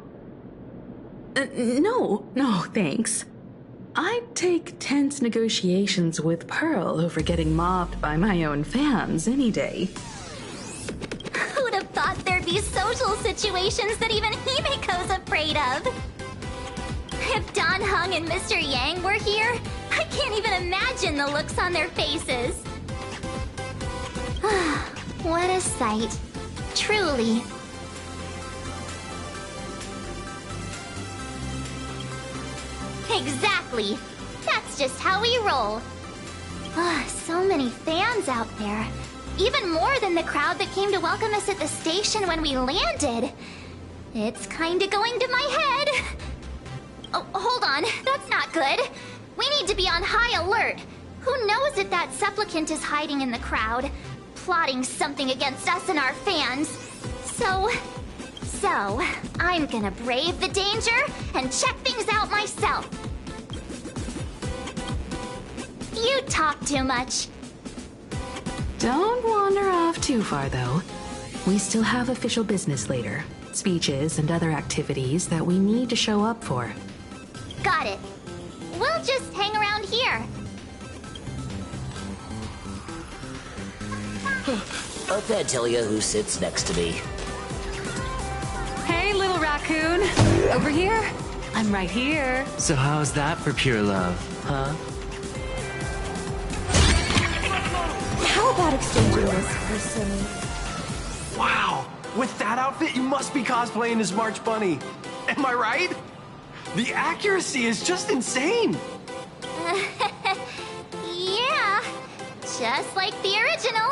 No, thanks. I'd take tense negotiations with Pearl over getting mobbed by my own fans any day. Who'd have thought there'd be social situations that even Himiko's afraid of? If Don Hung and Mr. Yang were here, I can't even imagine the looks on their faces. What a sight. Truly. Exactly. That's just how we roll. So many fans out there. Even more than the crowd that came to welcome us at the station when we landed. It's kinda going to my head. Oh, hold on. That's not good. We need to be on high alert. Who knows if that supplicant is hiding in the crowd, plotting something against us and our fans. So, I'm gonna brave the danger and check things out myself. You talk too much. Don't wander off too far, though. We still have official business later. Speeches and other activities that we need to show up for. Got it. We'll just hang around here. I can't tell you who sits next to me. Hey, little raccoon. Over here? I'm right here. So how's that for pure love, huh? How about exchanging this for some... Wow! With that outfit, you must be cosplaying as March Bunny. Am I right? The accuracy is just insane! Yeah, just like the original.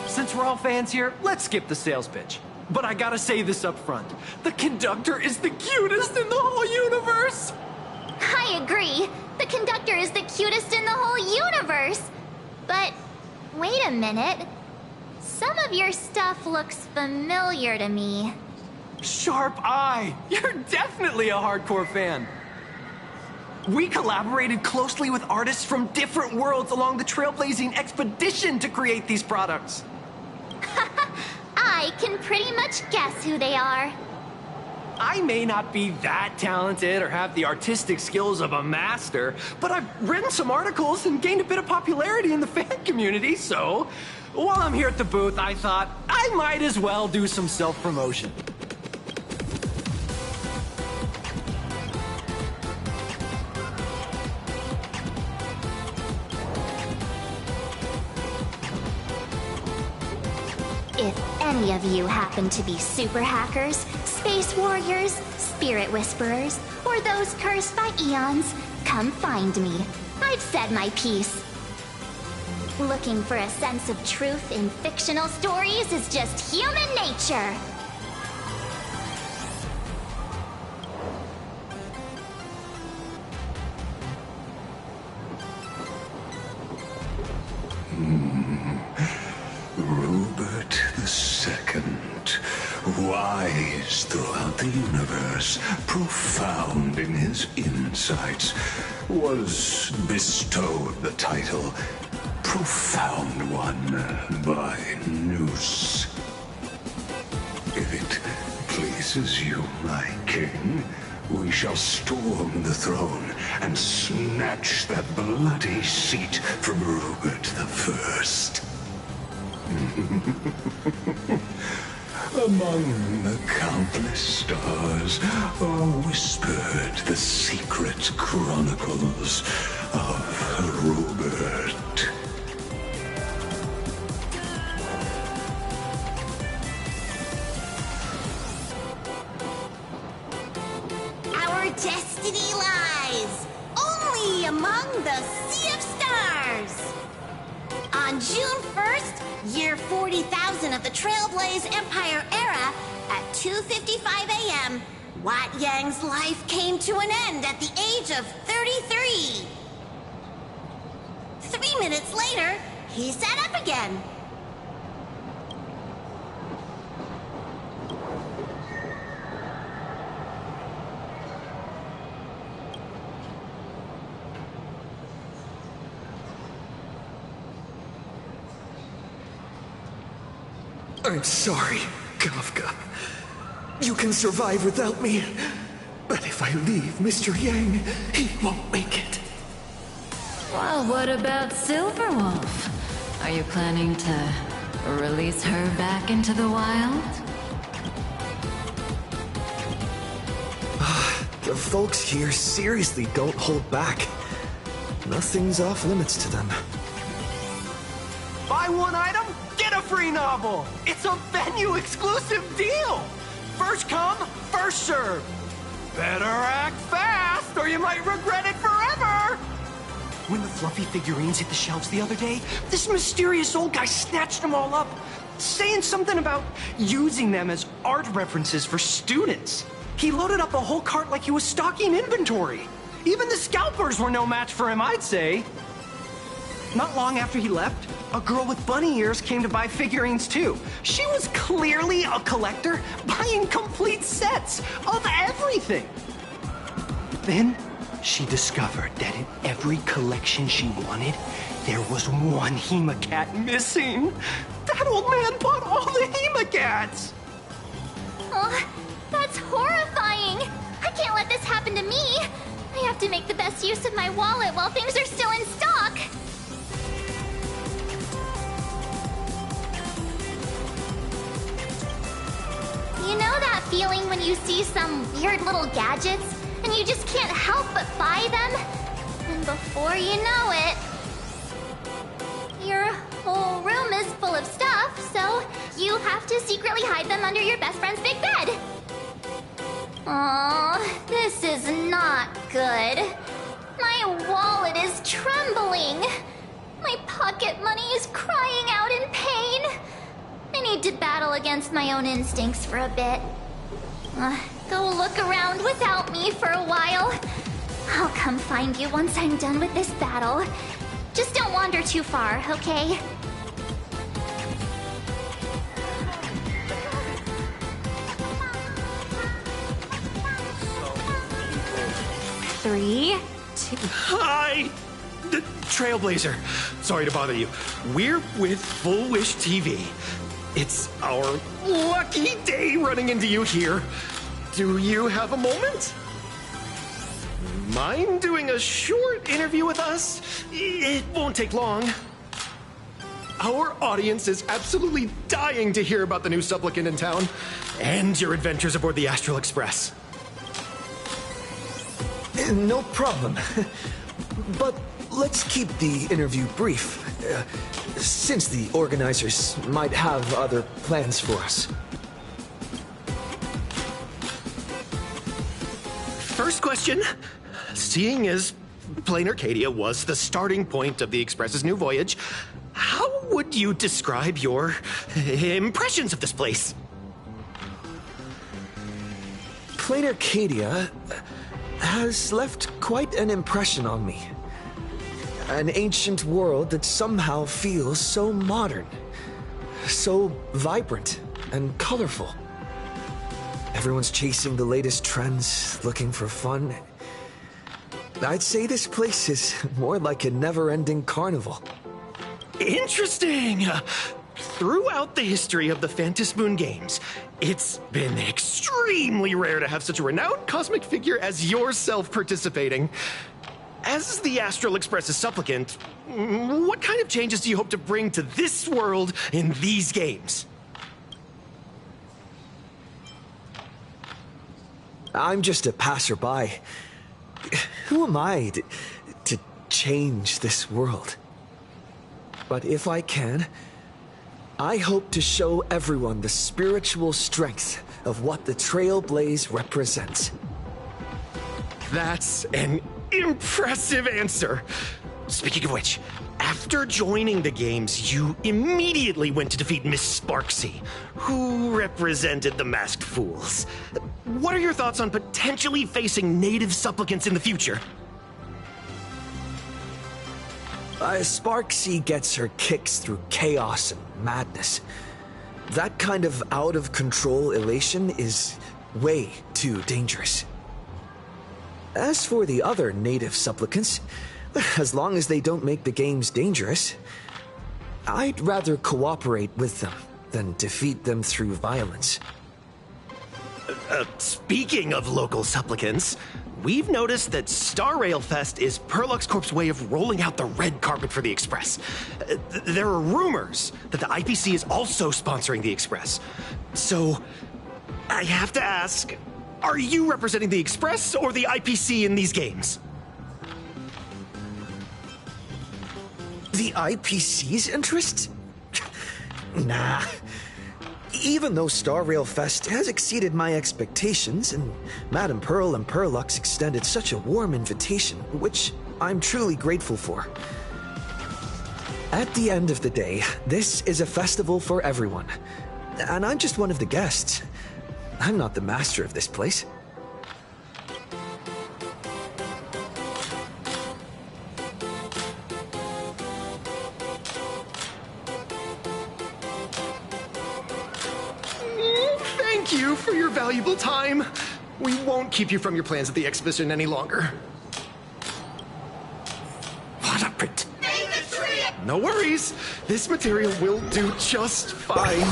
Since we're all fans here, let's skip the sales pitch. But I gotta say this up front. The conductor is the cutest in the whole universe! I agree. The conductor is the cutest in the whole universe. But wait a minute. Some of your stuff looks familiar to me. Sharp eye! You're definitely a hardcore fan. We collaborated closely with artists from different worlds along the trailblazing expedition to create these products. I can pretty much guess who they are. I may not be that talented or have the artistic skills of a master, but I've written some articles and gained a bit of popularity in the fan community, so while I'm here at the booth, I thought I might as well do some self-promotion. If any of you happen to be super hackers, Space warriors, spirit whisperers, or those cursed by eons, come find me. I've said my piece. Looking for a sense of truth in fictional stories is just human nature. Rupert II, wise throughout the universe, profound in his insights, was bestowed the title Profound One by Noose. If it pleases you, my king, we shall storm the throne and snatch that bloody seat from Rupert I. Among the countless stars are whispered the secret chronicles of Rupert. Our destiny lies only among the Sea of Stars. On June 1st, year 40,000 of the Trailblaze Empire era, at 2:55 a.m., Wat Yang's life came to an end at the age of 33. 3 minutes later, he sat up again. I'm sorry, Kafka. You can survive without me. But if I leave Mr. Yang, he won't make it. Well, what about Silverwolf? Are you planning to release her back into the wild? The folks here seriously don't hold back. Nothing's off limits to them. Buy one item, get a free novel! It's a venue exclusive deal! First come, first serve. Better act fast or you might regret it forever! When the fluffy figurines hit the shelves the other day, this mysterious old guy snatched them all up, saying something about using them as art references for students. He loaded up a whole cart like he was stocking inventory. Even the scalpers were no match for him, I'd say. Not long after he left, a girl with bunny ears came to buy figurines too. She was clearly a collector, buying complete sets of everything. Then she discovered that in every collection she wanted, there was one Hemacat missing. That old man bought all the Hemacats. Oh, that's horrifying. I can't let this happen to me. I have to make the best use of my wallet while things are still in stock. You know that feeling when you see some weird little gadgets and you just can't help but buy them? And before you know it, your whole room is full of stuff, so you have to secretly hide them under your best friend's big bed. Aw, this is not good. My wallet is trembling. My pocket money is crying out in pain. I need to battle against my own instincts for a bit. Go look around without me for a while. I'll come find you once I'm done with this battle. Just don't wander too far, okay? Three, two... Hi! The Trailblazer. Sorry to bother you. We're with Full Wish TV. It's our lucky day running into you here. Do you have a moment? Mind doing a short interview with us? It won't take long. Our audience is absolutely dying to hear about the new supplicant in town and your adventures aboard the Astral Express. No problem. But let's keep the interview brief, since the organizers might have other plans for us. First question. Seeing as Plain Arcadia was the starting point of the Express's new voyage, how would you describe your impressions of this place? Plain Arcadia has left quite an impression on me. An ancient world that somehow feels so modern, so vibrant and colorful. Everyone's chasing the latest trends, looking for fun. I'd say this place is more like a never-ending carnival. Interesting! Throughout the history of the Phantom Moon games, it's been extremely rare to have such a renowned cosmic figure as yourself participating. As the Astral Express's supplicant, what kind of changes do you hope to bring to this world in these games? I'm just a passerby. Who am I to change this world? But if I can, I hope to show everyone the spiritual strength of what the Trailblaze represents. That's an impressive answer. Speaking of which, after joining the games, you immediately went to defeat Miss Sparksy, who represented the Masked Fools. What are your thoughts on potentially facing native supplicants in the future? Sparksy gets her kicks through chaos and madness. That kind of out-of-control elation is way too dangerous. As for the other native supplicants, as long as they don't make the games dangerous, I'd rather cooperate with them than defeat them through violence. Speaking of local supplicants, we've noticed that Star Rail Fest is Perlux Corp's way of rolling out the red carpet for the Express. There are rumors that the IPC is also sponsoring the Express. So, I have to ask, are you representing the Express or the IPC in these games? The IPC's interest? Nah. Even though Star Rail Fest has exceeded my expectations, and Madame Pearl and Perlux extended such a warm invitation, which I'm truly grateful for. At the end of the day, this is a festival for everyone, and I'm just one of the guests. I'm not the master of this place. Thank you for your valuable time. We won't keep you from your plans at the exhibition any longer. What a pret- No worries. This material will do just fine.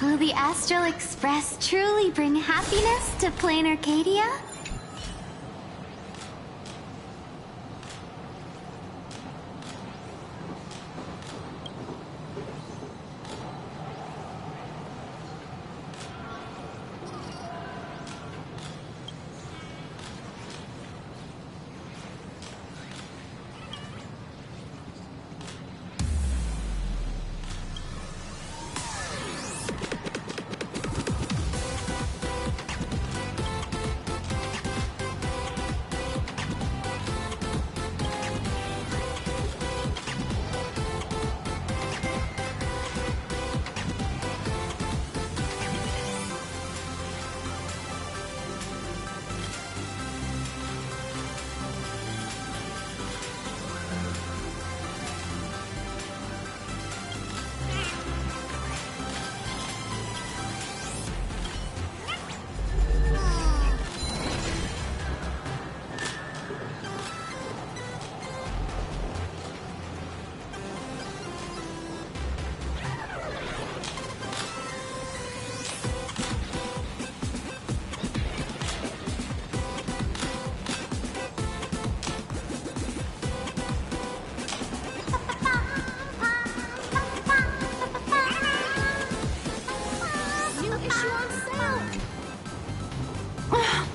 Will the Astral Express truly bring happiness to Plain Arcadia?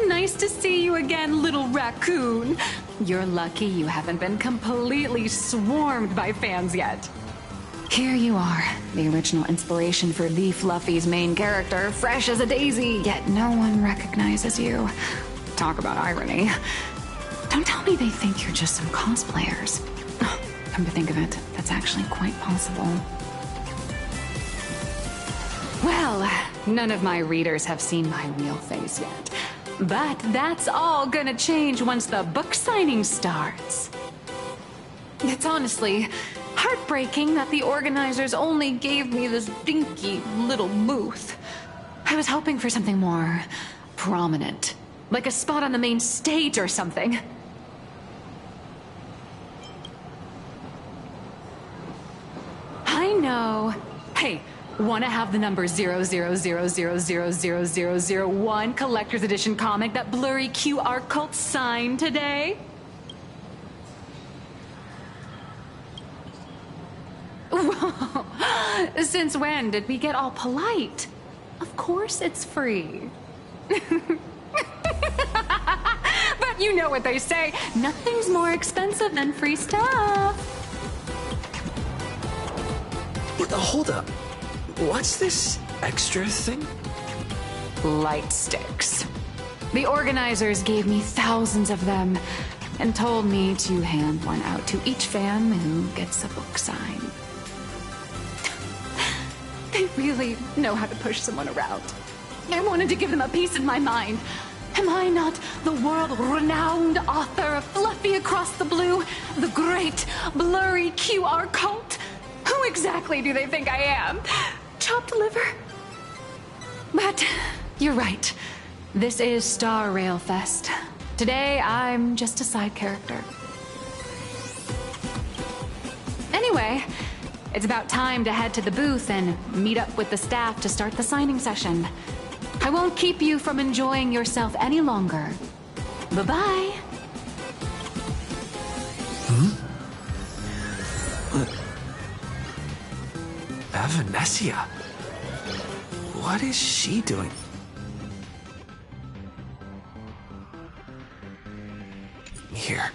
Nice to see you again, little raccoon. You're lucky you haven't been completely swarmed by fans yet. Here you are, the original inspiration for the Fluffy's main character, fresh as a daisy, yet no one recognizes you. Talk about irony. Don't tell me they think you're just some cosplayers. Come to think of it, that's actually quite possible. Well, none of my readers have seen my real face yet. But that's all gonna change once the book signing starts. It's honestly heartbreaking that the organizers only gave me this dinky little booth. I was hoping for something more prominent, like a spot on the main stage or something. I know. Hey, wanna have the number 000000001 collector's edition comic that blurry QR cult signed today? Whoa. Since when did we get all polite? Of course it's free. But you know what they say, nothing's more expensive than free stuff. Hold up. What's this extra thing? Light sticks. The organizers gave me thousands of them and told me to hand one out to each fan who gets a book signed. They really know how to push someone around. I wanted to give them a piece of my mind. Am I not the world-renowned author of Fluffy Across the Blue, the great blurry QR cult? Who exactly do they think I am? Chopped liver? But you're right. This is Star Rail Fest. Today, I'm just a side character. Anyway, it's about time to head to the booth and meet up with the staff to start the signing session. I won't keep you from enjoying yourself any longer. Bye-bye. Avanessia? What is she doing? Here.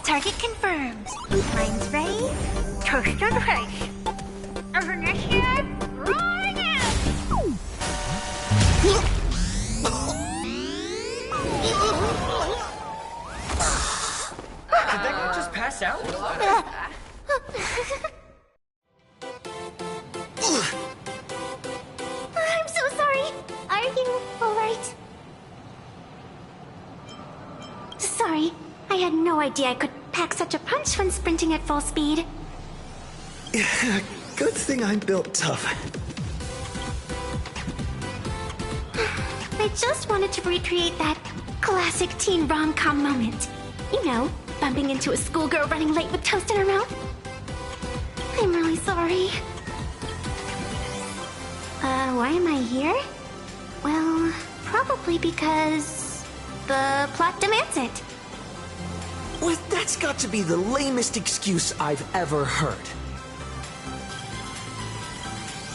Target confirmed. Mine's ready. Toast on face. Avanessia, rolling out! Did that guy just pass out? I'm so sorry. Are you alright? Sorry, I had no idea I could pack such a punch when sprinting at full speed. Good thing I'm built tough. I just wanted to recreate that classic teen rom-com moment. You know, bumping into a schoolgirl running late with toast in her mouth. I'm really sorry. Why am I here? Well, probably because the plot demands it. Well, that's got to be the lamest excuse I've ever heard.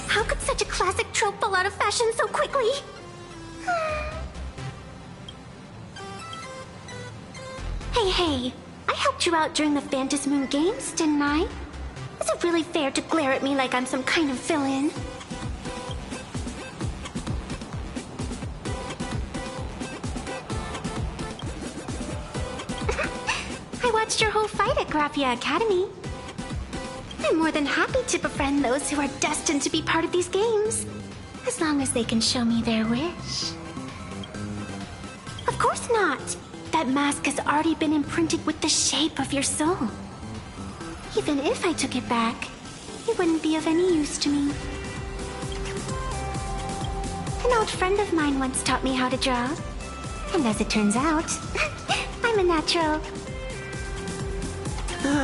How could such a classic trope fall out of fashion so quickly? Hey, I helped you out during the Phantasmoon Games, didn't I? Is it really fair to glare at me like I'm some kind of villain? I watched your whole fight at Graphia Academy. I'm more than happy to befriend those who are destined to be part of these games, as long as they can show me their wish. Of course not! That mask has already been imprinted with the shape of your soul. Even if I took it back, it wouldn't be of any use to me. An old friend of mine once taught me how to draw. And as it turns out, I'm a natural.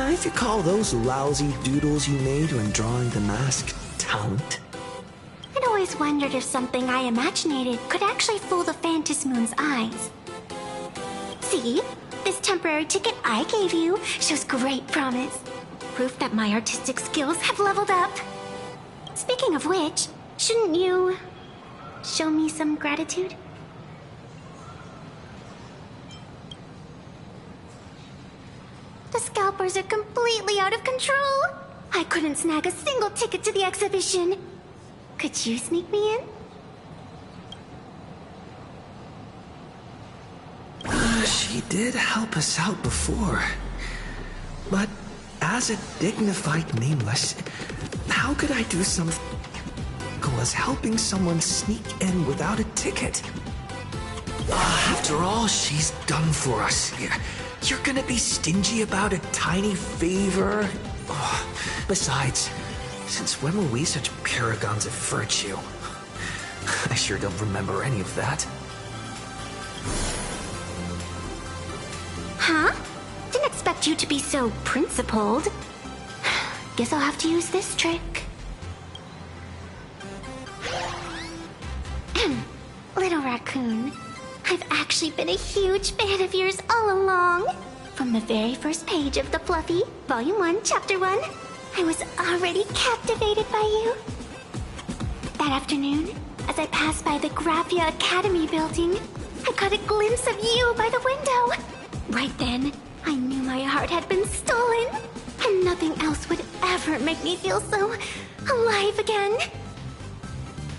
If you call those lousy doodles you made when drawing the mask talent. I'd always wondered if something I imaginated could actually fool the Phantasmoon's eyes. See? This temporary ticket I gave you shows great promise. Proof that my artistic skills have leveled up. Speaking of which, shouldn't you show me some gratitude? The scalpers are completely out of control. I couldn't snag a single ticket to the exhibition. Could you sneak me in? She did help us out before. But as a dignified nameless, how could I do something as helping someone sneak in without a ticket? After all she's done for us, you're gonna be stingy about a tiny favor? Besides, since when were we such paragons of virtue? I sure don't remember any of that. Huh? Didn't expect you to be so principled. Guess I'll have to use this trick. Little raccoon, I've actually been a huge fan of yours all along. From the very first page of The Fluffy, Volume 1, Chapter 1, I was already captivated by you. That afternoon, as I passed by the Graphia Academy building, I caught a glimpse of you by the window. Right then, I knew my heart had been stolen, and nothing else would ever make me feel so alive again.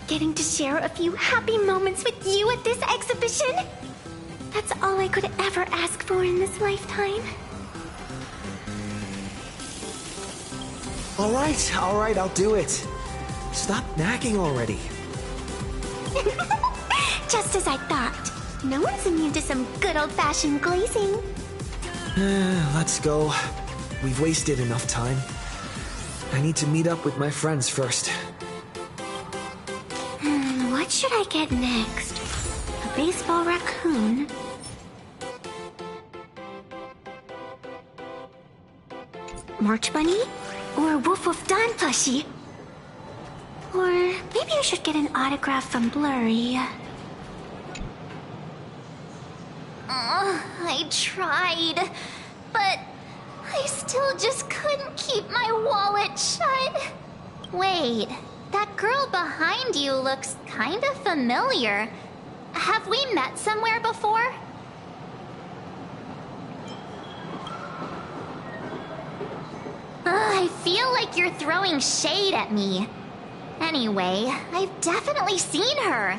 Getting to share a few happy moments with you at this exhibition, that's all I could ever ask for in this lifetime. All right, I'll do it. Stop nagging already. Just as I thought. No one's immune to some good old-fashioned glazing. Let's go. We've wasted enough time. I need to meet up with my friends first. What should I get next? A baseball raccoon? March Bunny? Or Woof Woof Dawn plushie? Or maybe I should get an autograph from Blurry. I tried, but I still just couldn't keep my wallet shut. Wait, that girl behind you looks kind of familiar. Have we met somewhere before? I feel like you're throwing shade at me. Anyway, I've definitely seen her.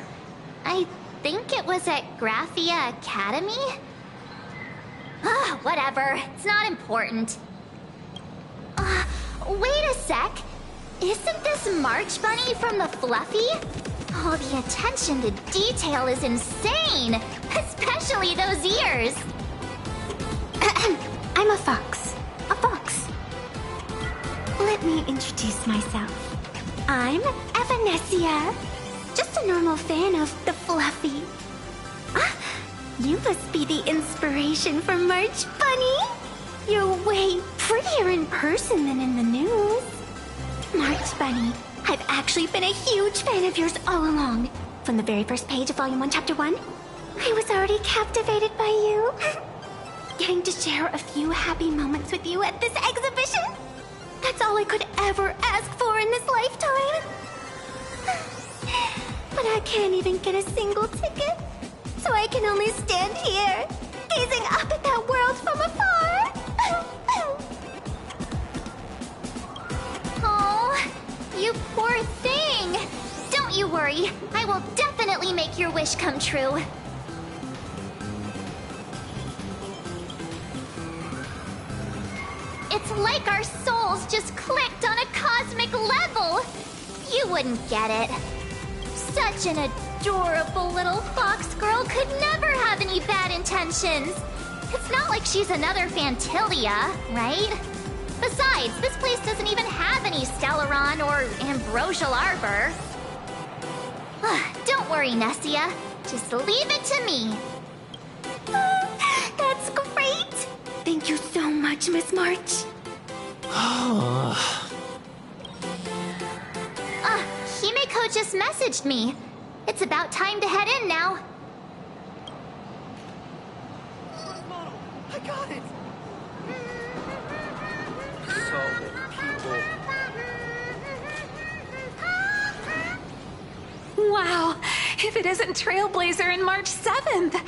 I think it was at Graphia Academy? Whatever. It's not important. Wait a sec. Isn't this March Bunny from the Fluffy? Oh, the attention to detail is insane. Especially those ears. I'm a fox. A fox. Let me introduce myself. I'm Evanessia. Just a normal fan of the Fluffy. You must be the inspiration for March Bunny. You're way prettier in person than in the news. March Bunny, I've actually been a huge fan of yours all along. From the very first page of Volume 1, Chapter 1, I was already captivated by you. Getting to share a few happy moments with you at this exhibition, that's all I could ever ask for in this lifetime. But I can't even get a single ticket, so I can only stand here, gazing up at that world from afar. Oh, you poor thing. Don't you worry. I will definitely make your wish come true. It's like our souls just clicked on a cosmic level. You wouldn't get it. Such an adorable little fox girl could never have any bad intentions. It's not like she's another Fantilia, right? Besides, this place doesn't even have any Stellaron or Ambrosial Arbor. Don't worry, Nessia. Just leave it to me. That's great. Thank you so much, Miss March. Himeko just messaged me. It's about time to head in now. I got it! So many people. Wow! If it isn't Trailblazer and March 7th!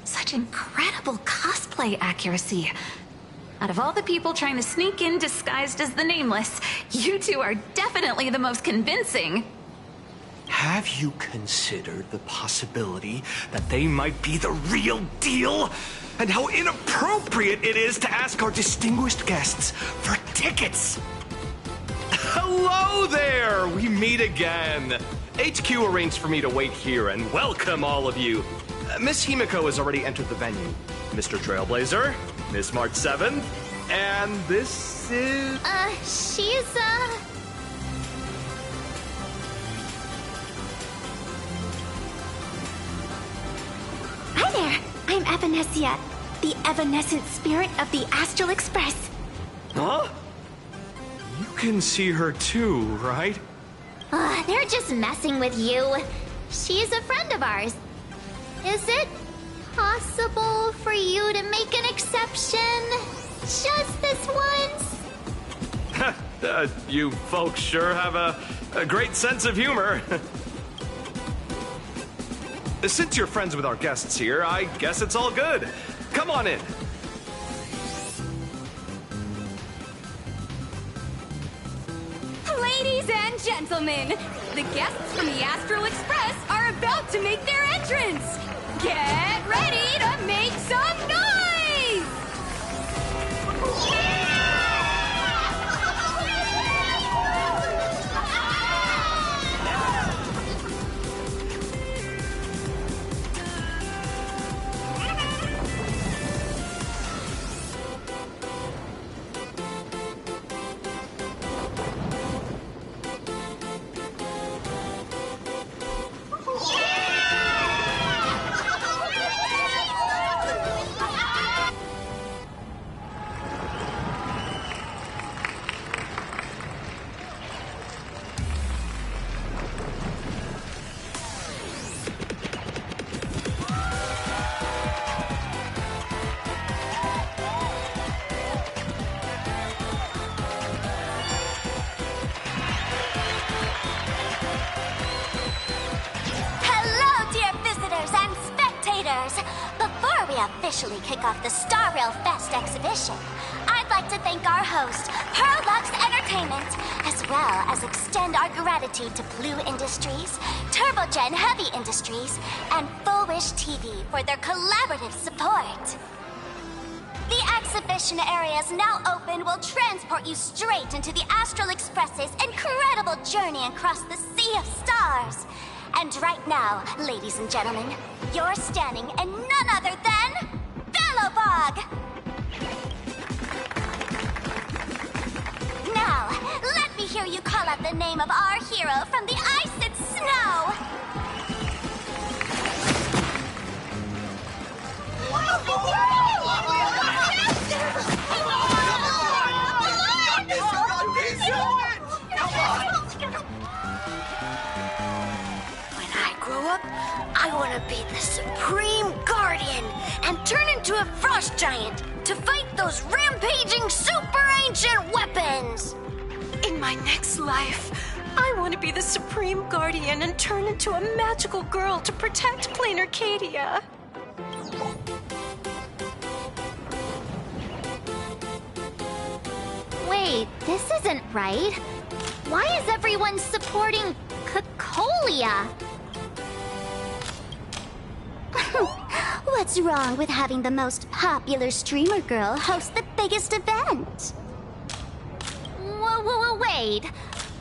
Such incredible cosplay accuracy. Out of all the people trying to sneak in disguised as the Nameless, you two are definitely the most convincing. Have you considered the possibility that they might be the real deal? And how inappropriate it is to ask our distinguished guests for tickets? Hello there! We meet again. HQ arranged for me to wait here and welcome all of you. Miss Himiko has already entered the venue. Mr. Trailblazer, Miss March 7, and this is... she's, Hi there, I'm Evanescia, the evanescent spirit of the Astral Express. Huh? You can see her too, right? They're just messing with you. She's a friend of ours. Is it possible for you to make an exception? Just this once? You folks sure have a great sense of humor. Since you're friends with our guests here, I guess it's all good. Come on in. Ladies and gentlemen, the guests from the Astral Express are about to make their entrance. Get ready to make some noise! Officially kick off the Star Rail Fest exhibition, I'd like to thank our host, Pearlux Entertainment, as well as extend our gratitude to Blue Industries, Turbogen Heavy Industries, and Full Wish TV for their collaborative support. The exhibition area is now open will transport you straight into the Astral Express's incredible journey across the Sea of Stars. And right now, ladies and gentlemen, you're standing in none other than... Bellowbog! Now, let me hear you call out the name of our hero from the ice and snow! When I grow up, I want to be the Supreme Guardian and turn into a frost giant to fight those rampaging super ancient weapons. In my next life, I want to be the Supreme Guardian and turn into a magical girl to protect Plain Arcadia. Wait, this isn't right. Why is everyone supporting Cocolia? What's wrong with having the most popular streamer girl host the biggest event? Whoa, wait.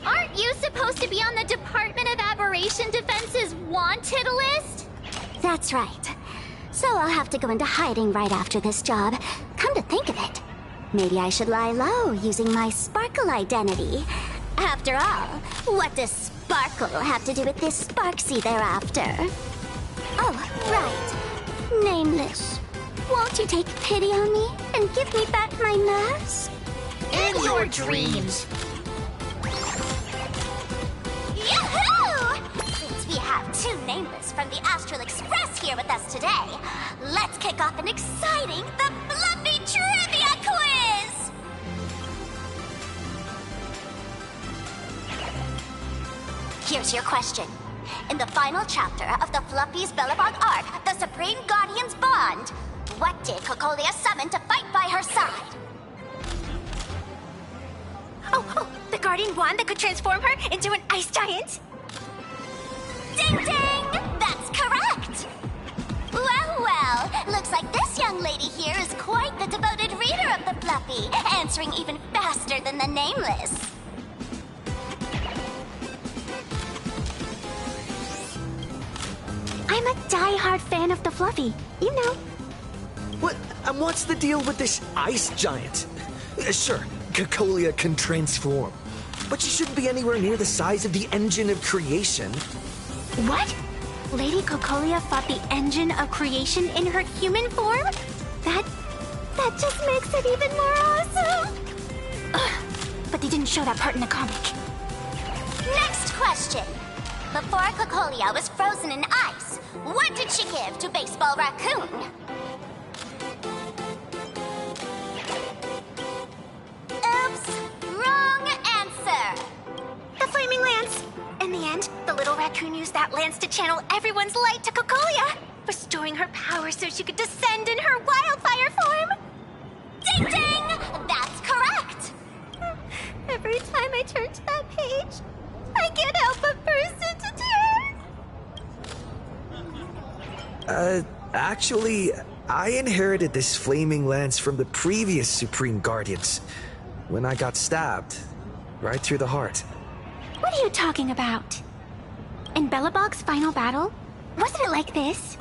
Aren't you supposed to be on the Department of Aberration Defense's wanted list? That's right. So I'll have to go into hiding right after this job. Come to think of it, maybe I should lie low using my Sparkle identity. After all, what does Sparkle have to do with this Sparksy thereafter? Oh, right. Nameless. Won't you take pity on me and give me back my mask? In your dreams. Yahoo! Since we have two Nameless from the Astral Express here with us today, let's kick off an exciting The Fluffy Trivia Quiz! Here's your question. In the final chapter of the Fluffy's Bellabog arc, The Supreme Guardian's Bond, what did Cocolia summon to fight by her side? guardian wand that could transform her into an ice giant? Ding ding! That's correct! Well, looks like this young lady here is quite the devoted reader of the Fluffy, answering even faster than the Nameless. I'm a die-hard fan of the Fluffy, you know. What? And what's the deal with this ice giant? Sure, Cocolia can transform, but she shouldn't be anywhere near the size of the engine of creation. What? Lady Cocolia fought the engine of creation in her human form? That just makes it even more awesome! Ugh, but they didn't show that part in the comic. Next question. Before Cocolia was frozen in ice, what did she give to Baseball Raccoon? Oops, wrong answer. The Flaming Lance. In the end, the little raccoon used that lance to channel everyone's light to Cocolia, restoring her power so she could descend in her wildfire form. Ding ding! That's correct! Every time I turn to that page, I can't help but burst into tears. Actually, I inherited this flaming lance from the previous Supreme Guardians when I got stabbed right through the heart. What are you talking about? In Belobog's final battle, wasn't it like this?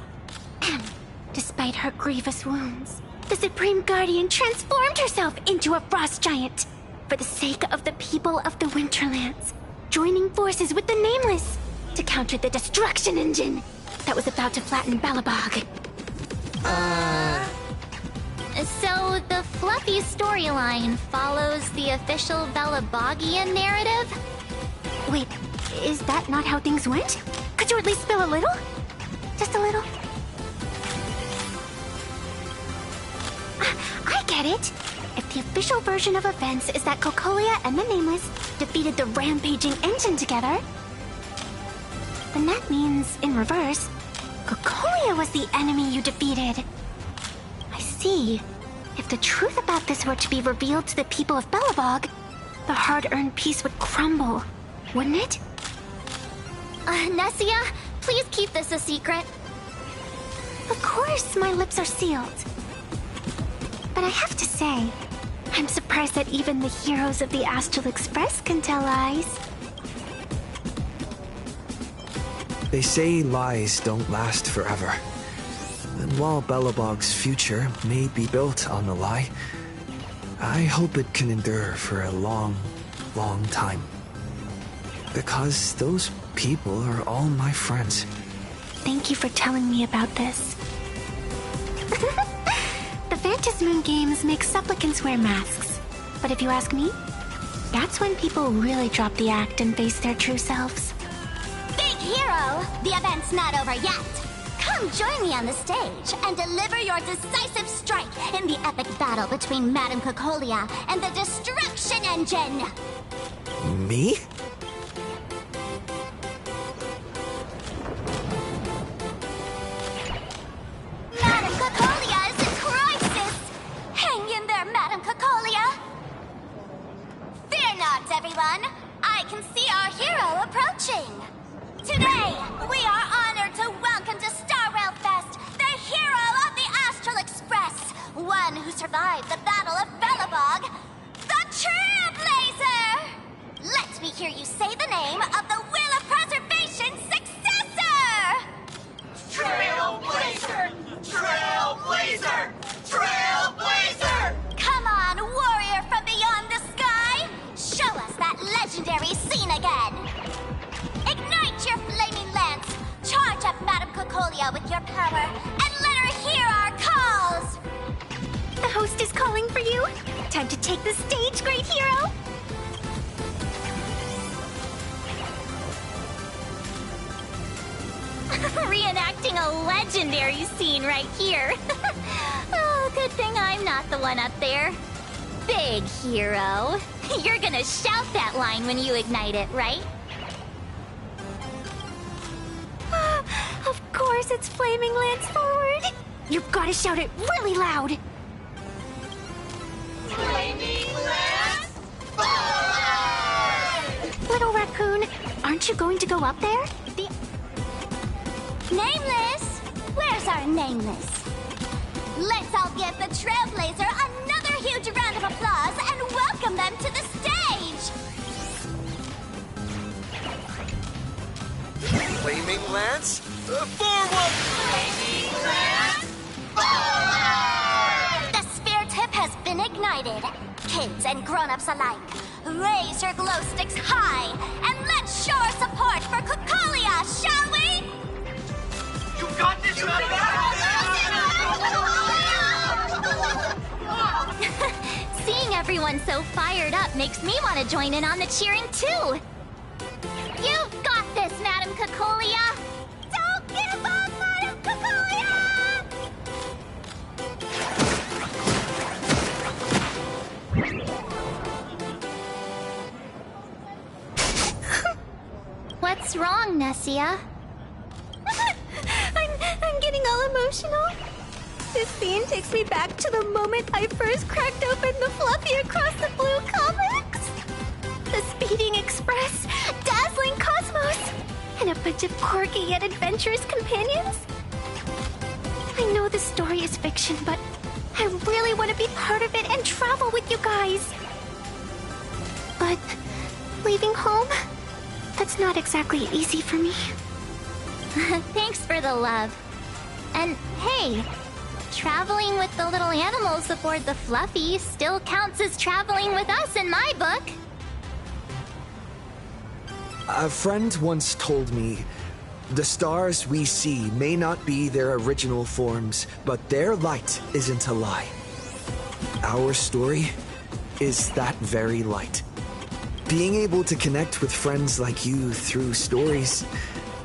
Despite her grievous wounds, the Supreme Guardian transformed herself into a frost giant for the sake of the people of the Winterlands, joining forces with the Nameless to counter the destruction engine that was about to flatten Belobog. So the Fluffy storyline follows the official Belobogian narrative? Wait, is that not how things went? Could you at least spill a little? Just a little? I get it. If the official version of events is that Cocolia and the Nameless defeated the rampaging engine together, then that means, in reverse, Cocolia was the enemy you defeated. I see. If the truth about this were to be revealed to the people of Belobog, the hard-earned peace would crumble, wouldn't it? Nessia, please keep this a secret. Of course, my lips are sealed. But I have to say, I'm surprised that even the heroes of the Astral Express can tell lies. They say lies don't last forever. And while Belobog's future may be built on the lie, I hope it can endure for a long, long time. Because those people are all my friends. Thank you for telling me about this. The Phantasmoon games make supplicants wear masks. But if you ask me, that's when people really drop the act and face their true selves. Big hero, the event's not over yet. Come join me on the stage and deliver your decisive strike in the epic battle between Madame Cocolia and the Destruction Engine. Me? Madame Cocolia is in crisis! Hang in there, Madame Cocolia! Fear not, everyone! I can see our hero approaching! Today, we are honored to welcome to Star Rail Fest the hero of the Astral Express, one who survived the Battle of Belobog, the Trailblazer! Let me hear you say the name of the Will of Preservation's successor! Trailblazer! Trailblazer! Trailblazer! Come on, warrior from beyond the sky! Show us that legendary scene again! Ignite your flaming lance! Charge up Madame Cocolia with your power, and let her hear our calls! The host is calling for you. Time to take the stage, great hero! Reenacting a legendary scene right here. Oh, good thing I'm not the one up there. Big hero. You're gonna shout that line when you ignite it, right? Of course it's Flaming Lance forward. You've got to shout it really loud. Flaming Lance forward! Aren't you going to go up there? Nameless! Where's our Nameless? Let's all give the Trailblazer another huge round of applause and welcome them to the stage! Flaming Lance, forward! Flaming Lance, forward! The sphere tip has been ignited. Kids and grown-ups alike, raise your glow sticks high and let's show our support for Kukalia, shall we? You got this, Seeing everyone so fired up makes me want to join in on the cheering too. You've got this, Madam Kukolia. Don't give up, Madam Kukolia! What's wrong, Nessia? I'm getting all emotional. This scene takes me back to the moment I first cracked open the Fluffy Across the Blue comics. The Speeding Express, Dazzling Cosmos, and a bunch of quirky yet adventurous companions. I know the story is fiction, but I really want to be part of it and travel with you guys. But leaving home, that's not exactly easy for me. Thanks for the love. And hey, traveling with the little animals aboard the Fluffy still counts as traveling with us in my book. A friend once told me, the stars we see may not be their original forms, but their light isn't a lie. Our story is that very light. Being able to connect with friends like you through stories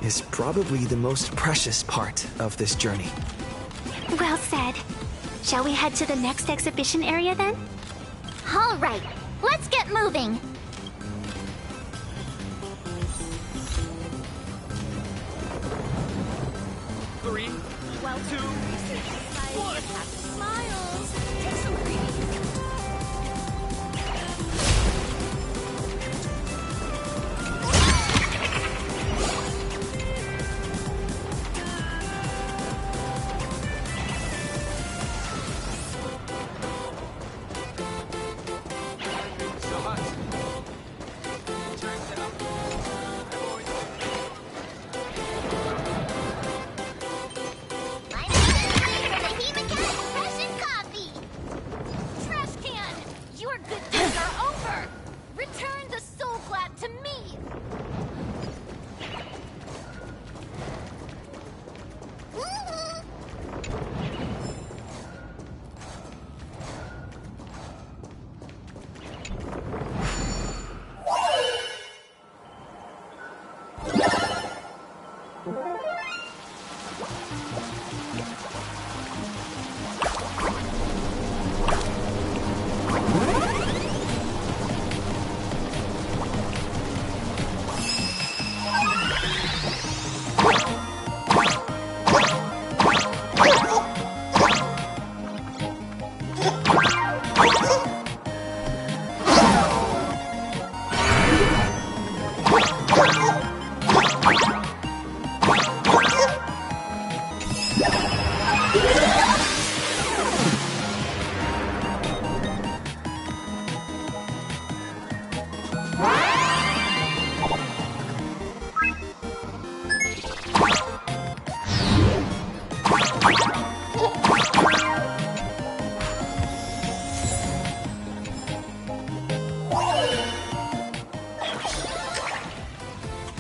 is probably the most precious part of this journey. Well said. Shall we head to the next exhibition area then? All right, let's get moving. Three, 2, 1. Smiles. Take some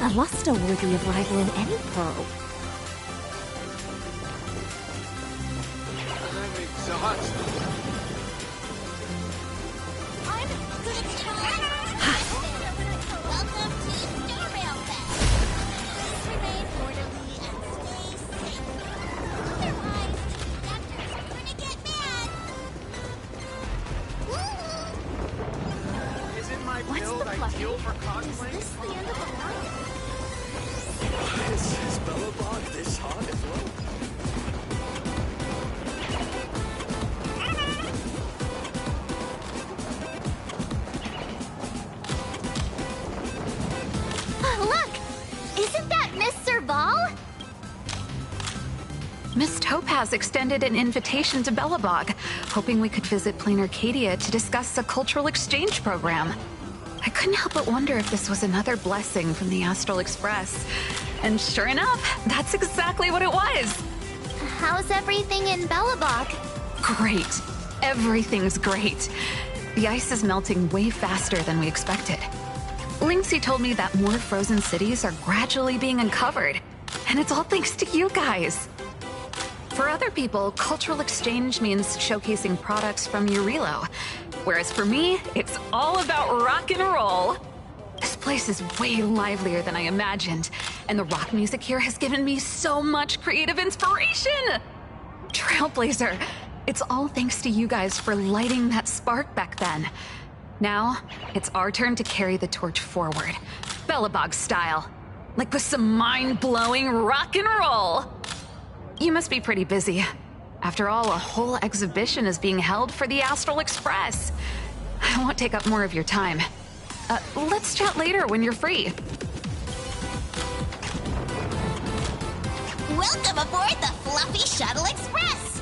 A luster worthy of rivaling any pearl. I'm exhausted. Welcome to Star Rail Fest. Please remain orderly and stay safe. Otherwise, the conductor's gonna get mad. Isn't my build ideal for cosplay? Is this the end of the line? Is Bellabog this hot as well? Look! Miss Topaz extended an invitation to Belobog, hoping we could visit Plain Arcadia to discuss a cultural exchange program. I couldn't help but wonder if this was another blessing from the Astral Express. And sure enough, that's exactly what it was. How's everything in Belobog? Great. Everything's great. The ice is melting way faster than we expected. Linksy told me that more frozen cities are gradually being uncovered, and it's all thanks to you guys. For other people, cultural exchange means showcasing products from Eurilo, whereas for me, it's all about rock and roll. This place is way livelier than I imagined, and the rock music here has given me so much creative inspiration! Trailblazer, it's all thanks to you guys for lighting that spark back then. Now, it's our turn to carry the torch forward, Belobog style, like with some mind-blowing rock and roll. You must be pretty busy. After all, a whole exhibition is being held for the Astral Express. I won't take up more of your time. Let's chat later when you're free. Welcome aboard the Fluffy Shuttle Express!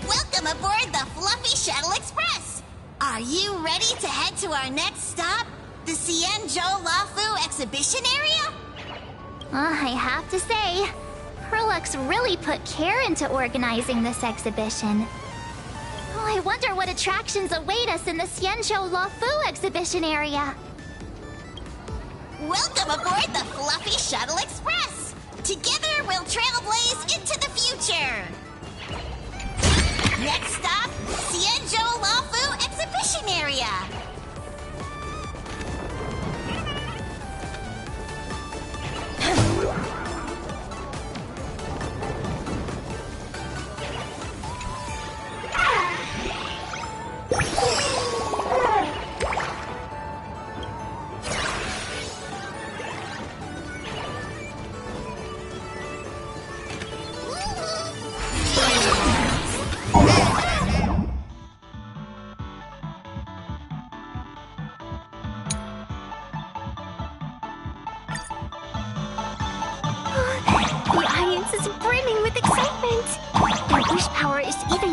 Welcome aboard the Fluffy Shuttle Express! Are you ready to head to our next stop? The Xianzhou Lafu exhibition area? I have to say, Perlux really put care into organizing this exhibition. Oh, I wonder what attractions await us in the Xianzhou Lafu exhibition area. Welcome aboard the Fluffy Shuttle Express! Together we'll trailblaze into the future! Next stop, Xianzhou Lafu exhibition area!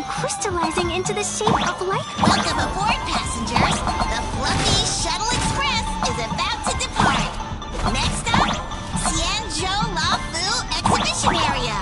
Crystallizing into the shape of light. Welcome aboard, passengers. The Fluffy Shuttle Express is about to depart. Next stop, Xianzhou Lafu exhibition area.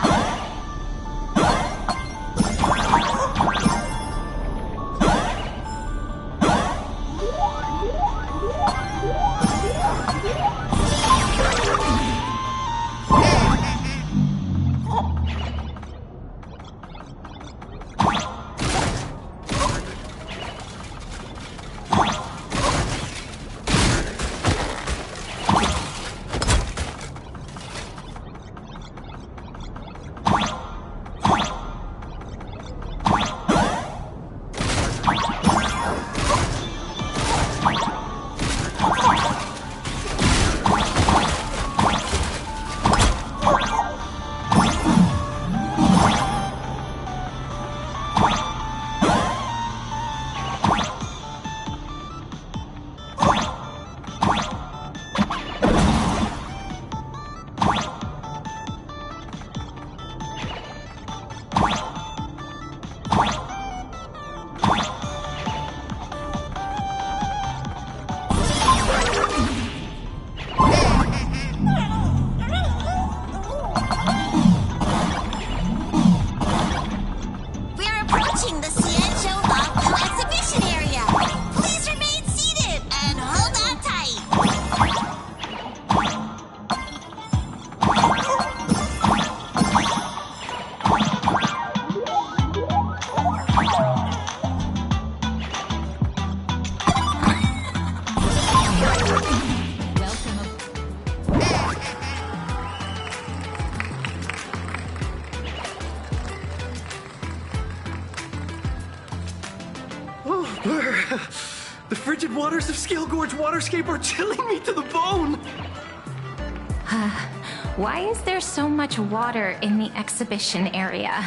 The frigid waters of Scale Gorge Waterscape are chilling me to the bone! Why is there so much water in the exhibition area?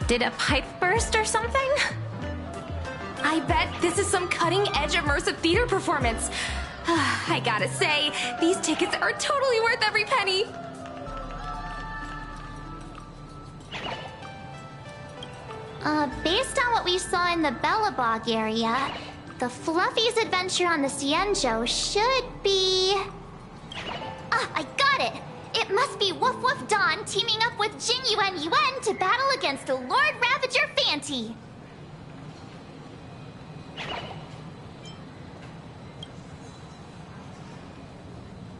Did a pipe burst or something? I bet this is some cutting-edge immersive theater performance. I gotta say, these tickets are totally worth every penny. Based on what we saw in the Bellabog area, the Fluffy's adventure on the Cienjo should be... Ah, I got it! It must be Woof Woof Dawn teaming up with Jing Yuan Yuan to battle against the Lord Ravager Fanti.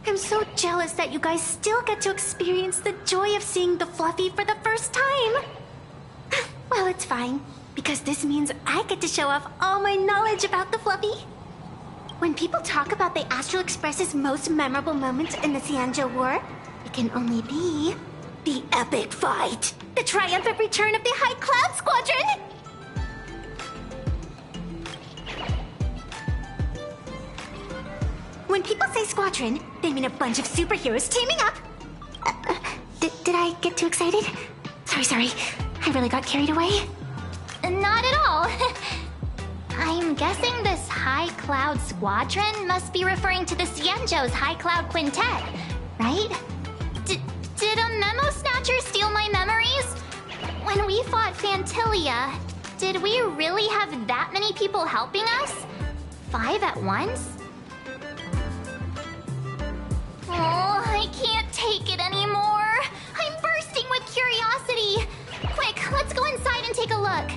I'm so jealous that you guys still get to experience the joy of seeing the Fluffy for the first time. Well, it's fine, because this means I get to show off all my knowledge about the Fluffy. When people talk about the Astral Express's most memorable moments in the Cienjo War, it can only be the epic fight, the triumphant return of the High Cloud Squadron! When people say squadron, they mean a bunch of superheroes teaming up. Did I get too excited? Sorry. I really got carried away. Not at all. I'm guessing this High Cloud Squadron must be referring to the Cienjo's High Cloud Quintet, right? Did a Memo Snatcher steal my memories? When we fought Fantilia, did we really have that many people helping us? 5 at once? Oh, I can't take it anymore. I'm bursting with curiosity. Quick, let's go inside and take a look.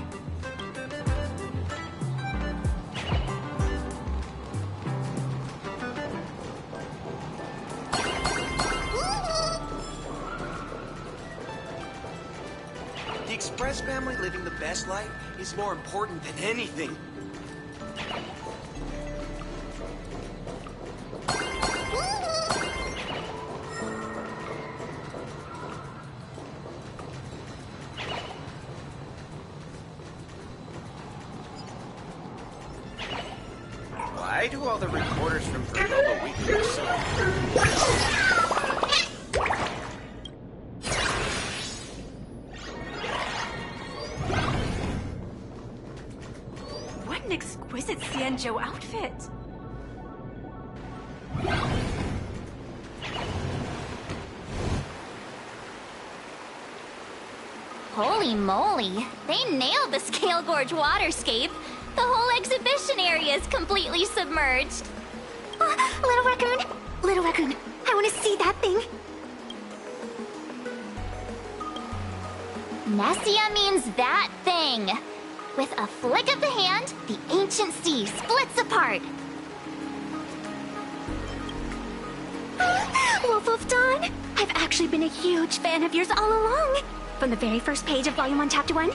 The Express family living the best life is more important than anything. Why do all the reporters from Verboba Weekly look so... What an exquisite Cienjo outfit! Holy moly, they nailed the Scale Gorge waterscape. The whole exhibition area is completely submerged. Little Raccoon, I want to see that thing. Nessia means that thing. With a flick of the hand, the ancient sea splits apart. Wolf of Dawn, I've actually been a huge fan of yours all along. From the very first page of Volume 1, Chapter 1,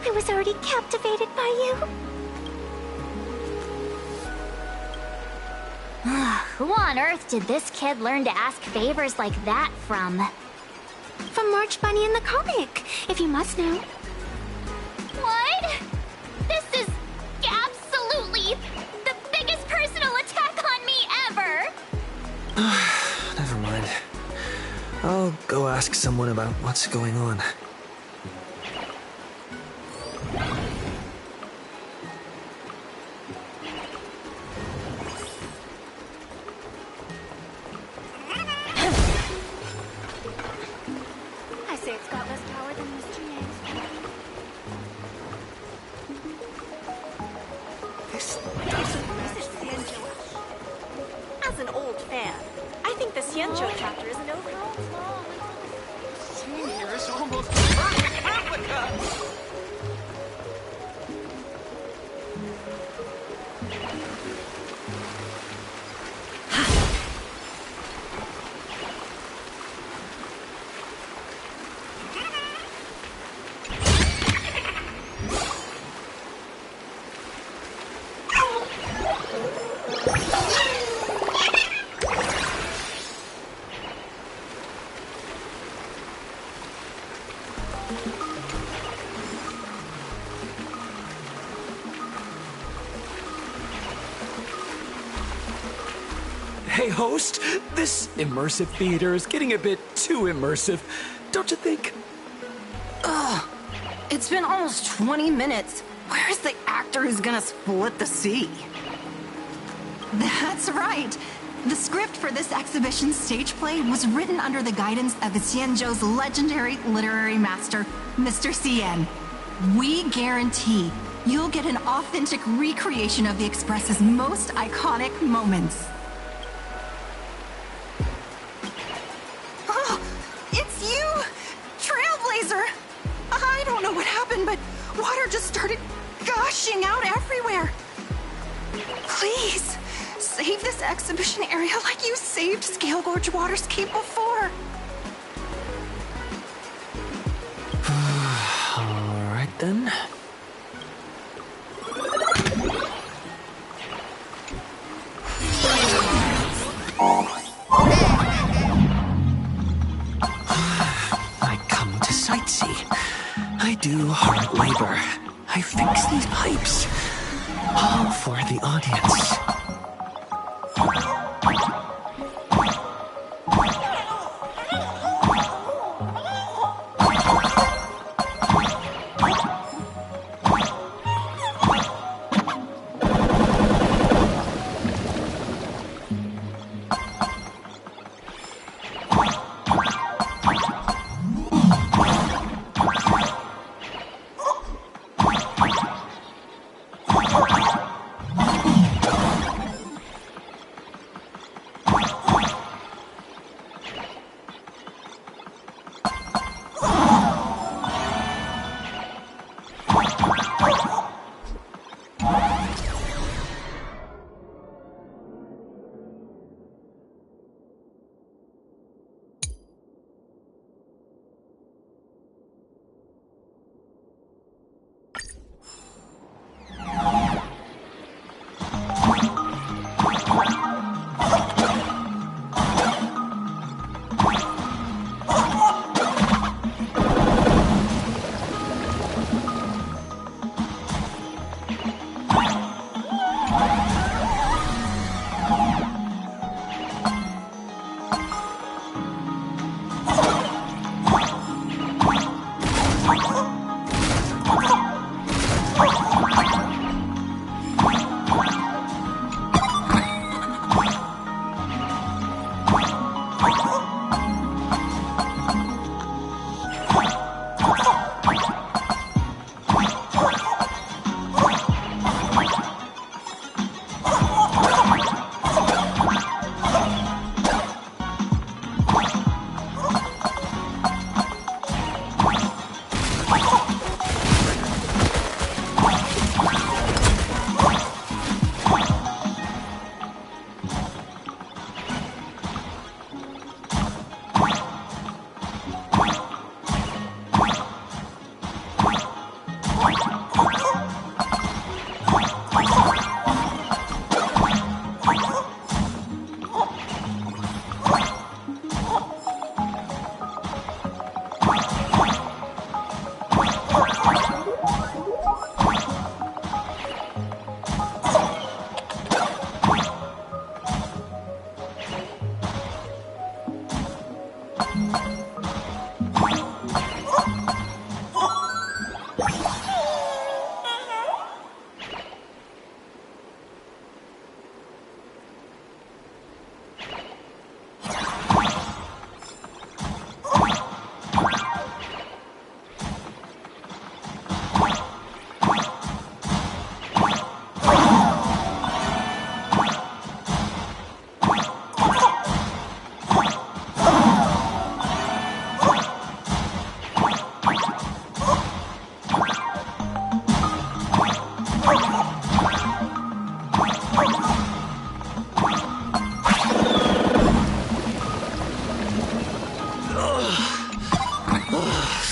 I was already captivated by you. Who on earth did this kid learn to ask favors like that from? From March Bunny in the comic, if you must know. What? This is absolutely the biggest personal attack on me ever! Never mind. I'll go ask someone about what's going on. I say it's got less power than those GAs. This As an old fan, I think the Cienjo chapter is an overall flaw. scene here is almost a perfect replica! Hey, host, this immersive theater is getting a bit too immersive, don't you think? Ugh, it's been almost 20 minutes. Where's the actor who's gonna split the sea? That's right. The script for this exhibition stage play was written under the guidance of the Cienjo's legendary literary master, Mr. Cien. We guarantee you'll get an authentic recreation of the Express's most iconic moments. Oh, it's you! Trailblazer! I don't know what happened, but water just started gushing out everywhere. Please, save this exhibition area like you saved Scale Gorge Waterscape before. All right then. I come to sightsee. I do hard labor. I fix these pipes. All for the audience.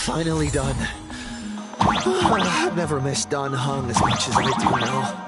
Finally done. I've never missed Don Hung as much as I do now.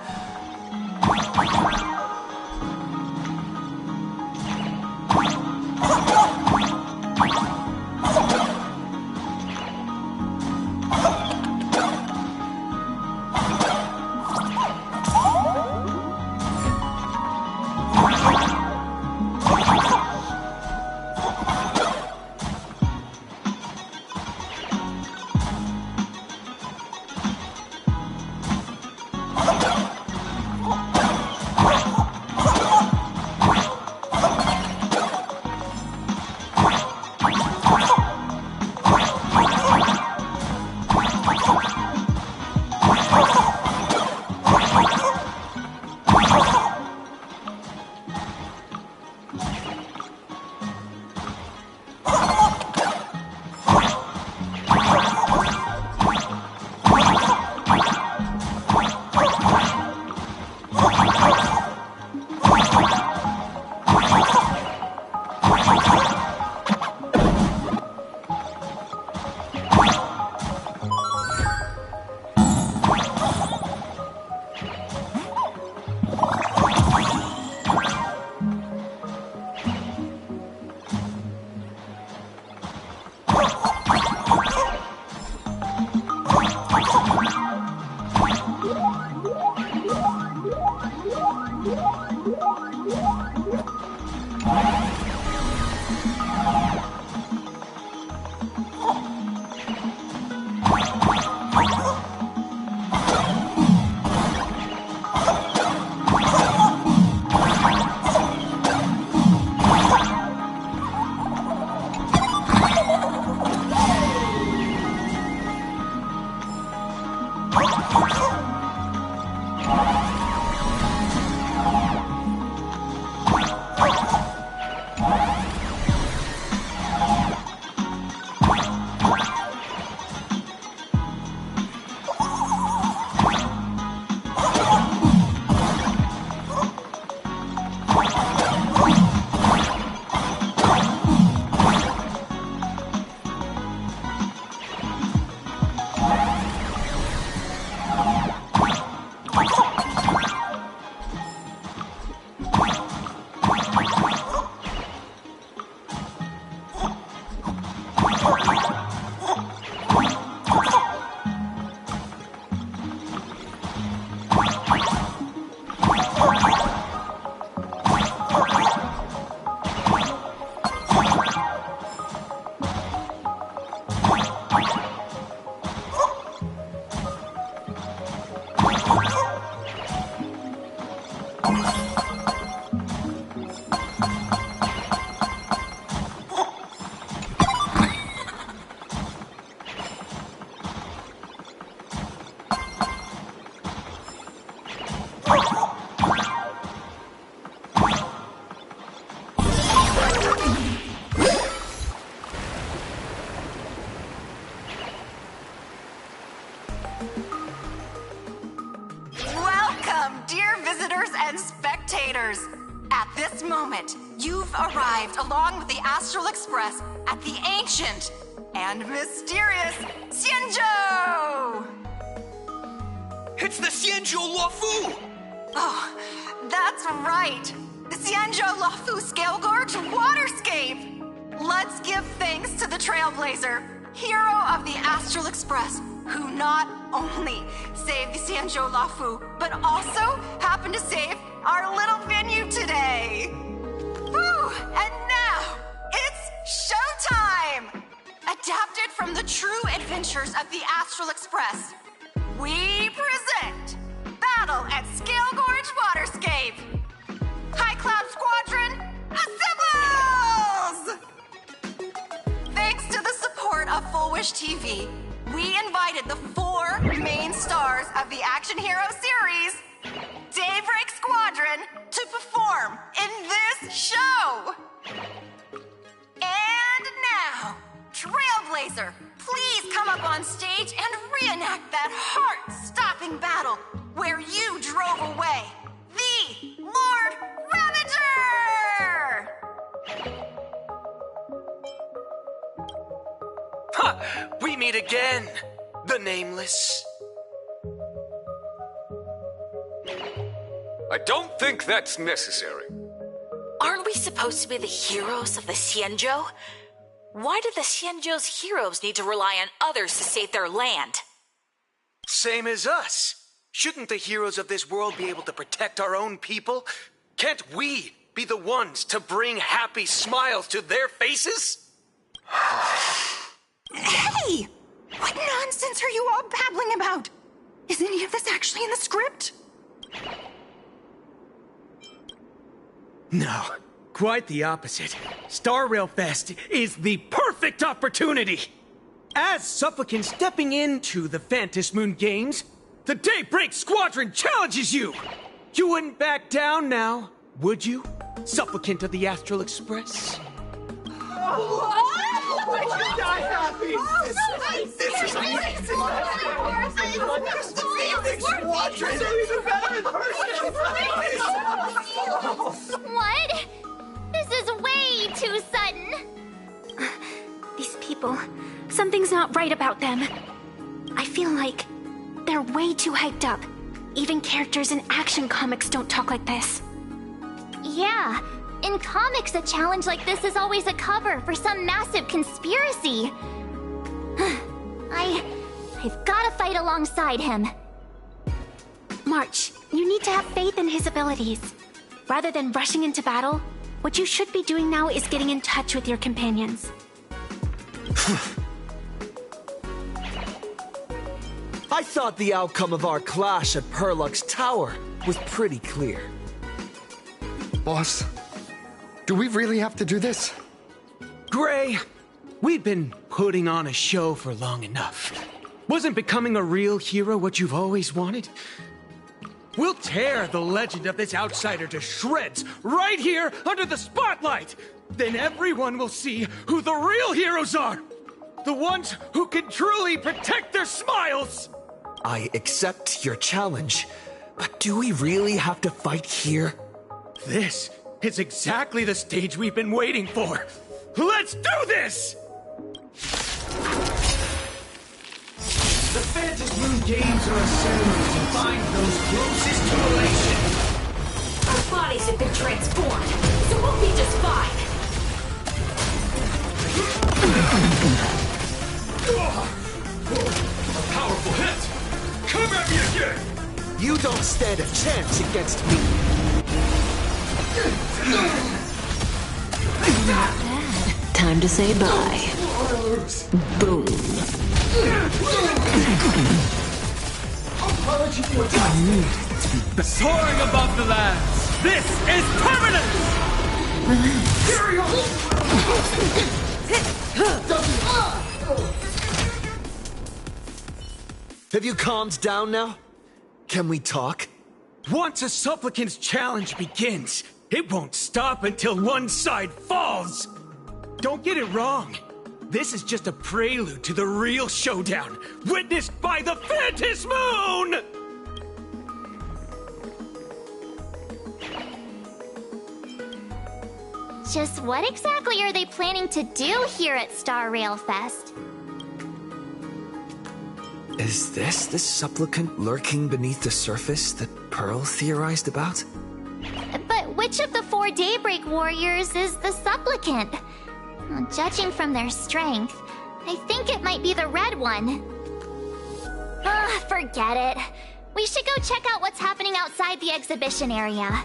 Welcome, dear visitors and spectators. At this moment, you've arrived along with the Astral Express at the ancient and mysterious Xianzhou! It's the Xianzhou Luofu! Oh, that's right. The Xianzhou Luofu Scale Gorge Waterscape! Let's give thanks to the Trailblazer, hero of the Astral Express, who not only saved the Xianzhou Luofu, but also happened to save our little venue today. Whew, and now, it's showtime! Adapted from the true adventures of the Astral Express, we present Battle at Scale Gorge Waterscape! High Cloud Squadron, assembles! Thanks to the support of Full Wish TV, we invited the 4 main stars of the action hero series, Daybreak Squadron, to perform in this show! And now, Trailblazer, please come up on stage and reenact that heart-stopping battle where you drove away the Lord Ravager! Ha! We meet again, the Nameless. I don't think that's necessary. Aren't we supposed to be the heroes of the Xianzhou? Why do the Xianzhou's heroes need to rely on others to save their land? Same as us. Shouldn't the heroes of this world be able to protect our own people? Can't we be the ones to bring happy smiles to their faces? Hey! What nonsense are you all babbling about? Is any of this actually in the script? No, quite the opposite. Star Rail Fest is the perfect opportunity! As Supplicant stepping into the Phantom Moon Games, the Daybreak Squadron challenges you! You wouldn't back down now, would you? Supplicant of the Astral Express? Would you die happy? This is amazing! What? This is way too sudden. These people, something's not right about them. I feel like they're way too hyped up. Even characters in action comics don't talk like this. Yeah, in comics a challenge like this is always a cover for some massive conspiracy. I've gotta fight alongside him. March, You need to have faith in his abilities. Rather than rushing into battle, what you should be doing now is getting in touch with your companions. I thought the outcome of our clash at Perlux Tower was pretty clear. Boss, do we really have to do this? Gray, we've been putting on a show for long enough. Wasn't becoming a real hero what you've always wanted? We'll tear the legend of this outsider to shreds right here under the spotlight! Then everyone will see who the real heroes are! The ones who can truly protect their smiles! I accept your challenge, but do we really have to fight here? This is exactly the stage we've been waiting for! Let's do this! The Phantasm Moon Games are a ceremony to find those closest to elation. Our bodies have been transformed, so we'll be just fine. A powerful hit! Come at me again! You don't stand a chance against me! Time to say bye. Boom. Soaring above the lands, this is permanent! Carry on! Have you calmed down now? Can we talk? Once a supplicant's challenge begins, it won't stop until one side falls! Don't get it wrong. This is just a prelude to the real showdown, witnessed by the Phantasm Moon! Just what exactly are they planning to do here at Star Rail Fest? Is this the supplicant lurking beneath the surface that Pearl theorized about? But which of the 4 Daybreak Warriors is the supplicant? Well, judging from their strength, I think it might be the red one. Forget it. We should go check out what's happening outside the exhibition area.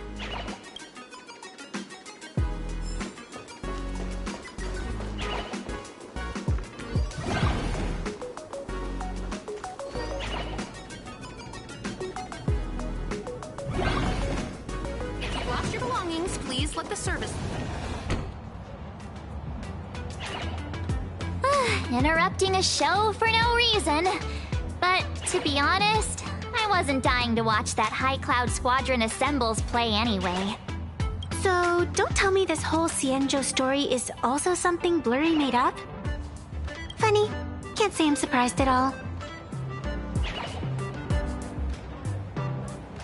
If you've lost your belongings, please let the service... Interrupting a show for no reason. But to be honest, I wasn't dying to watch that High Cloud Squadron Assembles play anyway. So, don't tell me this whole Xianzhou story is also something Blurry made up? Funny. Can't say I'm surprised at all.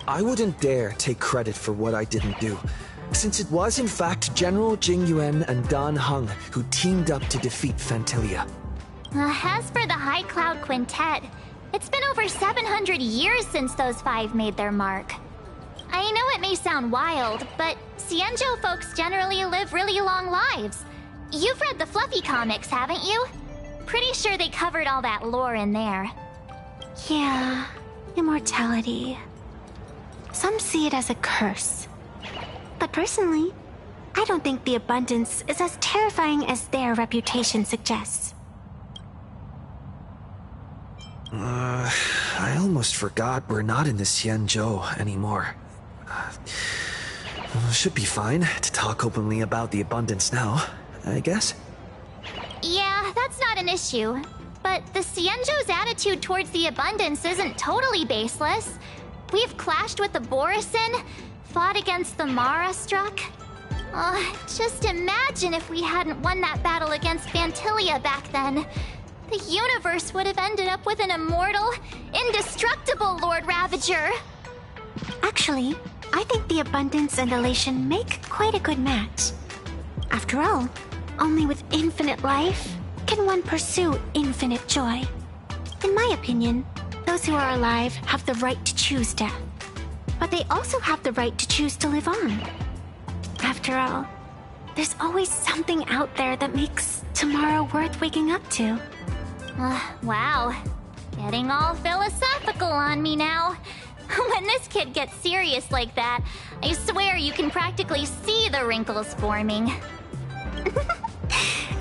I wouldn't dare take credit for what I didn't do, since it was in fact General Jing Yuan and Dan Heng who teamed up to defeat Phantilia. As for the High Cloud Quintet, it's been over 700 years since those 5 made their mark. I know it may sound wild, but Xianzhou folks generally live really long lives. You've read the Fluffy comics, haven't you? Pretty sure they covered all that lore in there. Yeah, immortality. Some see it as a curse. But personally, I don't think the abundance is as terrifying as their reputation suggests. I almost forgot we're not in the Xianzhou anymore. Should be fine to talk openly about the abundance now, I guess. Yeah, that's not an issue. But the Xianzhou's attitude towards the abundance isn't totally baseless. We've clashed with the Borisin, fought against the Mara Struck. Just imagine if we hadn't won that battle against Phantilia back then. The universe would have ended up with an immortal, indestructible Lord Ravager. Actually, I think the abundance and elation make quite a good match. After all, only with infinite life can one pursue infinite joy. In my opinion, those who are alive have the right to choose death. But they also have the right to choose to live on. After all, there's always something out there that makes tomorrow worth waking up to. Wow. Getting all philosophical on me now. When this kid gets serious like that, I swear you can practically see the wrinkles forming.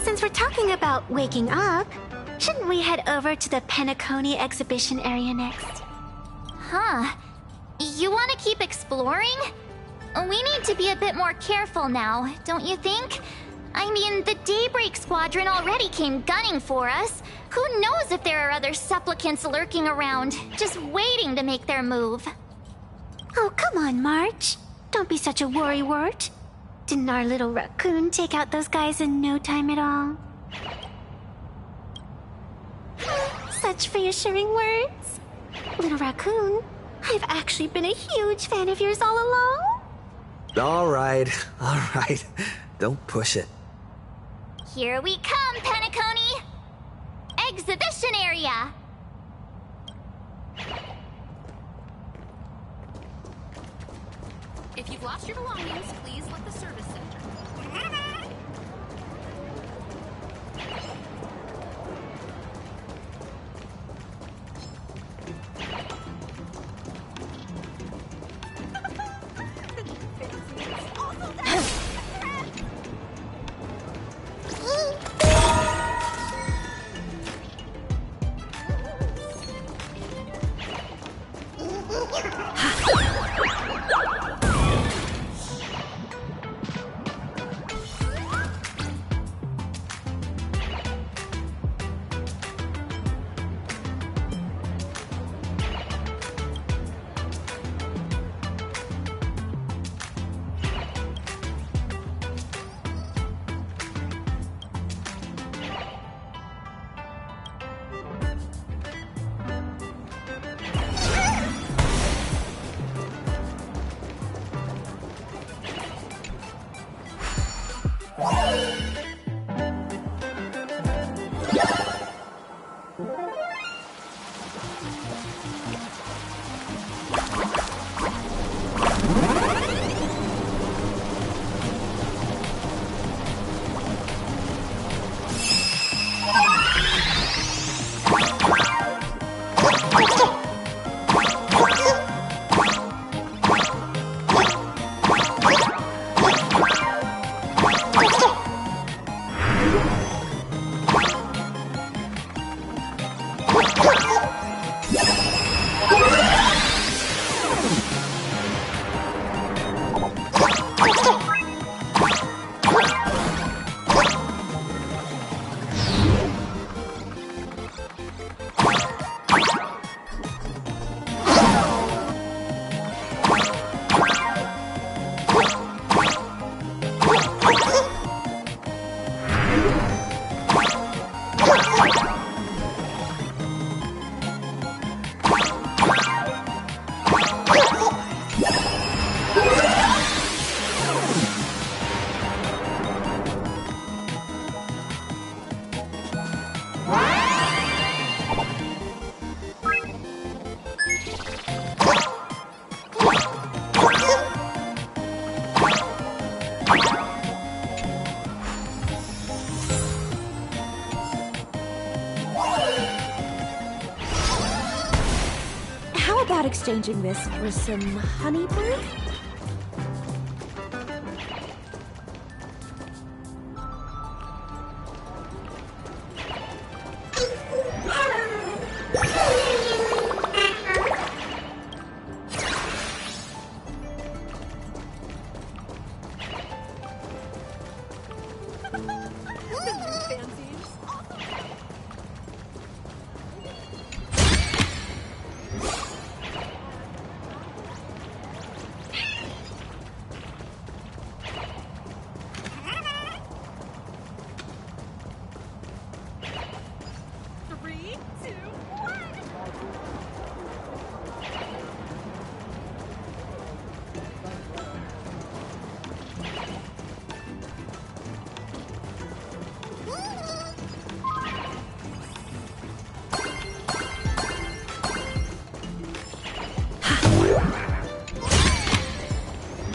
Since we're talking about waking up, shouldn't we head over to the Penacony exhibition area next? Huh. You want to keep exploring? We need to be a bit more careful now, don't you think? I mean, the Daybreak Squadron already came gunning for us. Who knows if there are other supplicants lurking around, just waiting to make their move. Oh, come on, March. Don't be such a worrywart. Didn't our little raccoon take out those guys in no time at all? Such reassuring words. Little raccoon, I've actually been a huge fan of yours all along. All right. Don't push it. Here we come, Penacony! Exhibition area! If you've lost your belongings, please let the service center. Exchanging this for some honey brew?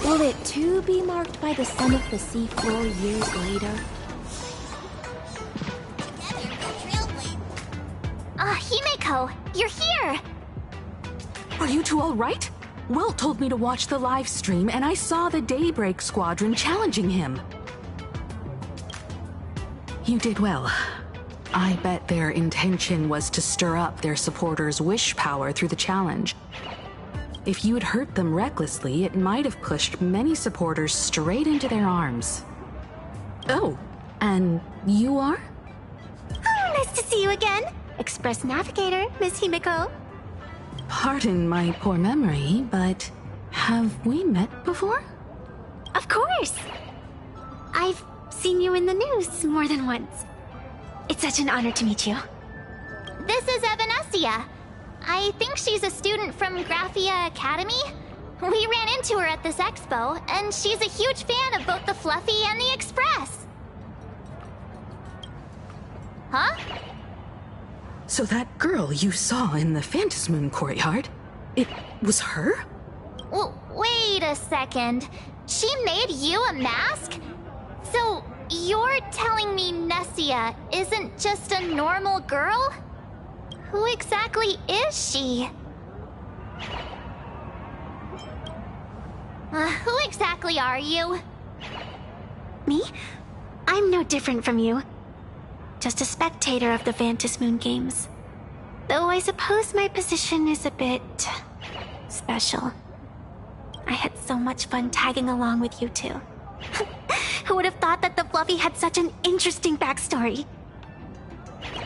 Will it too be marked by the sun of the seafloor years later? Himeko, you're here! Are you two all right? Will told me to watch the live stream, and I saw the Daybreak Squadron challenging him. You did well. I bet their intention was to stir up their supporters' wish power through the challenge. If you had hurt them recklessly, it might have pushed many supporters straight into their arms. Oh, and you are? Oh, nice to see you again. Express Navigator, Miss Himiko. Pardon my poor memory, but have we met before? Of course. I've seen you in the news more than once. It's such an honor to meet you. This is Evanescia. I think she's a student from Graphia Academy. We ran into her at this expo, and she's a huge fan of both the Fluffy and the Express. Huh? So that girl you saw in the Phantasmoon courtyard, it was her? Wait a second. She made you a mask? So you're telling me Nessia isn't just a normal girl? Who exactly is she? Who exactly are you? Me? I'm no different from you. Just a spectator of the Phantasmoon games. Though I suppose my position is a bit special. I had so much fun tagging along with you two. Who would have thought that the Fluffy had such an interesting backstory?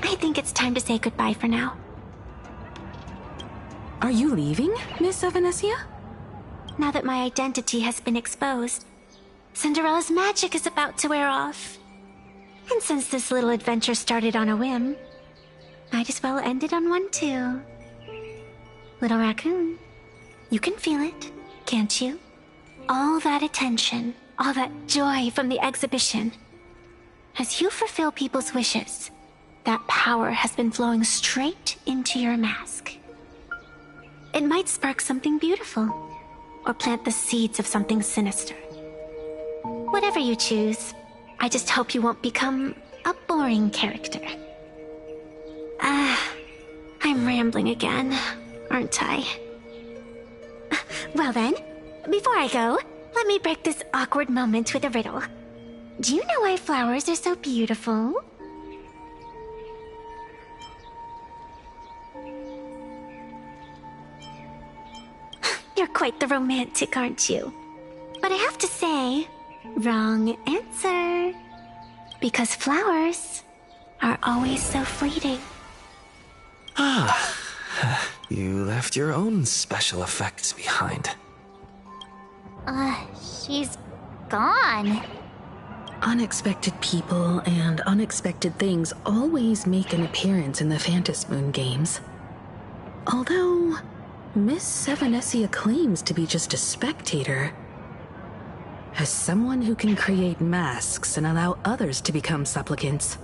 I think it's time to say goodbye for now. Are you leaving, Miss Evanescia? Now that my identity has been exposed, Cinderella's magic is about to wear off. And since this little adventure started on a whim, might as well end it on one too. Little raccoon, you can feel it, can't you? All that attention, all that joy from the exhibition. As you fulfill people's wishes, that power has been flowing straight into your mask. It might spark something beautiful, or plant the seeds of something sinister. Whatever you choose, I just hope you won't become a boring character. I'm rambling again, aren't I? Well then, before I go, let me break this awkward moment with a riddle. Do you know why flowers are so beautiful? You're quite the romantic, aren't you? But I have to say, wrong answer. Because flowers are always so fleeting. You left your own special effects behind. She's gone. Unexpected people and unexpected things always make an appearance in the Phantasmoon games. Although, Miss Evanescia claims to be just a spectator. As someone who can create masks and allow others to become supplicants,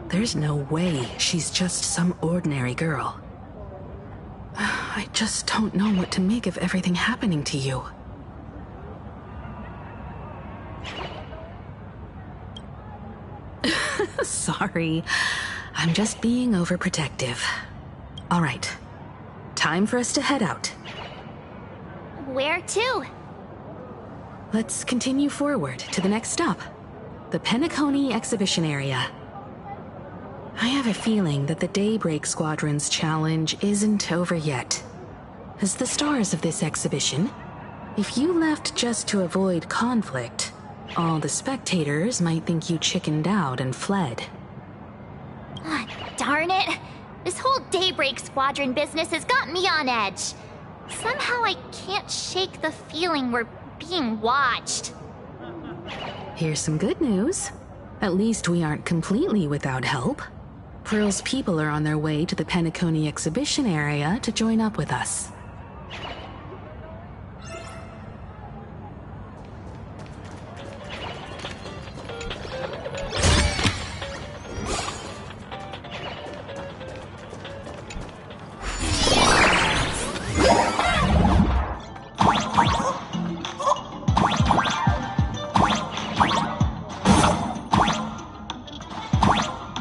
there's no way she's just some ordinary girl. I just don't know what to make of everything happening to you. Sorry, I'm just being overprotective. All right, time for us to head out. Where to? Let's continue forward to the next stop, the Penacony exhibition area. I have a feeling that the Daybreak Squadron's challenge isn't over yet. As the stars of this exhibition, if you left just to avoid conflict, all the spectators might think you chickened out and fled. Darn it! This whole Daybreak Squadron business has got me on edge. Somehow I can't shake the feeling we're being watched. Here's some good news. At least we aren't completely without help. Pearl's people are on their way to the Penacony exhibition area to join up with us.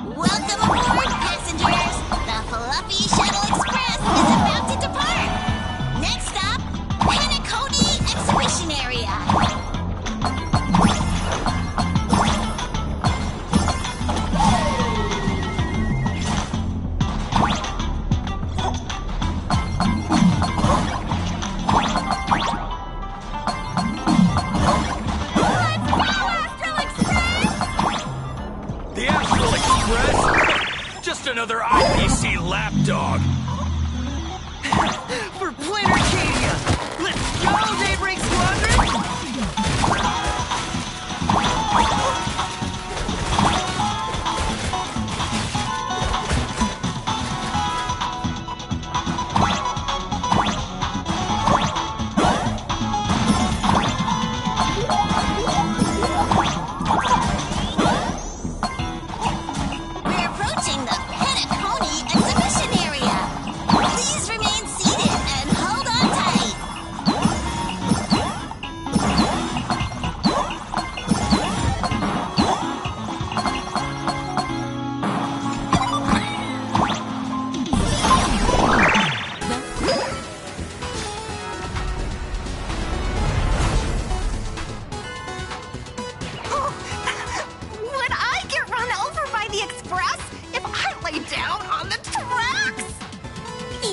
Welcome aboard, passengers! The Fluffy Shuttle Express is about to depart! another IPC lapdog. For Planet Arcadia! Let's go, Daybreak Squadron! We're approaching the Penacony exhibition area. Please remain seated and hold on tight. Would I get run over by the express if I lay down on the tracks?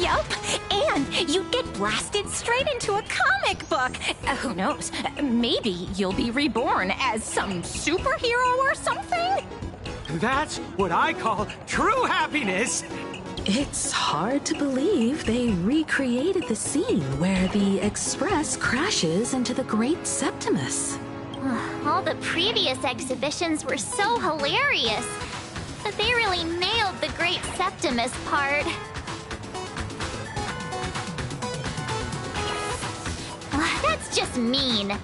Yup, and you'd get blasted straight into a comic book. Who knows? Maybe you'll be reborn as some superhero or something? That's what I call true happiness. It's hard to believe they recreated the scene where the Express crashes into the Great Septimus. All the previous exhibitions were so hilarious, but they really nailed the Great Septimus part. That's just mean.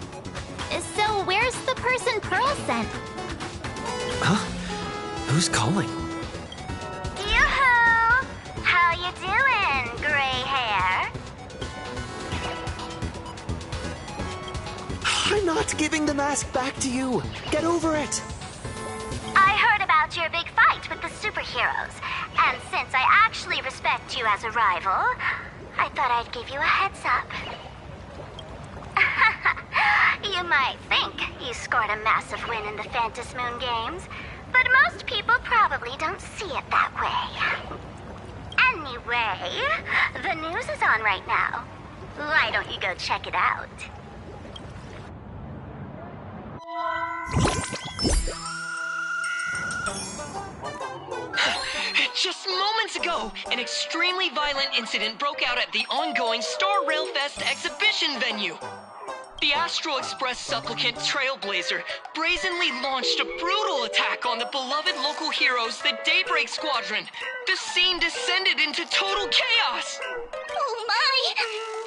So where's the person Pearl sent? Huh? Who's calling? Yoo-hoo! How you doing, gray hair? I'm not giving the mask back to you. Get over it. I heard about your big fight with the superheroes, and since I actually respect you as a rival, I thought I'd give you a heads up. You might think you scored a massive win in the Phantom Moon games, but most people probably don't see it that way. Anyway, the news is on right now. Why don't you go check it out? Just moments ago, an extremely violent incident broke out at the ongoing Star Rail Fest exhibition venue. The Astral Express supplicant Trailblazer brazenly launched a brutal attack on the beloved local heroes, the Daybreak Squadron. The scene descended into total chaos. Oh my!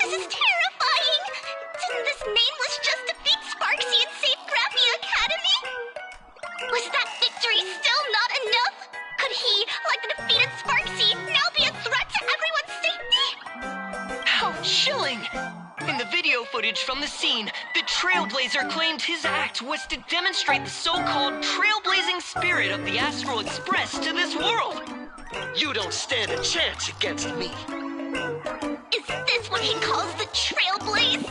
This is terrifying! Didn't this nameless just defeat Sparksy and save Graphia Academy? Was that victory still not enough? Could he, like the defeated Sparksy, now be a threat to everyone's safety? How chilling! In the video footage from the scene, the Trailblazer claimed his act was to demonstrate the so-called trailblazing spirit of the Astral Express to this world. You don't stand a chance against me. Is this what he calls the Trailblaze?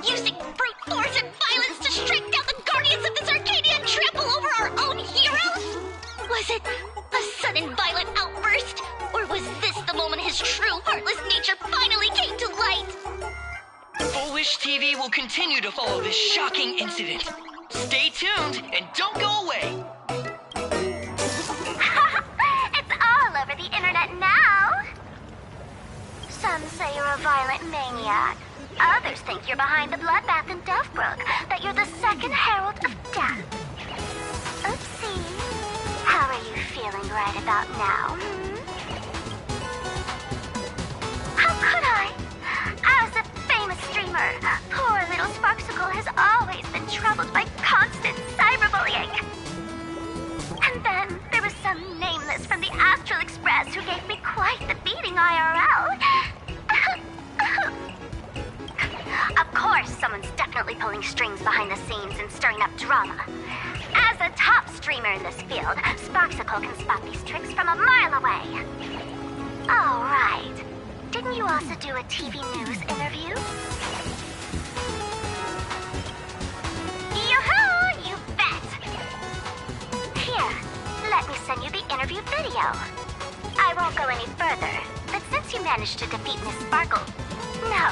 Using brute force and violence to strike down the guardians of this Arcadia and trample over our own heroes? Was it a sudden violent outburst? Or was this the moment his true heartless nature finally came to light? Foolish TV will continue to follow this shocking incident. Stay tuned and don't go away. It's all over the internet now. Some say you're a violent maniac. Others think you're behind the bloodbath in Dovebrook, that you're the second herald of death. Oopsie. How are you feeling right about now, How could I? As a famous streamer, poor little Sparksicle has always been troubled by constant cyberbullying. And then there was some nameless from the Astral Express who gave me quite the beating IRL. Of course, someone's definitely pulling strings behind the scenes and stirring up drama. As a top streamer in this field, Sparksicle can spot these tricks from a mile away. All right. Didn't you also do a TV news interview? Yoo-hoo! You bet! Here, let me send you the interview video. I won't go any further, but since you managed to defeat Miss Sparkle... No,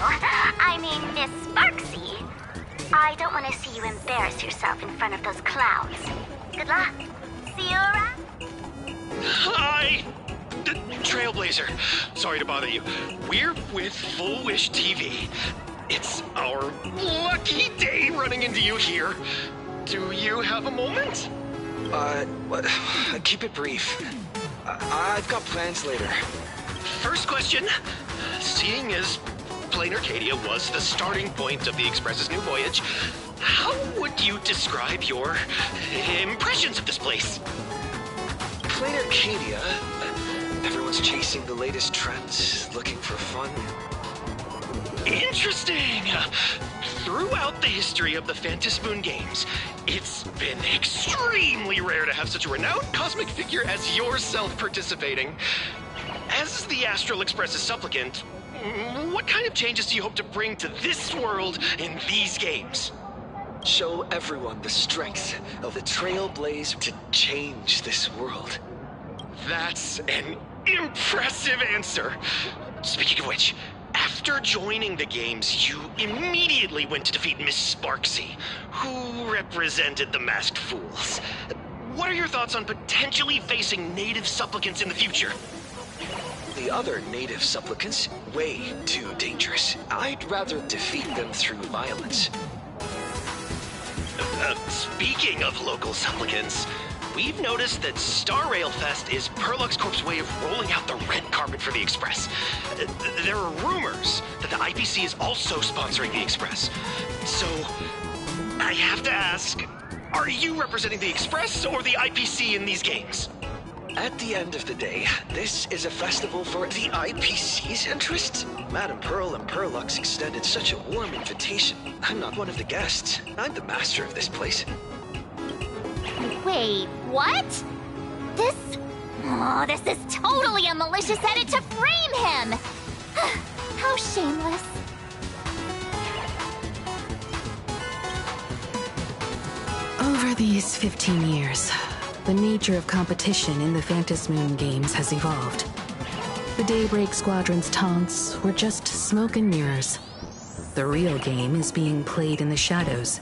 I mean Miss Sparksy. I don't want to see you embarrass yourself in front of those clowns. Good luck. See you around. Hi! Trailblazer. Sorry to bother you. We're with Full Wish TV. It's our lucky day running into you here. Do you have a moment? Keep it brief. I've got plans later. First question. Seeing as Plain Arcadia was the starting point of the Express's new voyage, how would you describe your impressions of this place? Plain Arcadia? Everyone's chasing the latest trends, looking for fun. Interesting! Throughout the history of the Phantasmoon games, it's been extremely rare to have such a renowned cosmic figure as yourself participating. As the Astral Express's supplicant, what kind of changes do you hope to bring to this world in these games? Show everyone the strength of the Trailblazer to change this world. That's an impressive answer. Speaking of which, after joining the games, you immediately went to defeat Miss Sparksy, who represented the Masked Fools. What are your thoughts on potentially facing native supplicants in the future? The other native supplicants, way too dangerous. I'd rather defeat them through violence. Speaking of local supplicants, we've noticed that Star Rail Fest is Perlux Corp's way of rolling out the red carpet for the Express. There are rumors that the IPC is also sponsoring the Express. So, I have to ask, are you representing the Express or the IPC in these games? At the end of the day, this is a festival for the IPC's interests. Madame Pearl and Perlux extended such a warm invitation. I'm not one of the guests. I'm the master of this place. Wait, what? This is totally a malicious edit to frame him! How shameless. Over these 15 years, the nature of competition in the Phantasmoon games has evolved. The Daybreak Squadron's taunts were just smoke and mirrors. The real game is being played in the shadows,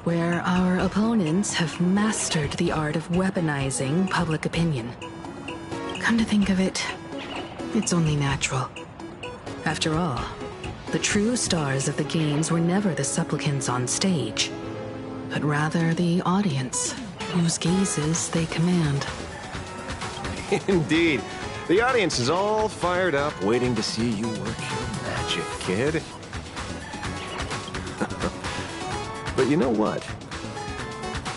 where our opponents have mastered the art of weaponizing public opinion. Come to think of it, it's only natural. After all, the true stars of the games were never the supplicants on stage, but rather the audience, whose gazes they command. Indeed. The audience is all fired up, waiting to see you work your magic, kid. But you know what?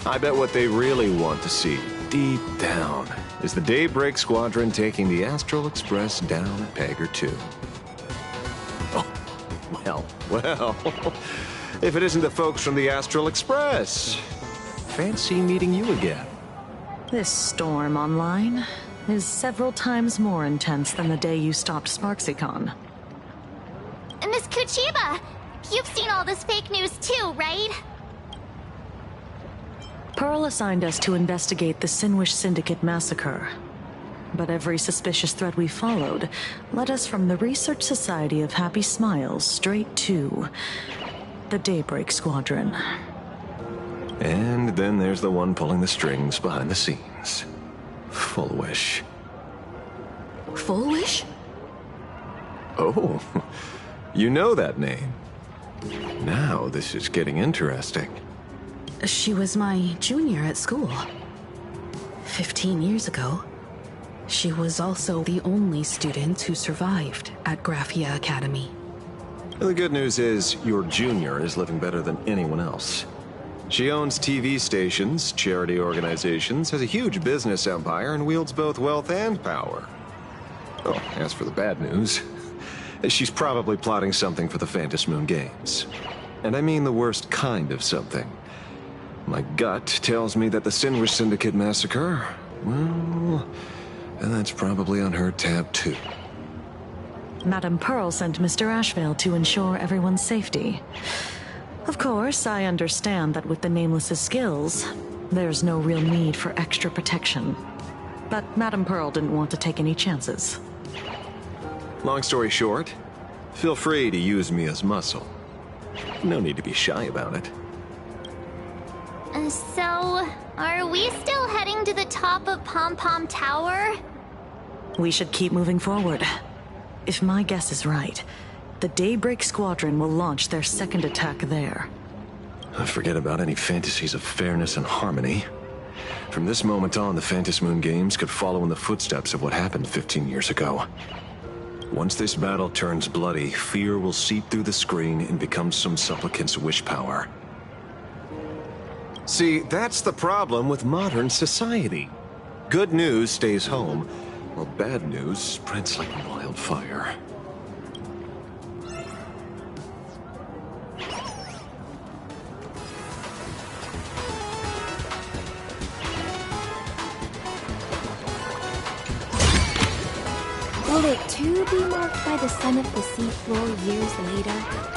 I bet what they really want to see, deep down, is the Daybreak Squadron taking the Astral Express down a peg or two. Oh, well. If it isn't the folks from the Astral Express. Fancy meeting you again. This storm online is several times more intense than the day you stopped SparksyCon. Miss Kuchiba, you've seen all this fake news too, right? Pearl assigned us to investigate the Sinwish Syndicate massacre. But every suspicious thread we followed led us from the Research Society of Happy Smiles straight to the Daybreak Squadron. And then there's the one pulling the strings behind the scenes. Full Wish. Full Wish? Oh, you know that name. Now this is getting interesting. She was my junior at school. 15 years ago. She was also the only student who survived at Graphia Academy. The good news is your junior is living better than anyone else. She owns TV stations, charity organizations, has a huge business empire, and wields both wealth and power. Oh, as for the bad news, she's probably plotting something for the Phantasmoon games. And I mean the worst kind of something. My gut tells me that the Sinwish Syndicate massacre, well, that's probably on her tab too. Madame Pearl sent Mr. Ashvale to ensure everyone's safety. Of course, I understand that with the Nameless's skills, there's no real need for extra protection. But Madame Pearl didn't want to take any chances. Long story short, feel free to use me as muscle. No need to be shy about it. So, are we still heading to the top of Pom Pom Tower? We should keep moving forward. If my guess is right, the Daybreak Squadron will launch their second attack there. Forget about any fantasies of fairness and harmony. From this moment on, the Phantom Moon Games could follow in the footsteps of what happened 15 years ago. Once this battle turns bloody, fear will seep through the screen and become some supplicant's wish power. See, that's the problem with modern society. Good news stays home, while bad news spreads like wildfire. Will it too be marked by the sun of the seafloor years later?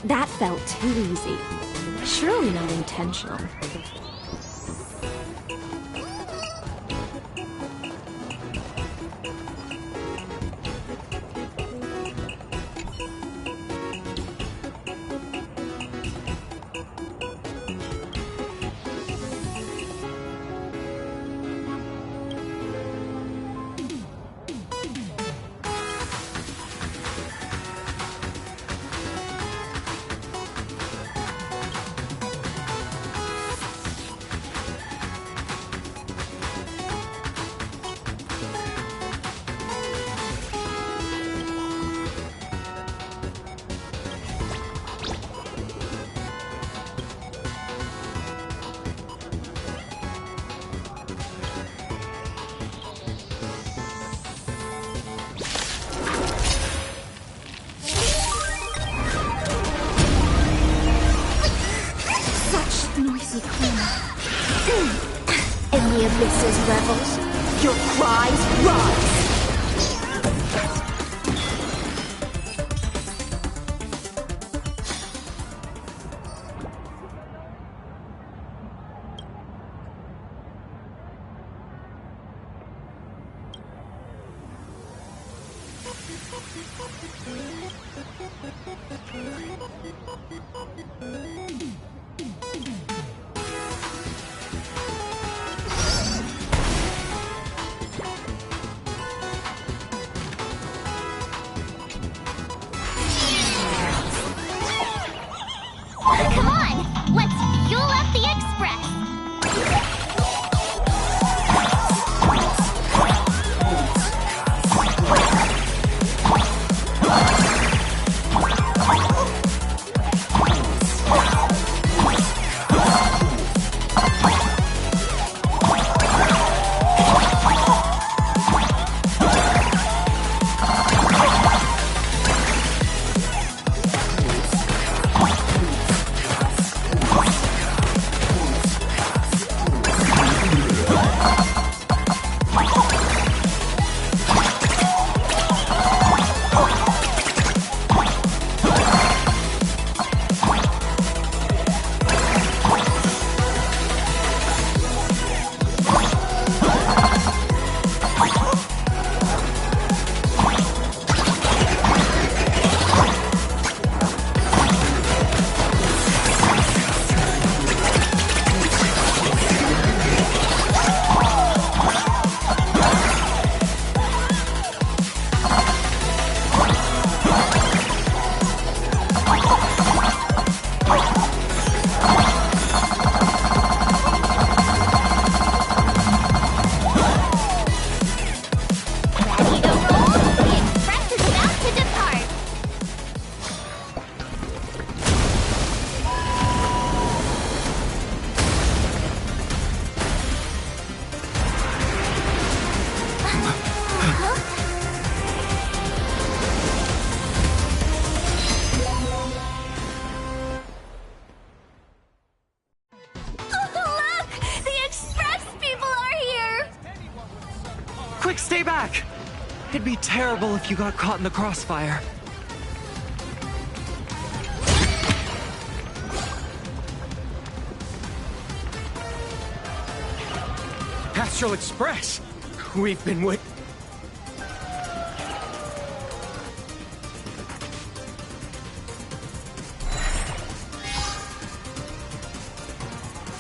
That felt too easy. Surely not intentional. In the abyss's revels, your cries rise! Come on, let's fuel up the express. Quick, stay back! It'd be terrible if you got caught in the crossfire. Astral Express! We've been waiting.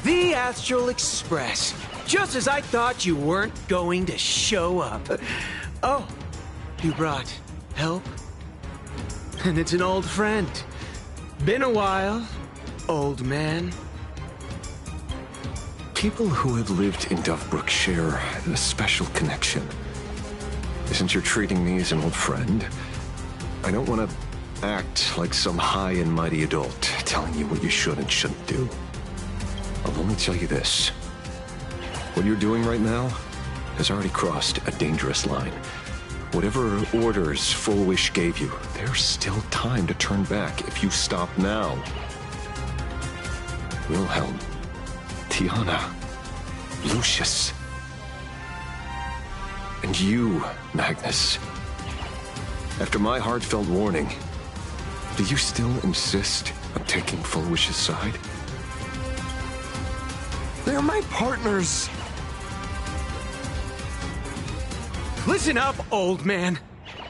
The Astral Express. Just as I thought you weren't going to show up. Oh, you brought help? And it's an old friend. Been a while, old man. People who have lived in Dovebrook share a special connection. Since you're treating me as an old friend, I don't want to act like some high and mighty adult telling you what you should and shouldn't do. I'll only tell you this. What you're doing right now has already crossed a dangerous line. Whatever orders Full Wish gave you, there's still time to turn back if you stop now. Wilhelm, Tiana, Lucius, and you, Magnus. After my heartfelt warning, do you still insist on taking Full Wish's side? They're my partners. Listen up, old man.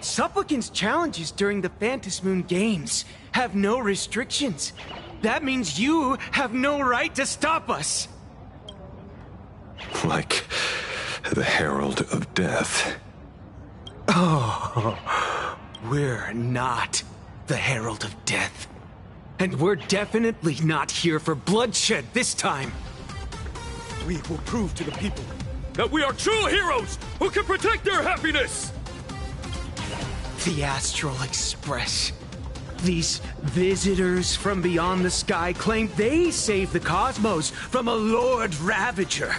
Supplicant's challenges during the Phantasmoon Games have no restrictions. That means you have no right to stop us. Like the Herald of Death. Oh, we're not the Herald of Death. And we're definitely not here for bloodshed this time. We will prove to the people that we are true heroes who can protect their happiness! The Astral Express. These visitors from beyond the sky claim they saved the cosmos from a Lord Ravager.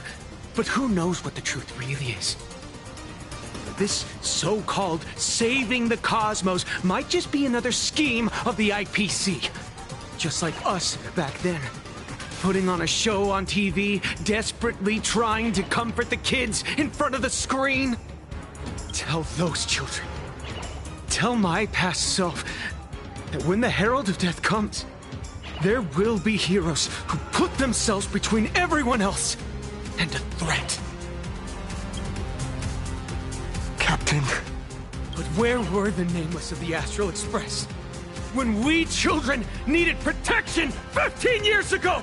But who knows what the truth really is? This so-called saving the cosmos might just be another scheme of the IPC. Just like us back then. Putting on a show on TV, desperately trying to comfort the kids in front of the screen. Tell those children. Tell my past self that when the Herald of Death comes, there will be heroes who put themselves between everyone else and a threat. Captain. But Where were the nameless of the Astral Express when we children needed protection 15 years ago?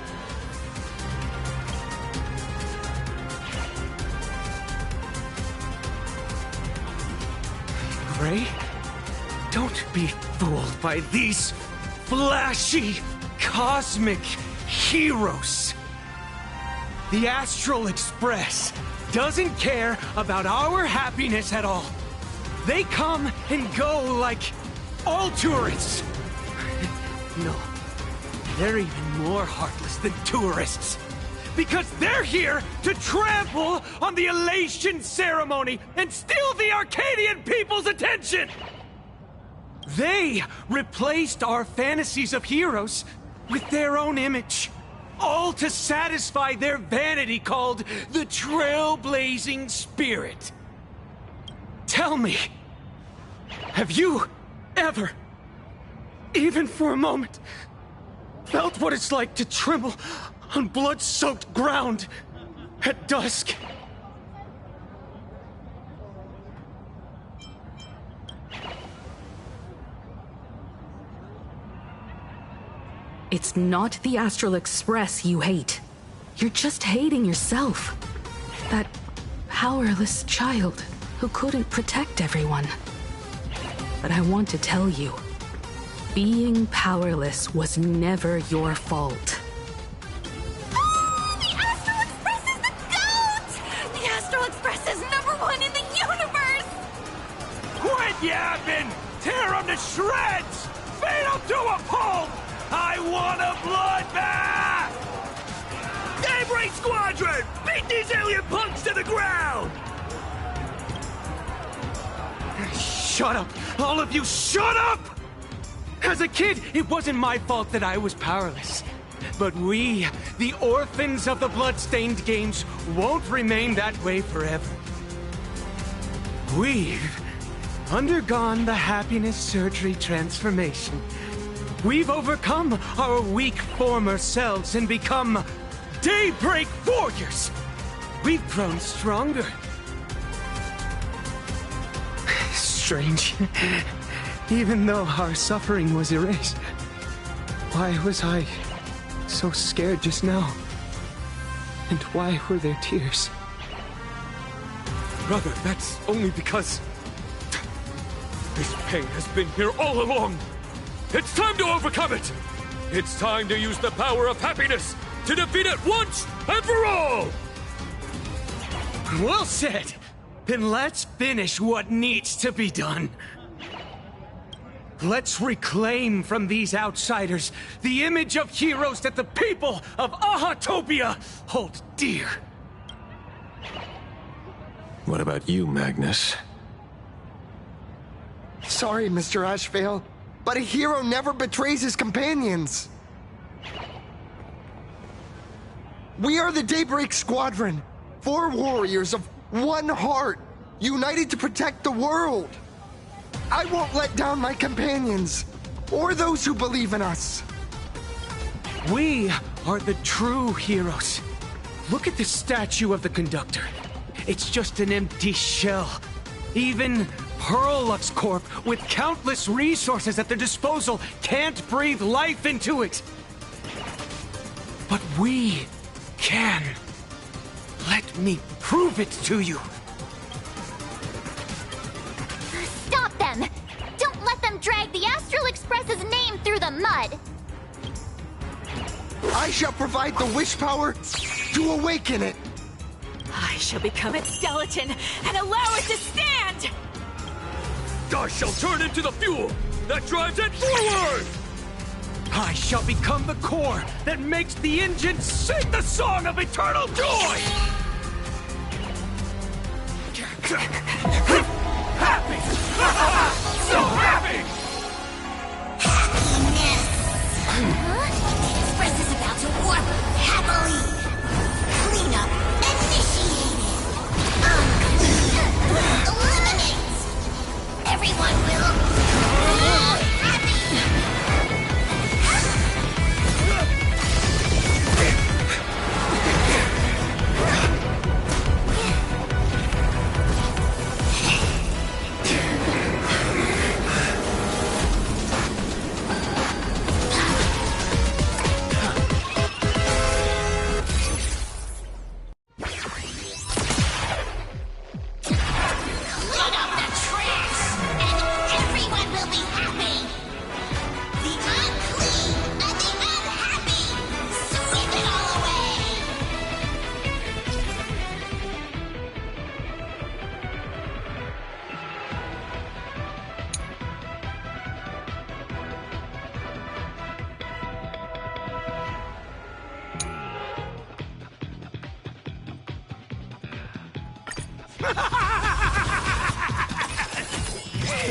Gray, don't be fooled by these flashy, cosmic heroes. The Astral Express doesn't care about our happiness at all. They come and go like all tourists. No, they're even more heartless than tourists. Because they're here to trample on the elation ceremony and steal the Arcadian people's attention! They replaced our fantasies of heroes with their own image, all to satisfy their vanity called the trailblazing spirit. Tell me, have you ever, even for a moment, felt what it's like to tremble on blood-soaked ground at dusk? It's not the Astral Express you hate. You're just hating yourself. That powerless child who couldn't protect everyone. But I want to tell you, being powerless was never your fault. The Astral Express is the GOAT! The Astral Express is #1 in the universe! Quit yapping! Tear them to shreds! Beat them to a pulp! I want a bloodbath! Daybreak Squadron! Beat these alien punks to the ground! Shut up! All of you, shut up! As a kid, it wasn't my fault that I was powerless. But we, the orphans of the bloodstained games, won't remain that way forever. We've undergone the happiness surgery transformation. We've overcome our weak former selves and become Daybreak Warriors! We've grown stronger. Strange. Even though our suffering was erased, why was I so scared just now? And why were there tears? Brother, that's only because this pain has been here all along. It's time to overcome it! It's time to use the power of happiness to defeat it once and for all! Well said! Then let's finish what needs to be done. Let's reclaim from these outsiders the image of heroes that the people of Ahatopia hold dear. What about you, Magnus? Sorry, Mr. Ashvale, but a hero never betrays his companions. We are the Daybreak Squadron, 4 warriors of one heart, united to protect the world. I won't let down my companions, or those who believe in us. We are the true heroes. Look at the statue of the conductor. It's just an empty shell. Even Perlux Corp, with countless resources at their disposal, can't breathe life into it. But we can. Let me prove it to you. Stop them! Don't let them drag the Astral Express's name through the mud! I shall provide the wish power to awaken it. I shall become its skeleton and allow it to stand! I shall turn into the fuel that drives it forward! I shall become the core that makes the engine sing the song of eternal joy! Happy! So happy! The Express is about to warp happily. Cleanup initiated. Eliminate. Everyone will happy.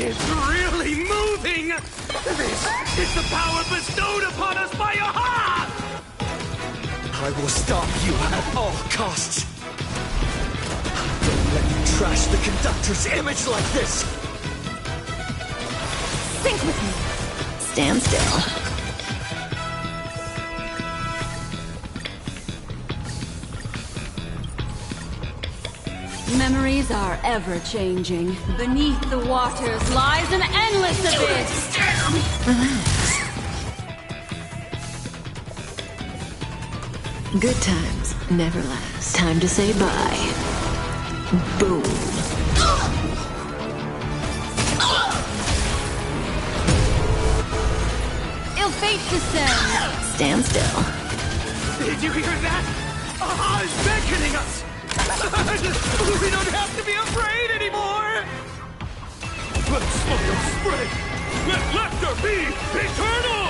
It's really moving! This is the power bestowed upon us by Aha! I will stop you at all costs. Don't let me trash the conductor's image like this! Sync with me. Stand still. Memories are ever-changing. Beneath the waters lies an endless abyss. Relax. Good times never last. Time to say bye. Boom. Ill fate descends. Stand still. Did you hear that? Aha is beckoning us! We don't have to be afraid anymore! Let's slow your spread! Let laughter be eternal!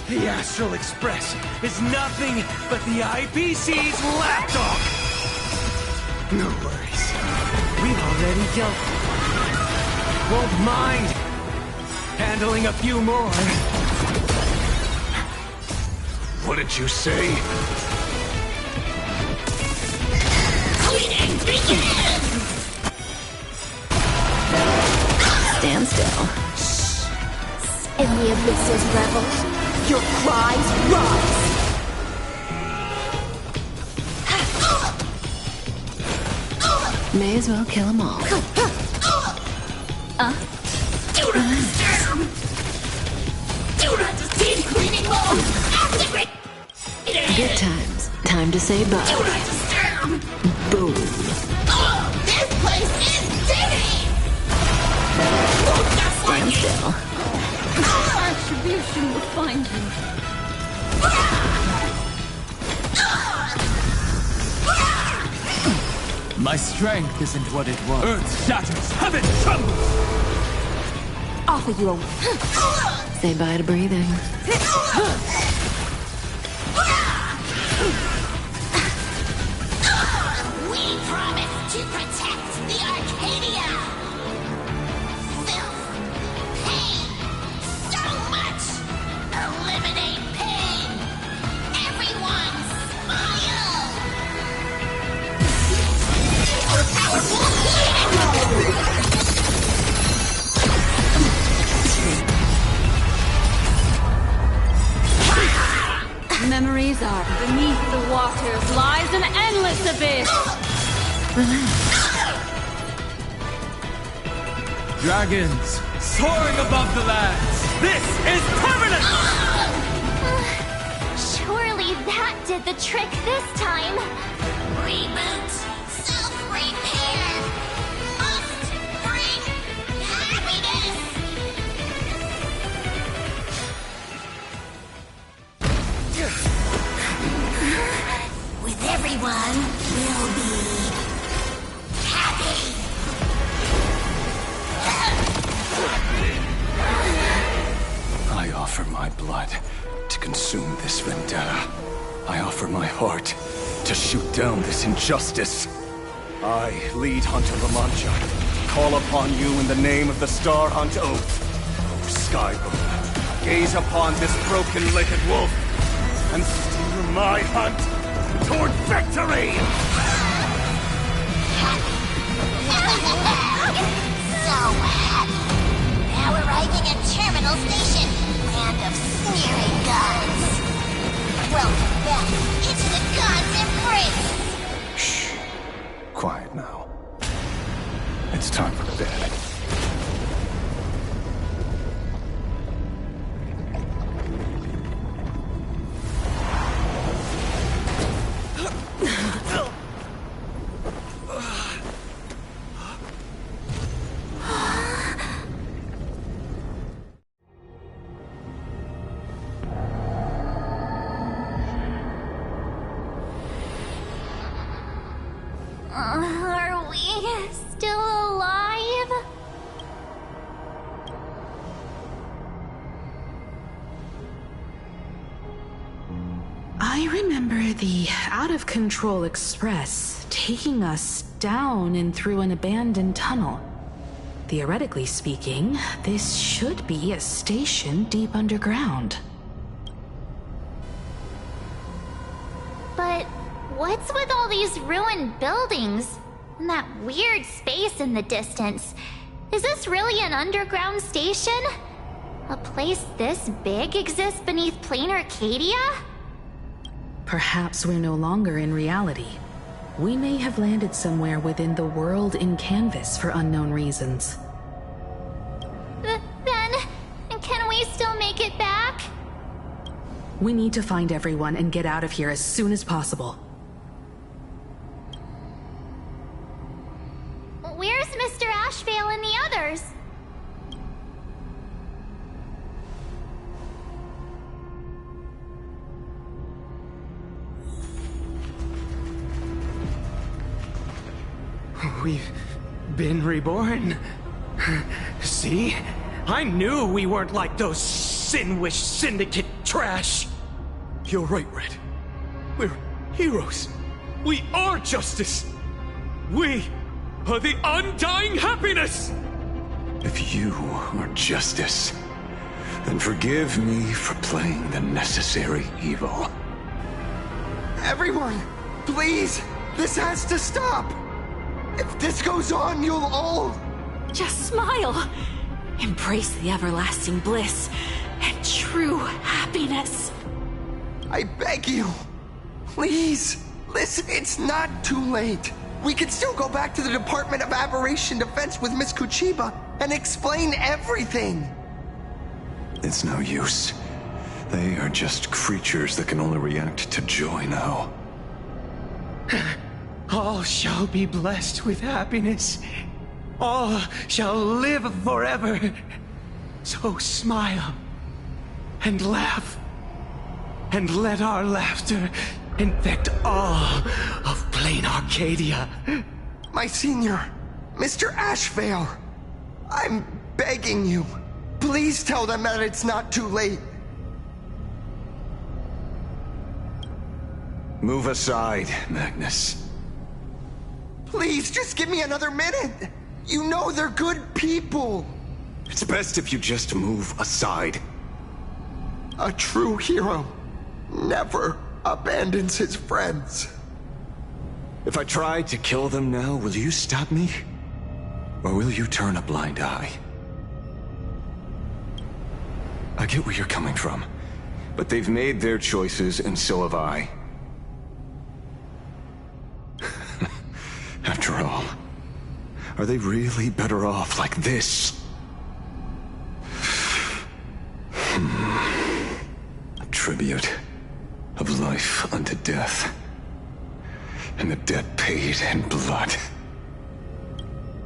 The Astral Express is nothing but the IPC's lapdog! No worries. We've already dealt with it. Won't mind handling a few more. What did you say? Stand still. In the abyss's revels, your cries rise. May as well kill them all. Good times. Time to say bye. Boom. This place is dirty! Stand still. Attribution will find you. My strength isn't what it was. Earth shatters, heaven trembles! Offer you a... Say bye to breathing. We promise to protect the Arcadia! Filth, pain, so much! Eliminate pain! Everyone smile! Memories are beneath the waters lies an endless abyss. Dragons, soaring above the lands! This is permanent! Surely that did the trick this time. Reboot! Self-repair! Must bring happiness! With everyone, we'll be happy! I offer my blood to consume this vendetta. I offer my heart to shoot down this injustice. I, lead Hunter La Mancha, call upon you in the name of the Star Hunt Oath. O Skybound, gaze upon this broken-legged wolf and steer my hunt toward victory! So happy! Now arriving at Terminal Station, land of sneering gods. Welcome back into the gods' embrace! Shh. Quiet now. It's time for bed. Are we still alive? I remember the out-of-control express taking us down and through an abandoned tunnel. Theoretically speaking, this should be a station deep underground. But what's with all these ruined buildings? And that weird space in the distance? Is this really an underground station? A place this big exists beneath plain Arcadia? Perhaps we're no longer in reality. We may have landed somewhere within the world in canvas for unknown reasons. Then, can we still make it back? We need to find everyone and get out of here as soon as possible. Where's Mr. Ashvale and the others? We've been reborn. See? I knew we weren't like those Sin-Wish Syndicate trash. You're right, Red. We're heroes. We are justice. We are the undying happiness! If you are justice, then forgive me for playing the necessary evil. Everyone, please! This has to stop! If this goes on, you'll all... Just smile. Embrace the everlasting bliss and true happiness. I beg you. Please, listen, it's not too late. We can still go back to the Department of Aberration Defense with Miss Kuchiba and explain everything. It's no use. They are just creatures that can only react to joy now. All shall be blessed with happiness. All shall live forever. So smile and laugh, and let our laughter infect all of plain Arcadia. My senior, Mr. Ashvale, I'm begging you. Please tell them that it's not too late. Move aside, Magnus. Please, just give me another minute. You know they're good people. It's best if you just move aside. A true hero never abandons his friends. If I try to kill them now, will you stop me? Or will you turn a blind eye? I get where you're coming from, but they've made their choices and so have I. After all, are they really better off like this? A tribute of life unto death, and the debt paid in blood.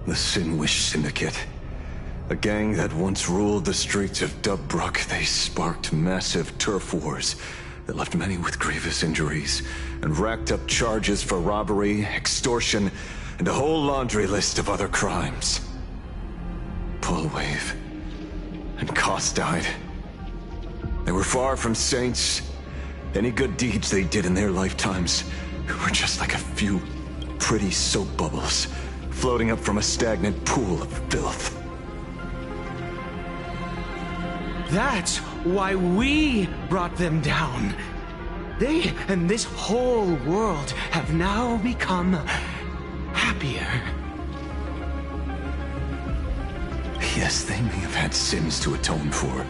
The Sin-Wish Syndicate, a gang that once ruled the streets of Dubbrook. They sparked massive turf wars that left many with grievous injuries and racked up charges for robbery, extortion, and a whole laundry list of other crimes. Pullwave and Koss died. They were far from saints. Any good deeds they did in their lifetimes were just like a few pretty soap bubbles floating up from a stagnant pool of filth. That's why we brought them down. They and this whole world have now become happier. Yes, they may have had sins to atone for,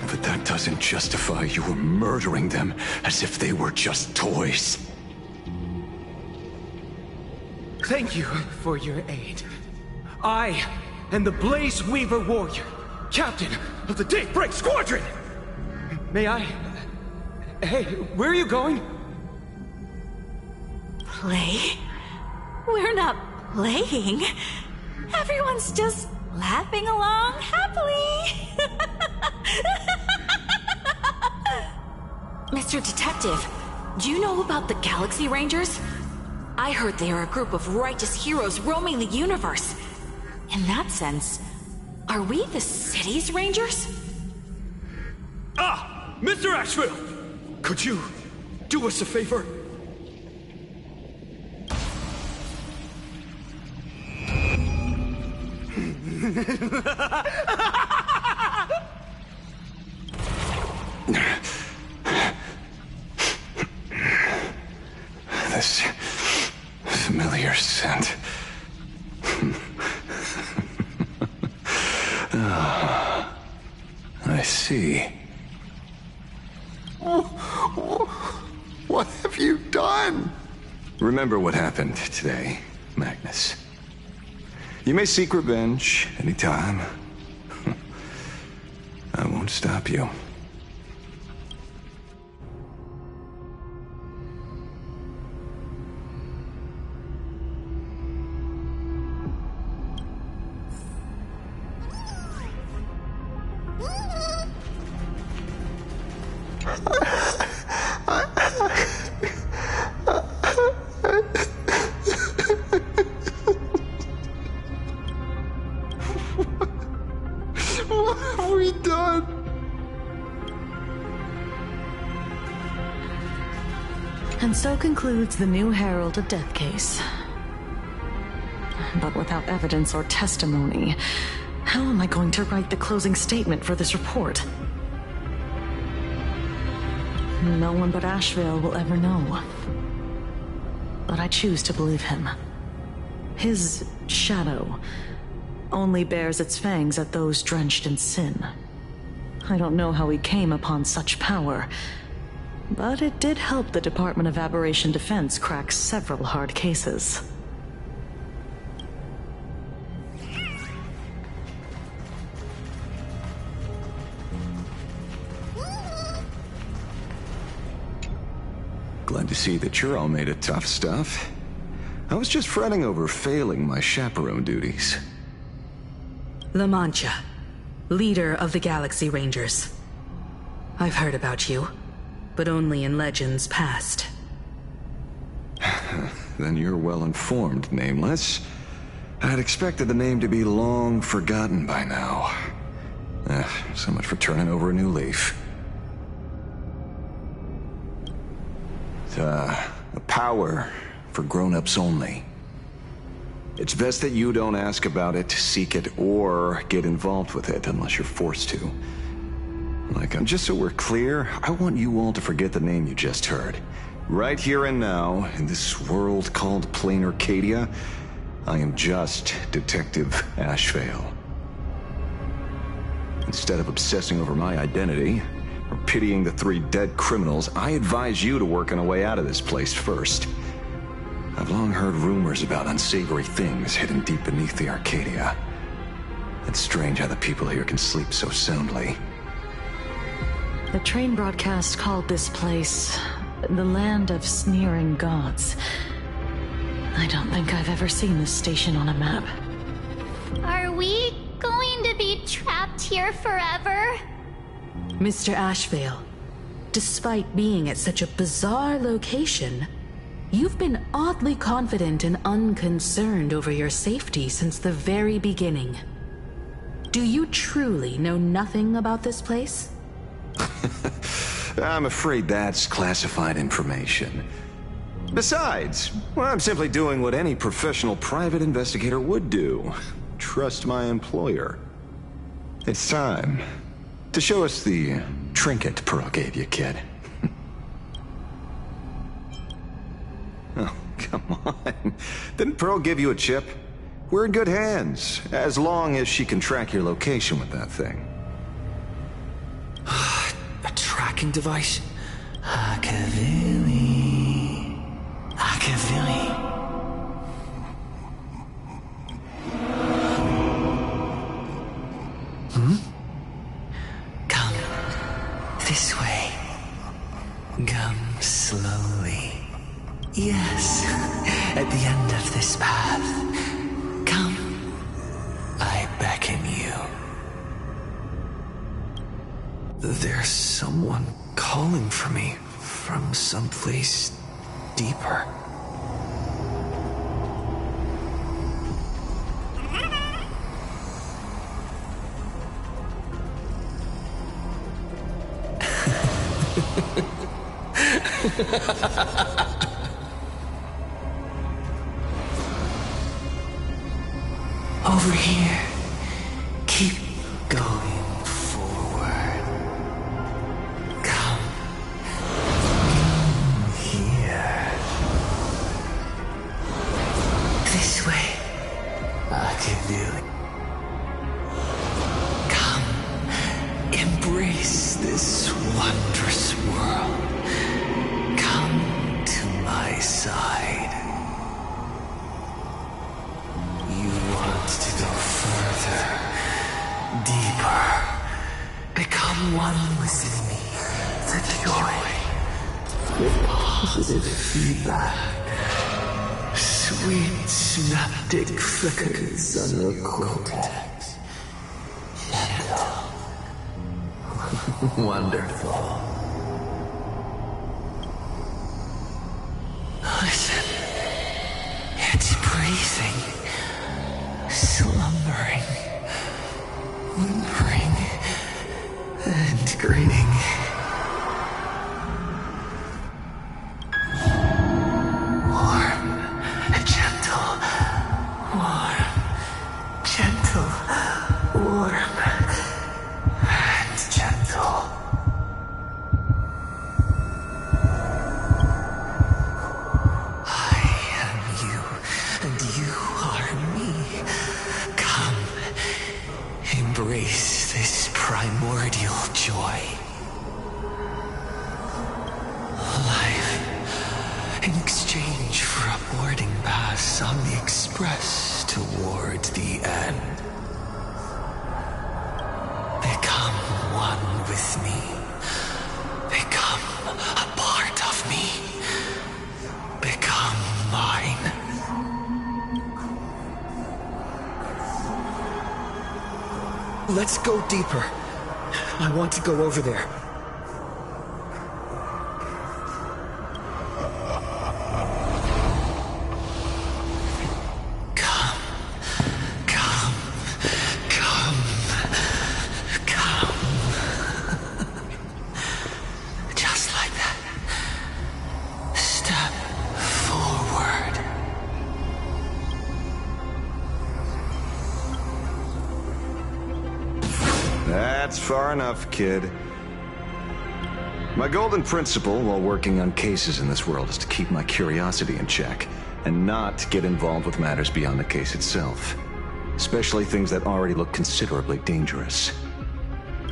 but that doesn't justify your murdering them as if they were just toys. Thank you for your aid. I am the Blaze Weaver Warrior, Captain of the Daybreak Squadron! May I... Hey, where are you going? Play? We're not playing. Everyone's just laughing along happily. Mr. Detective, do you know about the Galaxy Rangers? I heard they are a group of righteous heroes roaming the universe. In that sense, are we the city's rangers? Ah! Mr. Ashville! Could you do us a favor? This familiar scent. I see. What have you done? Remember what happened today, Magnus. You may seek revenge anytime. I won't stop you. What have we done? And so concludes the new Herald of Death case. But without evidence or testimony, how am I going to write the closing statement for this report? No one but Ashvale will ever know. But I choose to believe him. His shadow only bears its fangs at those drenched in sin. I don't know how he came upon such power, but it did help the Department of Aberration Defense crack several hard cases. Glad to see that you're all made of tough stuff. I was just fretting over failing my chaperone duties. La Mancha, leader of the Galaxy Rangers. I've heard about you, but only in legends past. Then you're well informed, Nameless. I'd expected the name to be long forgotten by now. So much for turning over a new leaf. A power for grown-ups only. It's best that you don't ask about it, seek it, or get involved with it unless you're forced to. Like, just so we're clear, I want you all to forget the name you just heard. Right here and now, in this world called Plain Arcadia, I am just Detective Ashvale. Instead of obsessing over my identity, or pitying the 3 dead criminals, I advise you to work on a way out of this place first. I've long heard rumors about unsavory things hidden deep beneath the Arcadia. It's strange how the people here can sleep so soundly. The train broadcast called this place the Land of Sneering Gods. I don't think I've ever seen this station on a map. Are we going to be trapped here forever? Mr. Ashvale, despite being at such a bizarre location, you've been oddly confident and unconcerned over your safety since the very beginning. Do you truly know nothing about this place? I'm afraid that's classified information. Besides, well, I'm simply doing what any professional private investigator would do. Trust my employer. It's time to show us the trinket Pearl gave you, kid. Oh, come on. Didn't Pearl give you a chip? We're in good hands, as long as she can track your location with that thing. A tracking device? Akavili. Akavili. Come this way. Come slowly. Yes, at the end of this path. Come. I beckon you. There's someone calling for me from someplace deeper. Over here, This way. I can do it. Come, embrace this wondrous world. Come to my side. You want to go further, deeper. Become one with me. The joy. With positive feedback. Sweet synaptic flickers on your cortex. Gentle. Wonderful. Listen. It's breathing. Slumbering. Whimpering. And grinning. Embrace this primordial joy. Life in exchange for a boarding pass on the express towards the end. Become one with me. Become a part of me. Become mine. Let's go deeper. I want to go over there. Come. Just like that. Step forward. That's far enough, kid. My golden principle while working on cases in this world is to keep my curiosity in check and not get involved with matters beyond the case itself, especially things that already look considerably dangerous.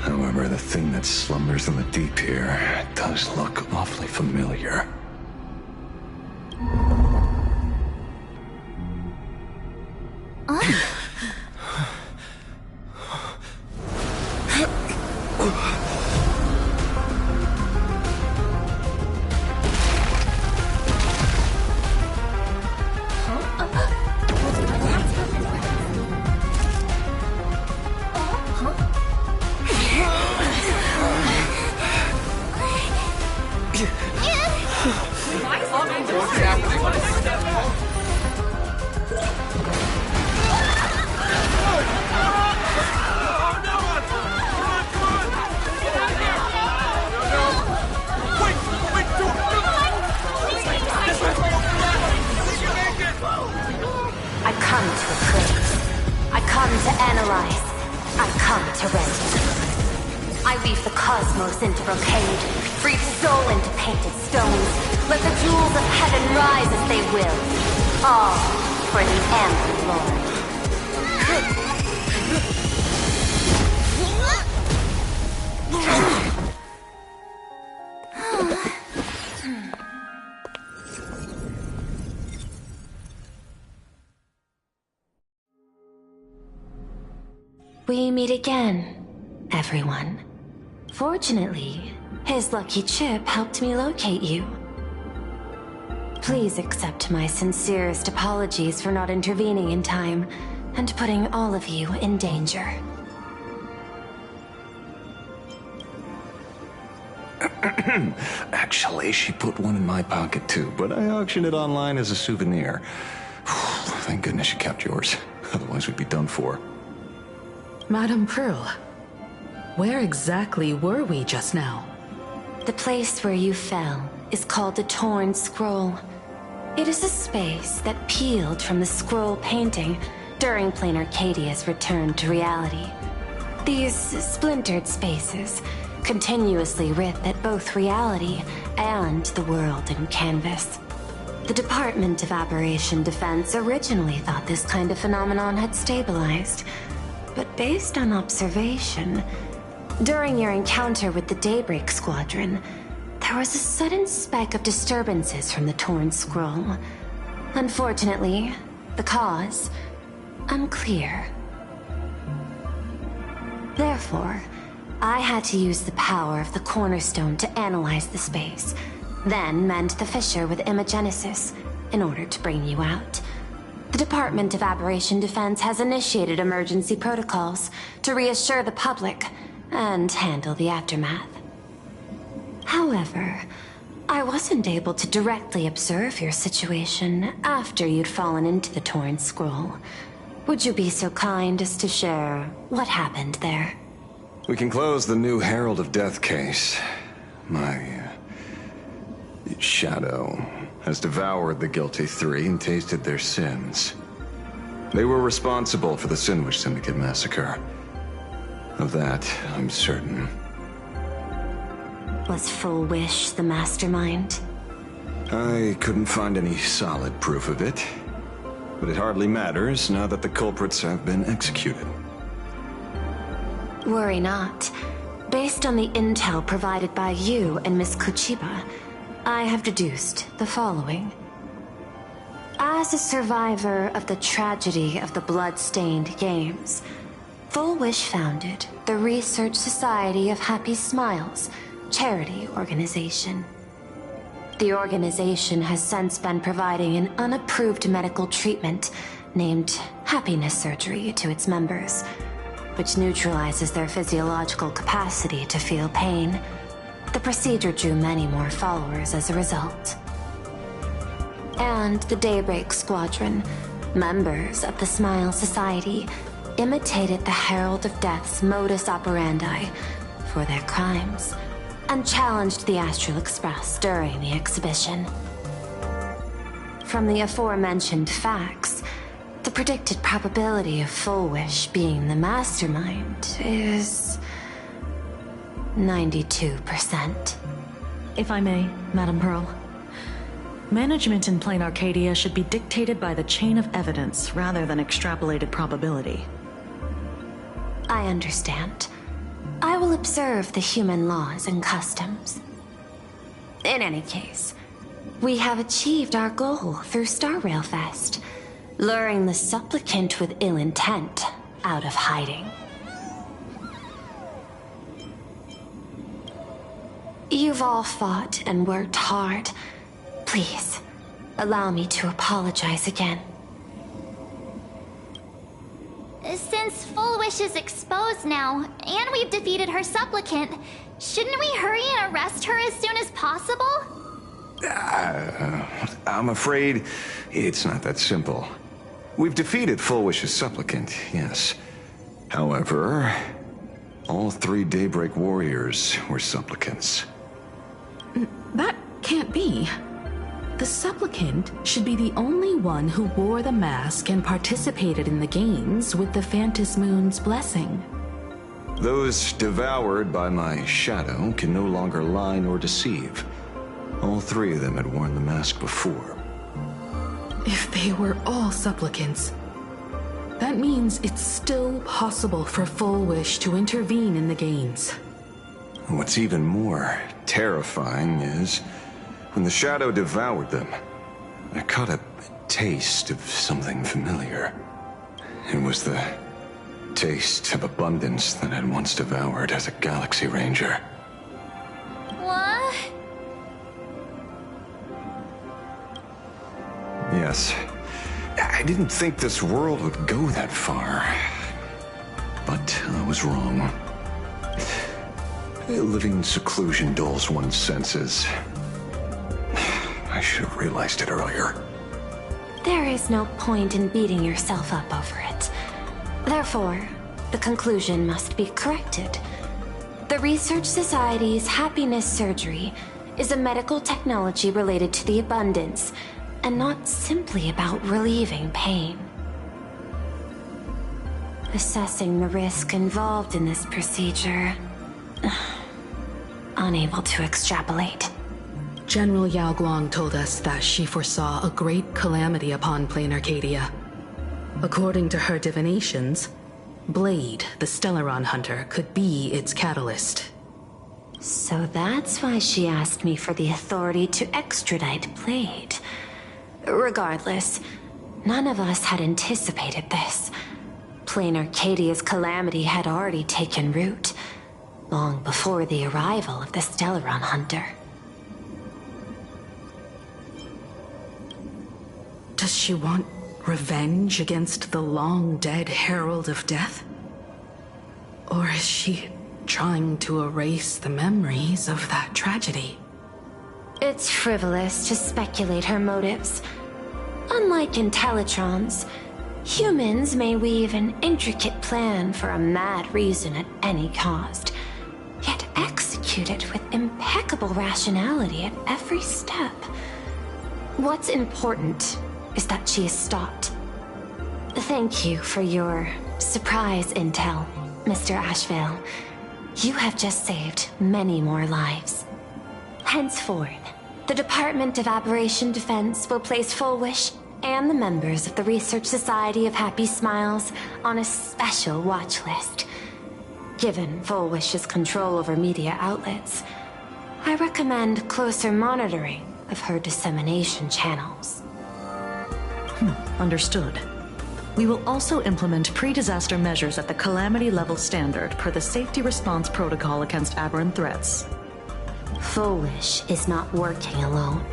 However, the thing that slumbers in the deep here does look awfully familiar. I come to appraise. I come to analyze. I come to render. I weave the cosmos into brocade, breathe soul into painted stones. Let the jewels of heaven rise as they will. All for the Amber Lord. We meet again, everyone. Fortunately, his lucky chip helped me locate you. Please accept my sincerest apologies for not intervening in time and putting all of you in danger. Actually, she put one in my pocket too, but I auctioned it online as a souvenir. Thank goodness you kept yours. Otherwise we'd be done for. Madame Pearl, where exactly were we just now? The place where you fell is called the Torn Scroll. It is a space that peeled from the scroll painting during Plain Arcadia's return to reality. These splintered spaces continuously rip at both reality and the world in canvas. The Department of Aberration Defense originally thought this kind of phenomenon had stabilized, but based on observation, during your encounter with the Daybreak Squadron, there was a sudden spike of disturbances from the torn scroll. Unfortunately, the cause, unclear. Therefore, I had to use the power of the Cornerstone to analyze the space, then mend the fissure with Imagenesis in order to bring you out. The Department of Aberration Defense has initiated emergency protocols to reassure the public and handle the aftermath. However, I wasn't able to directly observe your situation after you'd fallen into the torn scroll. Would you be so kind as to share what happened there? We can close the new Herald of Death case. My shadow has devoured the guilty three and tasted their sins. They were responsible for the Sinwish Syndicate massacre. Of that, I'm certain. Was Full Wish the mastermind? I couldn't find any solid proof of it, but it hardly matters now that the culprits have been executed. Worry not. Based on the intel provided by you and Miss Kuchiba, I have deduced the following. As a survivor of the tragedy of the Blood-Stained Games, Full Wish founded the Research Society of Happy Smiles, charity organization. The organization has since been providing an unapproved medical treatment named happiness surgery to its members, which neutralizes their physiological capacity to feel pain. The procedure drew many more followers as a result. And the Daybreak Squadron, members of the Smile Society, imitated the Herald of Death's modus operandi for their crimes, and challenged the Astral Express during the exhibition. From the aforementioned facts, the predicted probability of Full Wish being the mastermind is 92%. If I may, Madam Pearl. Management in Plain Arcadia should be dictated by the chain of evidence rather than extrapolated probability. I understand. I will observe the human laws and customs. In any case, we have achieved our goal through Star Rail Fest, luring the supplicant with ill intent out of hiding. You've all fought and worked hard. Please, allow me to apologize again. Since Full Wish is exposed now, and we've defeated her supplicant, shouldn't we hurry and arrest her as soon as possible? I'm afraid it's not that simple. We've defeated Full Wish's supplicant, yes. However, all three Daybreak warriors were supplicants. That can't be. The supplicant should be the only one who wore the mask and participated in the games with the Phantas Moon's blessing. Those devoured by my shadow can no longer lie nor deceive. All three of them had worn the mask before. If they were all supplicants, that means it's still possible for Full Wish to intervene in the games. What's even more terrifying is, when the shadow devoured them, I caught a taste of something familiar. It was the taste of abundance that I'd once devoured as a Galaxy Ranger. What? Yes. I didn't think this world would go that far. But I was wrong. Living in seclusion dulls one's senses. I should have realized it earlier. There is no point in beating yourself up over it. Therefore, the conclusion must be corrected. The Research Society's happiness surgery is a medical technology related to the abundance, and not simply about relieving pain. Assessing the risk involved in this procedure, unable to extrapolate. General Yao Guang told us that she foresaw a great calamity upon Plain Arcadia. According to her divinations, Blade, the Stellaron hunter, could be its catalyst. So that's why she asked me for the authority to extradite Blade. Regardless, none of us had anticipated this. Plain Arcadia's calamity had already taken root, long before the arrival of the Stellaron hunter. Does she want revenge against the long-dead Herald of Death? Or is she trying to erase the memories of that tragedy? It's frivolous to speculate her motives. Unlike Intellitrons, humans may weave an intricate plan for a mad reason at any cost, yet execute it with impeccable rationality at every step. What's important is that she is stopped. Thank you for your surprise intel, Mr. Ashvale. You have just saved many more lives. Henceforth, the Department of Aberration Defense will place Full Wish and the members of the Research Society of Happy Smiles on a special watch list. Given Full Wish's control over media outlets, I recommend closer monitoring of her dissemination channels. Understood. We will also implement pre-disaster measures at the calamity level standard per the Safety Response Protocol against aberrant threats. Full Wish is not working alone.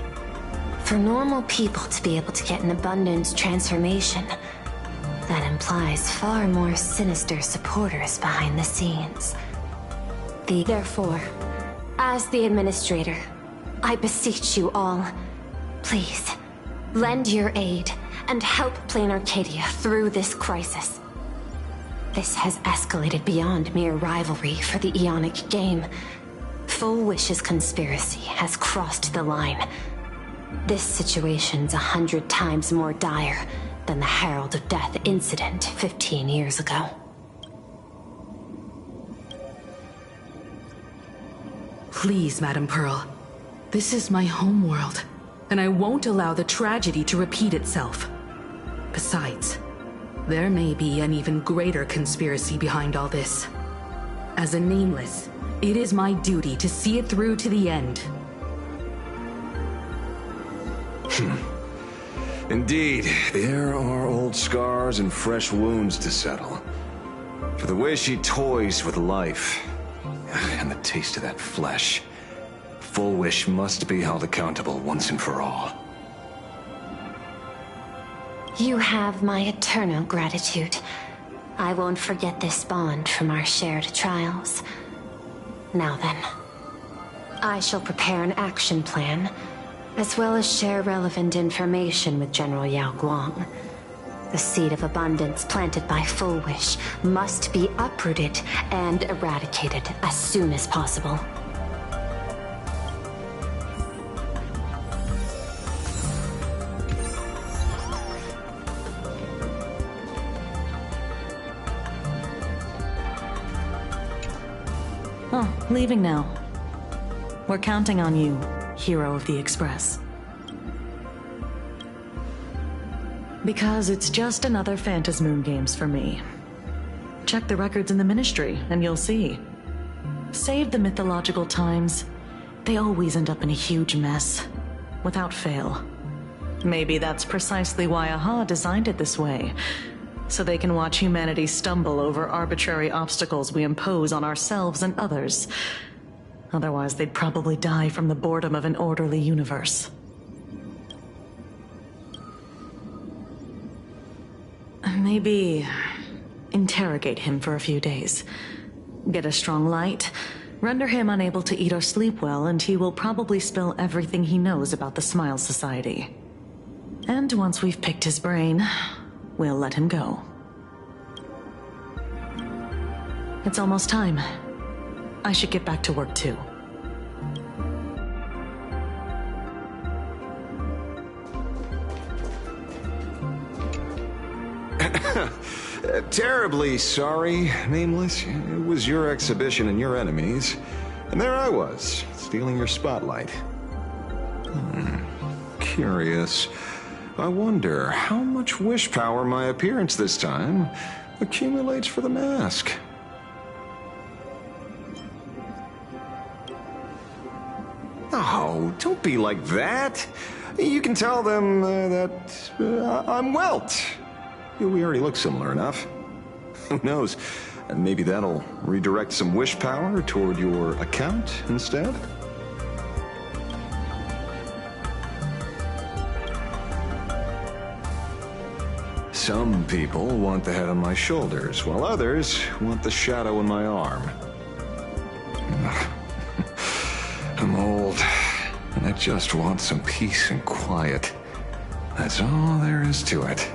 For normal people to be able to get an abundance transformation, that implies far more sinister supporters behind the scenes. Therefore, as the administrator, I beseech you all, please, lend your aid and help Plain Arcadia through this crisis. This has escalated beyond mere rivalry for the Ionic game. Full Wish's conspiracy has crossed the line. This situation's 100 times more dire than the Herald of Death incident 15 years ago. Please, Madam Pearl. This is my homeworld, and I won't allow the tragedy to repeat itself. Besides, there may be an even greater conspiracy behind all this. As a Nameless, it is my duty to see it through to the end. Indeed, there are old scars and fresh wounds to settle. For the way she toys with life, and the taste of that flesh, Full Wish must be held accountable once and for all. You have my eternal gratitude. I won't forget this bond from our shared trials. Now then, I shall prepare an action plan, as well as share relevant information with General Yao Guang. The seed of abundance planted by Full Wish must be uprooted and eradicated as soon as possible. Oh, leaving now. We're counting on you, Hero of the Express. Because it's just another Phantasmoon Games for me. Check the records in the Ministry, and you'll see. Save the mythological times, they always end up in a huge mess, without fail. Maybe that's precisely why AHA designed it this way, so they can watch humanity stumble over arbitrary obstacles we impose on ourselves and others. Otherwise, they'd probably die from the boredom of an orderly universe. Maybe interrogate him for a few days. Get a strong light, render him unable to eat or sleep well, and he will probably spill everything he knows about the Smile Society. And once we've picked his brain, we'll let him go. It's almost time. I should get back to work too. Terribly sorry, Nameless. It was your exhibition and your enemies. And there I was, stealing your spotlight. curious. I wonder how much wish power my appearance this time accumulates for the mask. Oh, don't be like that. You can tell them that I'm Welt. We already look similar enough. Who knows? Maybe that'll redirect some wish power toward your account instead? Some people want the head on my shoulders, while others want the shadow in my arm. I'm old, and I just want some peace and quiet. That's all there is to it.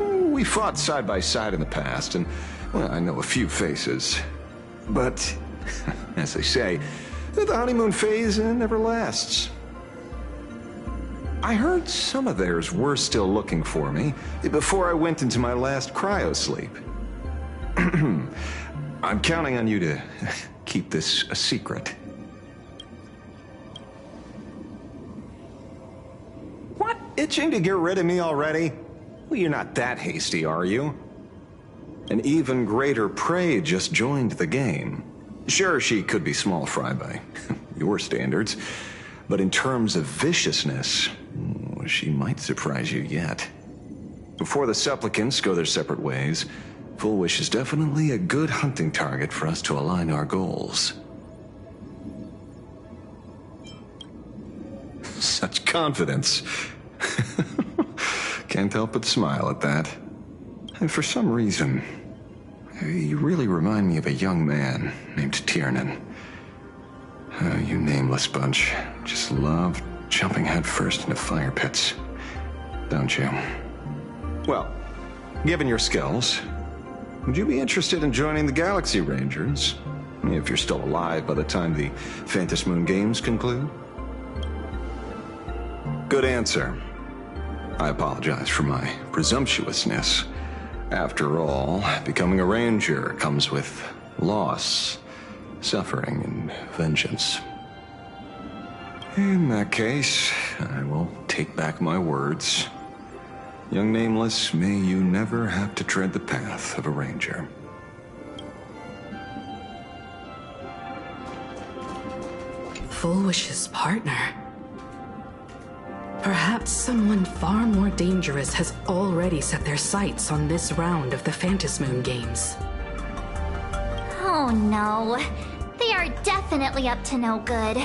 We fought side by side in the past, and well, I know a few faces. But, as they say, the honeymoon phase never lasts. I heard some of theirs were still looking for me before I went into my last cryosleep. I'm counting on you to keep this a secret. What? Itching to get rid of me already? Well, you're not that hasty, are you? An even greater prey just joined the game. Sure, she could be small fry by your standards, but in terms of viciousness, she might surprise you yet. Before the supplicants go their separate ways, Full Wish is definitely a good hunting target for us to align our goals. Such confidence. Can't help but smile at that. And for some reason, you really remind me of a young man named Tiernan. You nameless bunch just love jumping headfirst into fire pits, don't you? Well, given your skills, would you be interested in joining the Galaxy Rangers? If you're still alive by the time the Phantom Moon Games conclude? Good answer. I apologize for my presumptuousness. After all, becoming a ranger comes with loss, suffering, and vengeance. In that case, I will take back my words. Young Nameless, may you never have to tread the path of a ranger. Full Wish's partner. Perhaps someone far more dangerous has already set their sights on this round of the Phantom Moon Games. Oh no. They are definitely up to no good.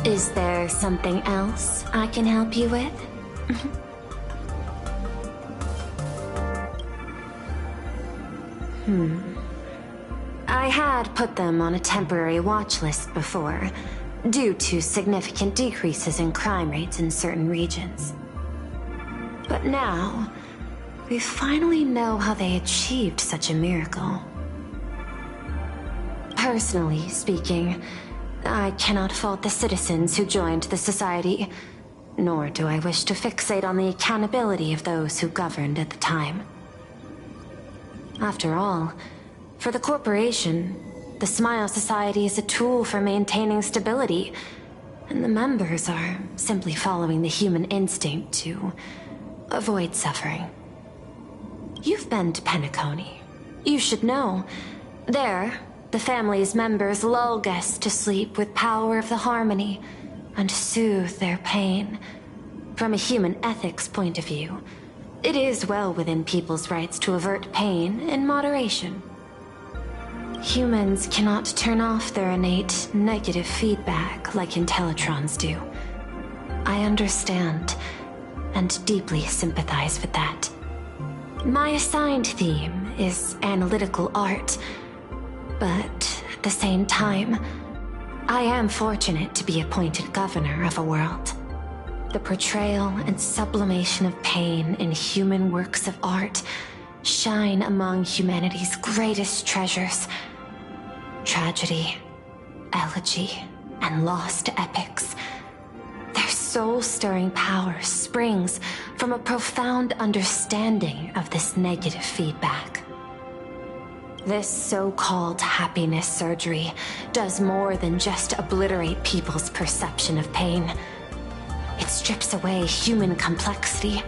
Is there something else I can help you with? I had put them on a temporary watch list before, due to significant decreases in crime rates in certain regions. But now, we finally know how they achieved such a miracle. Personally speaking, I cannot fault the citizens who joined the society, nor do I wish to fixate on the accountability of those who governed at the time. After all, for the corporation, the Smile Society is a tool for maintaining stability, and the members are simply following the human instinct to avoid suffering. You've been to Penacony. You should know. There, the family's members lull guests to sleep with power of the harmony and soothe their pain. From a human ethics point of view, it is well within people's rights to avert pain in moderation. Humans cannot turn off their innate negative feedback like Intellitrons do. I understand and deeply sympathize with that. My assigned theme is analytical art, but at the same time, I am fortunate to be appointed governor of a world. The portrayal and sublimation of pain in human works of art shine among humanity's greatest treasures. Tragedy, elegy, and lost epics. Their soul-stirring power springs from a profound understanding of this negative feedback. This so-called happiness surgery does more than just obliterate people's perception of pain. It strips away human complexity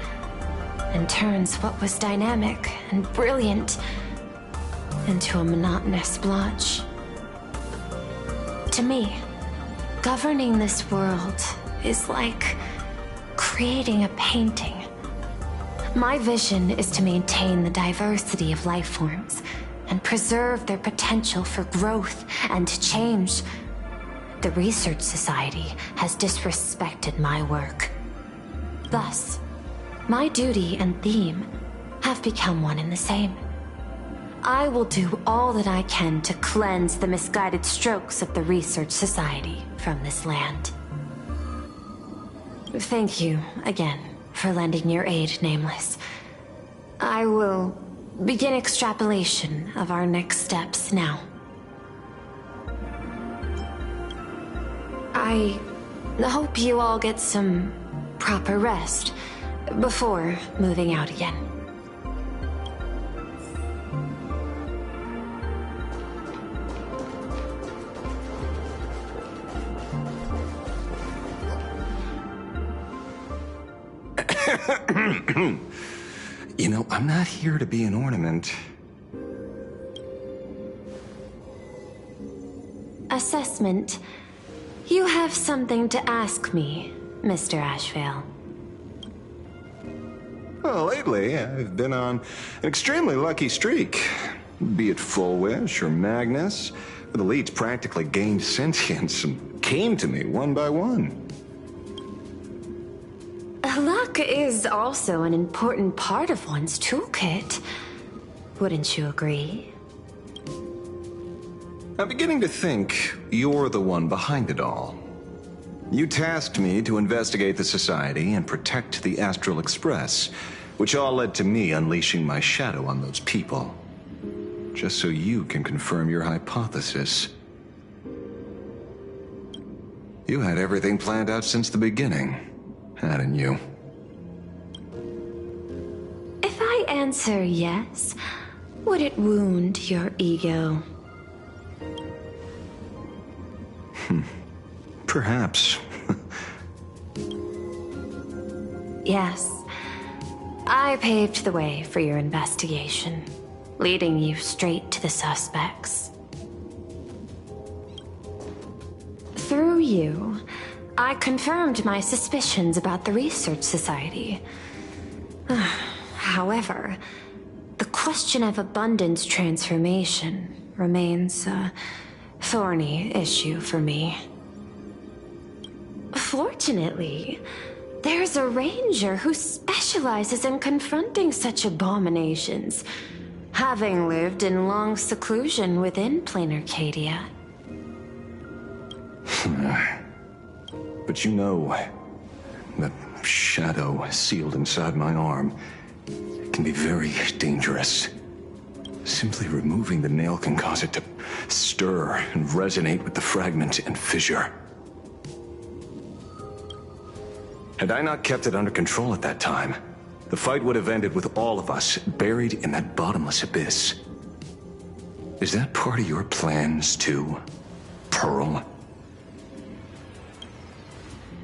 and turns what was dynamic and brilliant into a monotonous blotch. To me, governing this world is like creating a painting. My vision is to maintain the diversity of life forms and preserve their potential for growth and change. The Research Society has disrespected my work. Thus, my duty and theme have become one and the same. I will do all that I can to cleanse the misguided strokes of the Research Society from this land. Thank you again for lending your aid, Nameless. I will begin extrapolation of our next steps now. I hope you all get some proper rest before moving out again. You know, I'm not here to be an ornament. Assessment. You have something to ask me, Mr. Ashvale. Well, lately, I've been on an extremely lucky streak. Be it Full Wish or Magnus, the elites practically gained sentience and came to me one by one. Luck is also an important part of one's toolkit. Wouldn't you agree? I'm beginning to think you're the one behind it all. You tasked me to investigate the Society and protect the Astral Express, which all led to me unleashing my shadow on those people. Just so you can confirm your hypothesis. You had everything planned out since the beginning, hadn't you? If I answer yes, would it wound your ego? Perhaps. Yes. I paved the way for your investigation, leading you straight to the suspects. Through you, I confirmed my suspicions about the Research Society. However, the question of abundance transformation remains a thorny issue for me. Fortunately, there's a ranger who specializes in confronting such abominations, having lived in long seclusion within planar Cadia. But you know, the shadow sealed inside my arm can be very dangerous. Simply removing the nail can cause it to stir and resonate with the fragment and fissure. Had I not kept it under control at that time, the fight would have ended with all of us buried in that bottomless abyss. Is that part of your plans too, Pearl?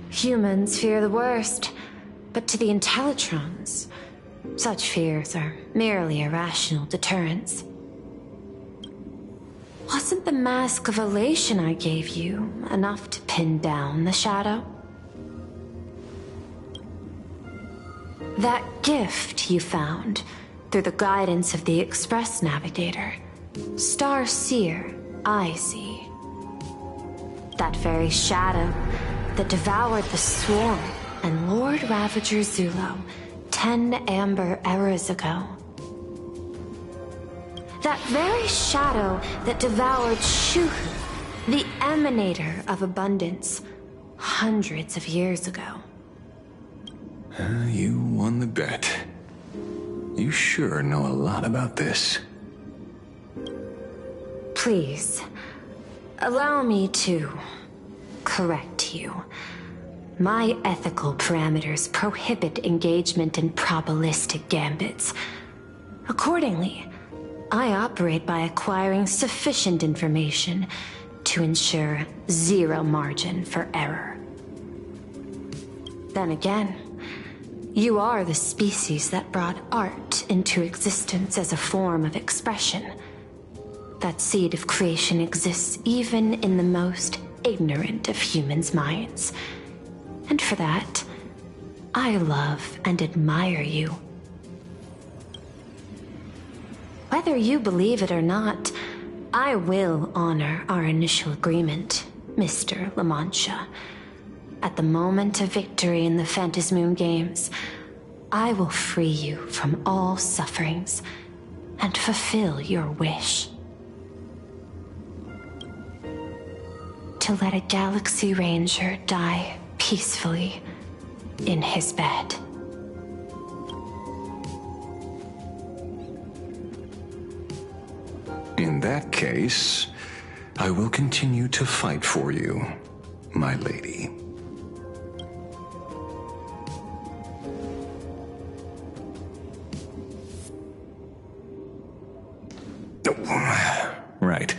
Humans fear the worst, but to the Intellitrons, such fears are merely irrational deterrents. Wasn't the mask of elation I gave you enough to pin down the shadow? That gift you found through the guidance of the Express Navigator, Star Seer, I see. That very shadow that devoured the Swarm and Lord Ravager Zulo 10 amber eras ago. That very shadow that devoured Shuhu, the Emanator of Abundance, hundreds of years ago. You won the bet. You sure know a lot about this. Please, allow me to correct you. My ethical parameters prohibit engagement in probabilistic gambits. Accordingly, I operate by acquiring sufficient information to ensure zero margin for error. Then again, you are the species that brought art into existence as a form of expression. That seed of creation exists even in the most ignorant of humans' minds. And for that, I love and admire you. Whether you believe it or not, I will honor our initial agreement, Mr. La Mancha. At the moment of victory in the Phantasmoon Games, I will free you from all sufferings and fulfill your wish. To let a Galaxy Ranger die peacefully in his bed. In that case, I will continue to fight for you, my lady. Right.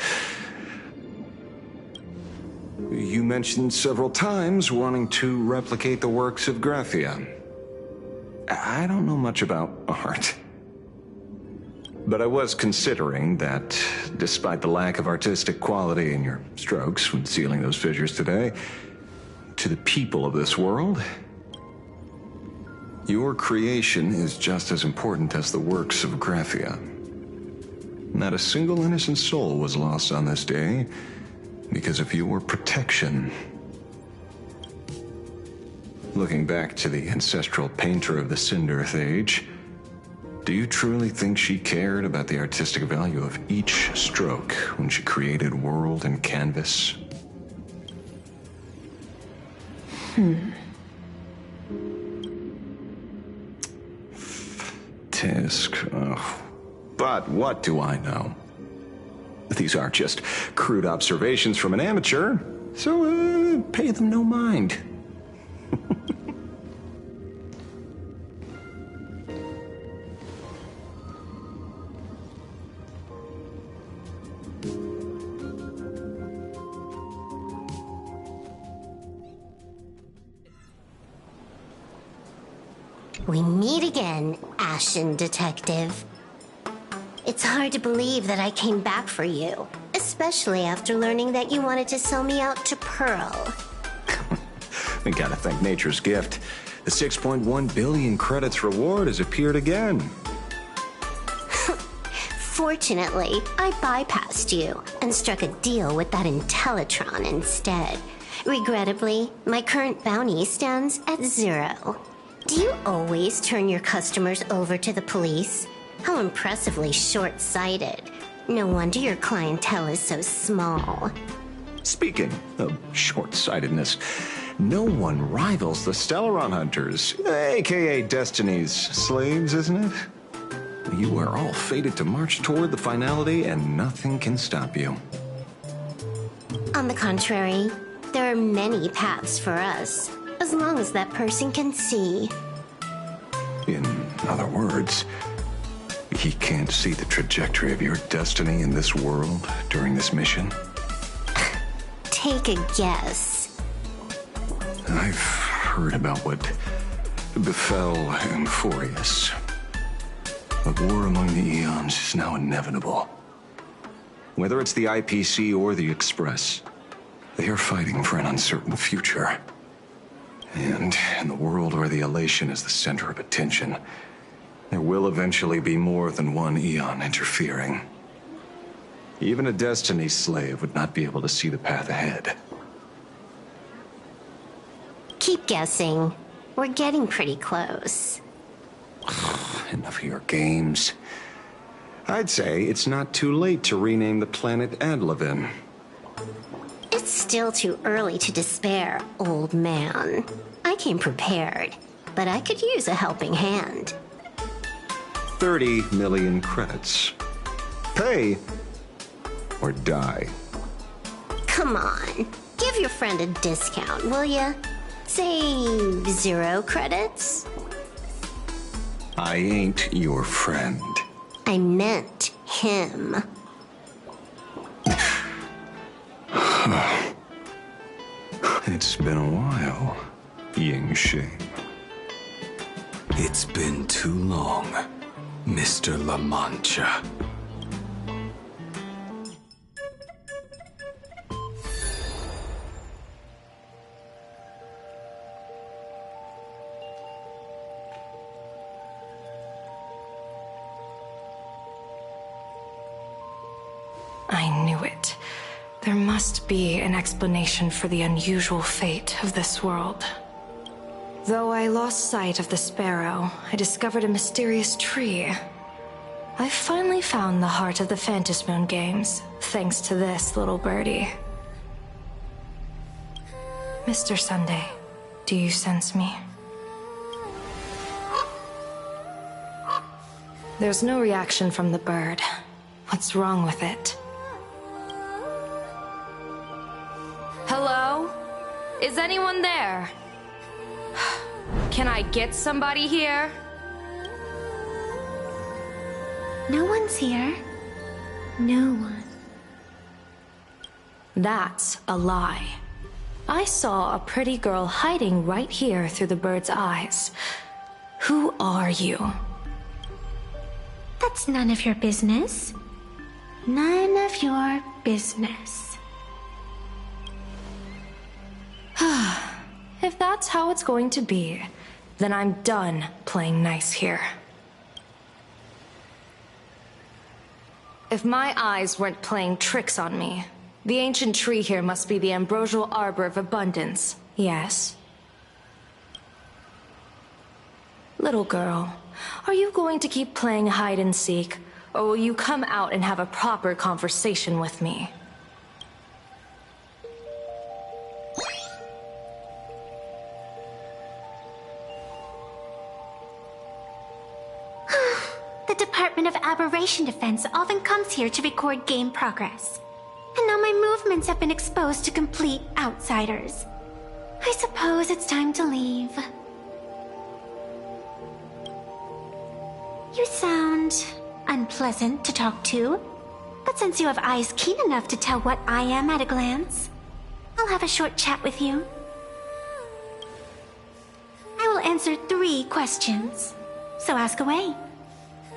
You mentioned several times wanting to replicate the works of Graphia. I don't know much about art. But I was considering that, despite the lack of artistic quality in your strokes when sealing those figures today, to the people of this world, your creation is just as important as the works of Graphia. Not a single innocent soul was lost on this day because of your protection. Looking back to the ancestral painter of the Cinderth Age, do you truly think she cared about the artistic value of each stroke when she created world and canvas? Tisk. Oh. But what do I know? These are just crude observations from an amateur, so pay them no mind. We meet again, Ashen Detective. It's hard to believe that I came back for you, especially after learning that you wanted to sell me out to Pearl. We gotta thank nature's gift. The 6.1 billion credits reward has appeared again. Fortunately, I bypassed you and struck a deal with that Intellitron instead. Regrettably, my current bounty stands at 0. Do you always turn your customers over to the police? How impressively short-sighted. No wonder your clientele is so small. Speaking of short-sightedness, no one rivals the Stellaron Hunters, aka Destiny's slaves, isn't it? You are all fated to march toward the finality, and nothing can stop you. On the contrary, there are many paths for us, as long as that person can see. In other words, he can't see the trajectory of your destiny in this world during this mission? Take a guess. I've heard about what befell Amphorius. A war among the Eons is now inevitable. Whether it's the IPC or the Express, they are fighting for an uncertain future. And in the world where the elation is the center of attention, there will eventually be more than one Eon interfering. Even a Destiny slave would not be able to see the path ahead. Keep guessing. We're getting pretty close. Enough of your games. I'd say it's not too late to rename the planet Adlevin. It's still too early to despair, old man. I came prepared, but I could use a helping hand. 30 million credits. Pay or die. Come on, give your friend a discount, will ya? Say 0 credits? I ain't your friend. I meant him. It's been a while, Yingxing. It's been too long, Mr. La Mancha. I knew it. There must be an explanation for the unusual fate of this world. Though I lost sight of the sparrow, I discovered a mysterious tree. I finally found the heart of the Phantasmoon games, thanks to this little birdie. Mr. Sunday, do you sense me? There's no reaction from the bird. What's wrong with it? Hello? Is anyone there? Can I get somebody here? No one's here. No one. That's a lie. I saw a pretty girl hiding right here through the bird's eyes. Who are you? That's none of your business. None of your business. If that's how it's going to be, then I'm done playing nice here. If my eyes weren't playing tricks on me, the ancient tree here must be the ambrosial arbor of abundance, yes? Little girl, are you going to keep playing hide and seek, or will you come out and have a proper conversation with me? The Department of Aberration Defense often comes here to record game progress. And now my movements have been exposed to complete outsiders. I suppose it's time to leave. You sound unpleasant to talk to, but since you have eyes keen enough to tell what I am at a glance, I'll have a short chat with you. I will answer 3 questions, so ask away.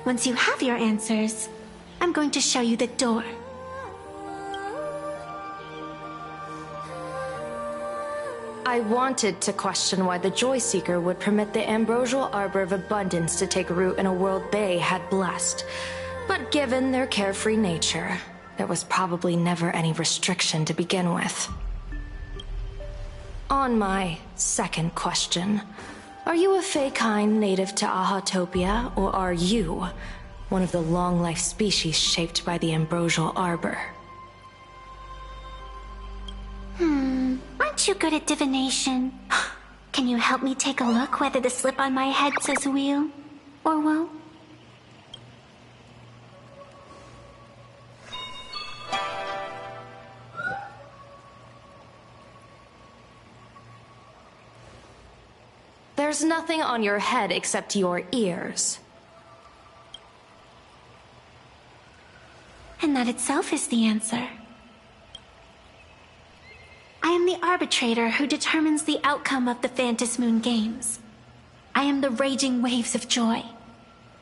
Once you have your answers, I'm going to show you the door. I wanted to question why the Joy Seeker would permit the ambrosial arbor of abundance to take root in a world they had blessed. But given their carefree nature, there was probably never any restriction to begin with. On my second question, are you a Fey-kind native to Ahatopia, or are you one of the long-life species shaped by the ambrosial arbor? Aren't you good at divination? Can you help me take a look whether the slip on my head says wheel or woe? There's nothing on your head except your ears. And that itself is the answer. I am the arbitrator who determines the outcome of the Phantasmoon games. I am the raging waves of joy,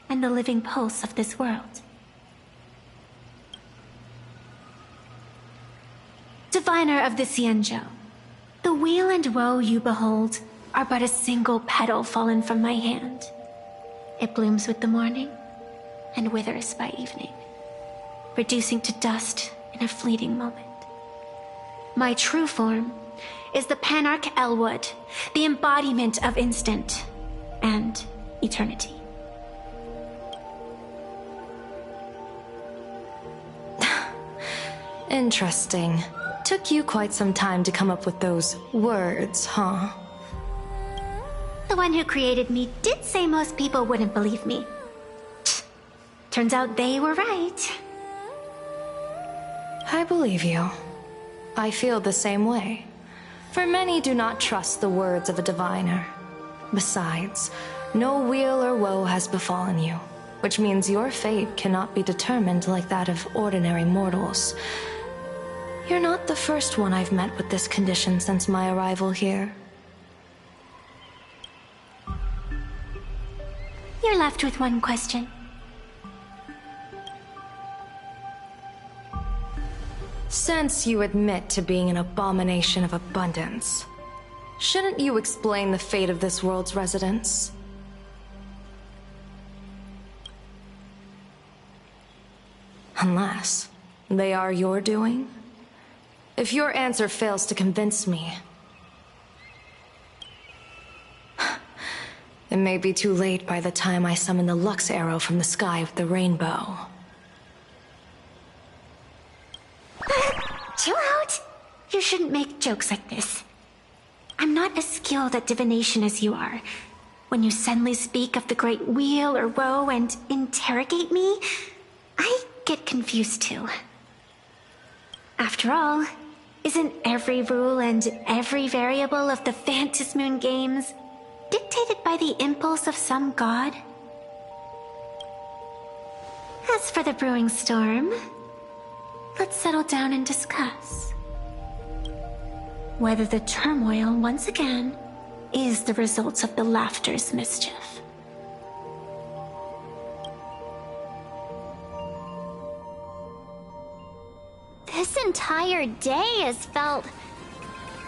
and the living pulse of this world. Diviner of the Xianzhou, the weal and woe you behold are but a single petal fallen from my hand. It blooms with the morning, and withers by evening, reducing to dust in a fleeting moment. My true form is the Panarch Elwood, the embodiment of instant and eternity. Interesting. Took you quite some time to come up with those words, huh? The one who created me did say most people wouldn't believe me. Turns out they were right. I believe you. I feel the same way. For many do not trust the words of a diviner. Besides, no weal or woe has befallen you. which means your fate cannot be determined like that of ordinary mortals. You're not the first one I've met with this condition since my arrival here. You're left with one question. Since you admit to being an abomination of abundance, shouldn't you explain the fate of this world's residents? Unless they are your doing? If your answer fails to convince me, it may be too late by the time I summon the Lux arrow from the sky with the rainbow. Chill out! You shouldn't make jokes like this. I'm not as skilled at divination as you are. When you suddenly speak of the great wheel or woe and interrogate me, I get confused too. After all, isn't every rule and every variable of the Phantasmoon games dictated by the impulse of some god? As for the brewing storm, let's settle down and discuss whether the turmoil, once again, is the results of the laughter's mischief. This entire day has felt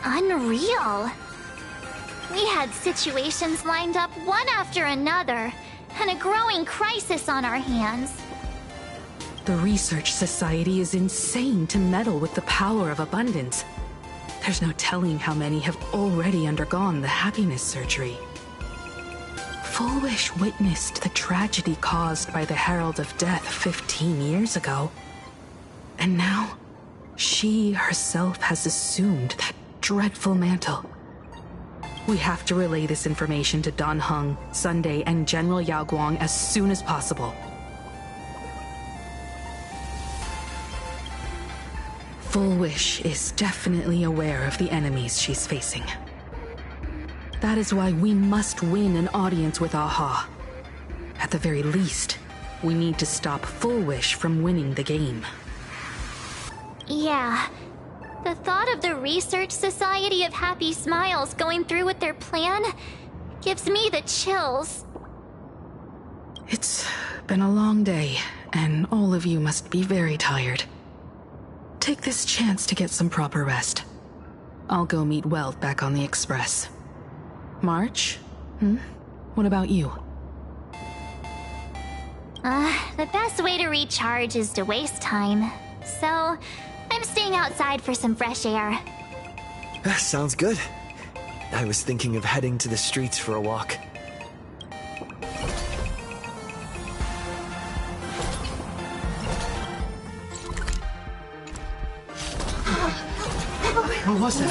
unreal. We had situations lined up one after another, and a growing crisis on our hands. The Research Society is insane to meddle with the power of abundance. There's no telling how many have already undergone the happiness surgery. Full Wish witnessed the tragedy caused by the Herald of Death 15 years ago. And now, she herself has assumed that dreadful mantle. We have to relay this information to Dan Heng, Sunday, and General Yao Guang as soon as possible. Full Wish is definitely aware of the enemies she's facing. That is why we must win an audience with Aha. At the very least, we need to stop Full Wish from winning the game. Yeah. The thought of the Research Society of Happy Smiles going through with their plan gives me the chills. It's been a long day, and all of you must be very tired. Take this chance to get some proper rest. I'll go meet Weld back on the Express. March? What about you? The best way to recharge is to waste time. So, I'm staying outside for some fresh air. Sounds good. I was thinking of heading to the streets for a walk. What was that?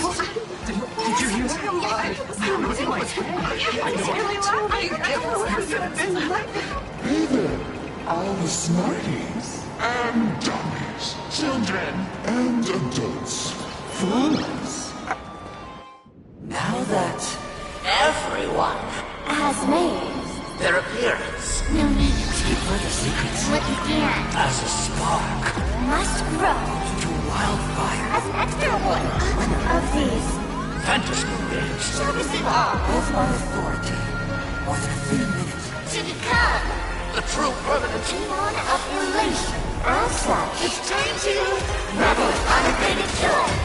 Did you hear Hey there, all the smarties and dummies, children and adults, fools. Now that everyone has made their appearance, no need to keep further secrets. What you can As a spark must grow to wildfire. as an extra one of these Phantasmoon games shall receive all of my authority. More than 3 minutes to become the true permanent demon of elation. As such, it's time to revel in unabated joy.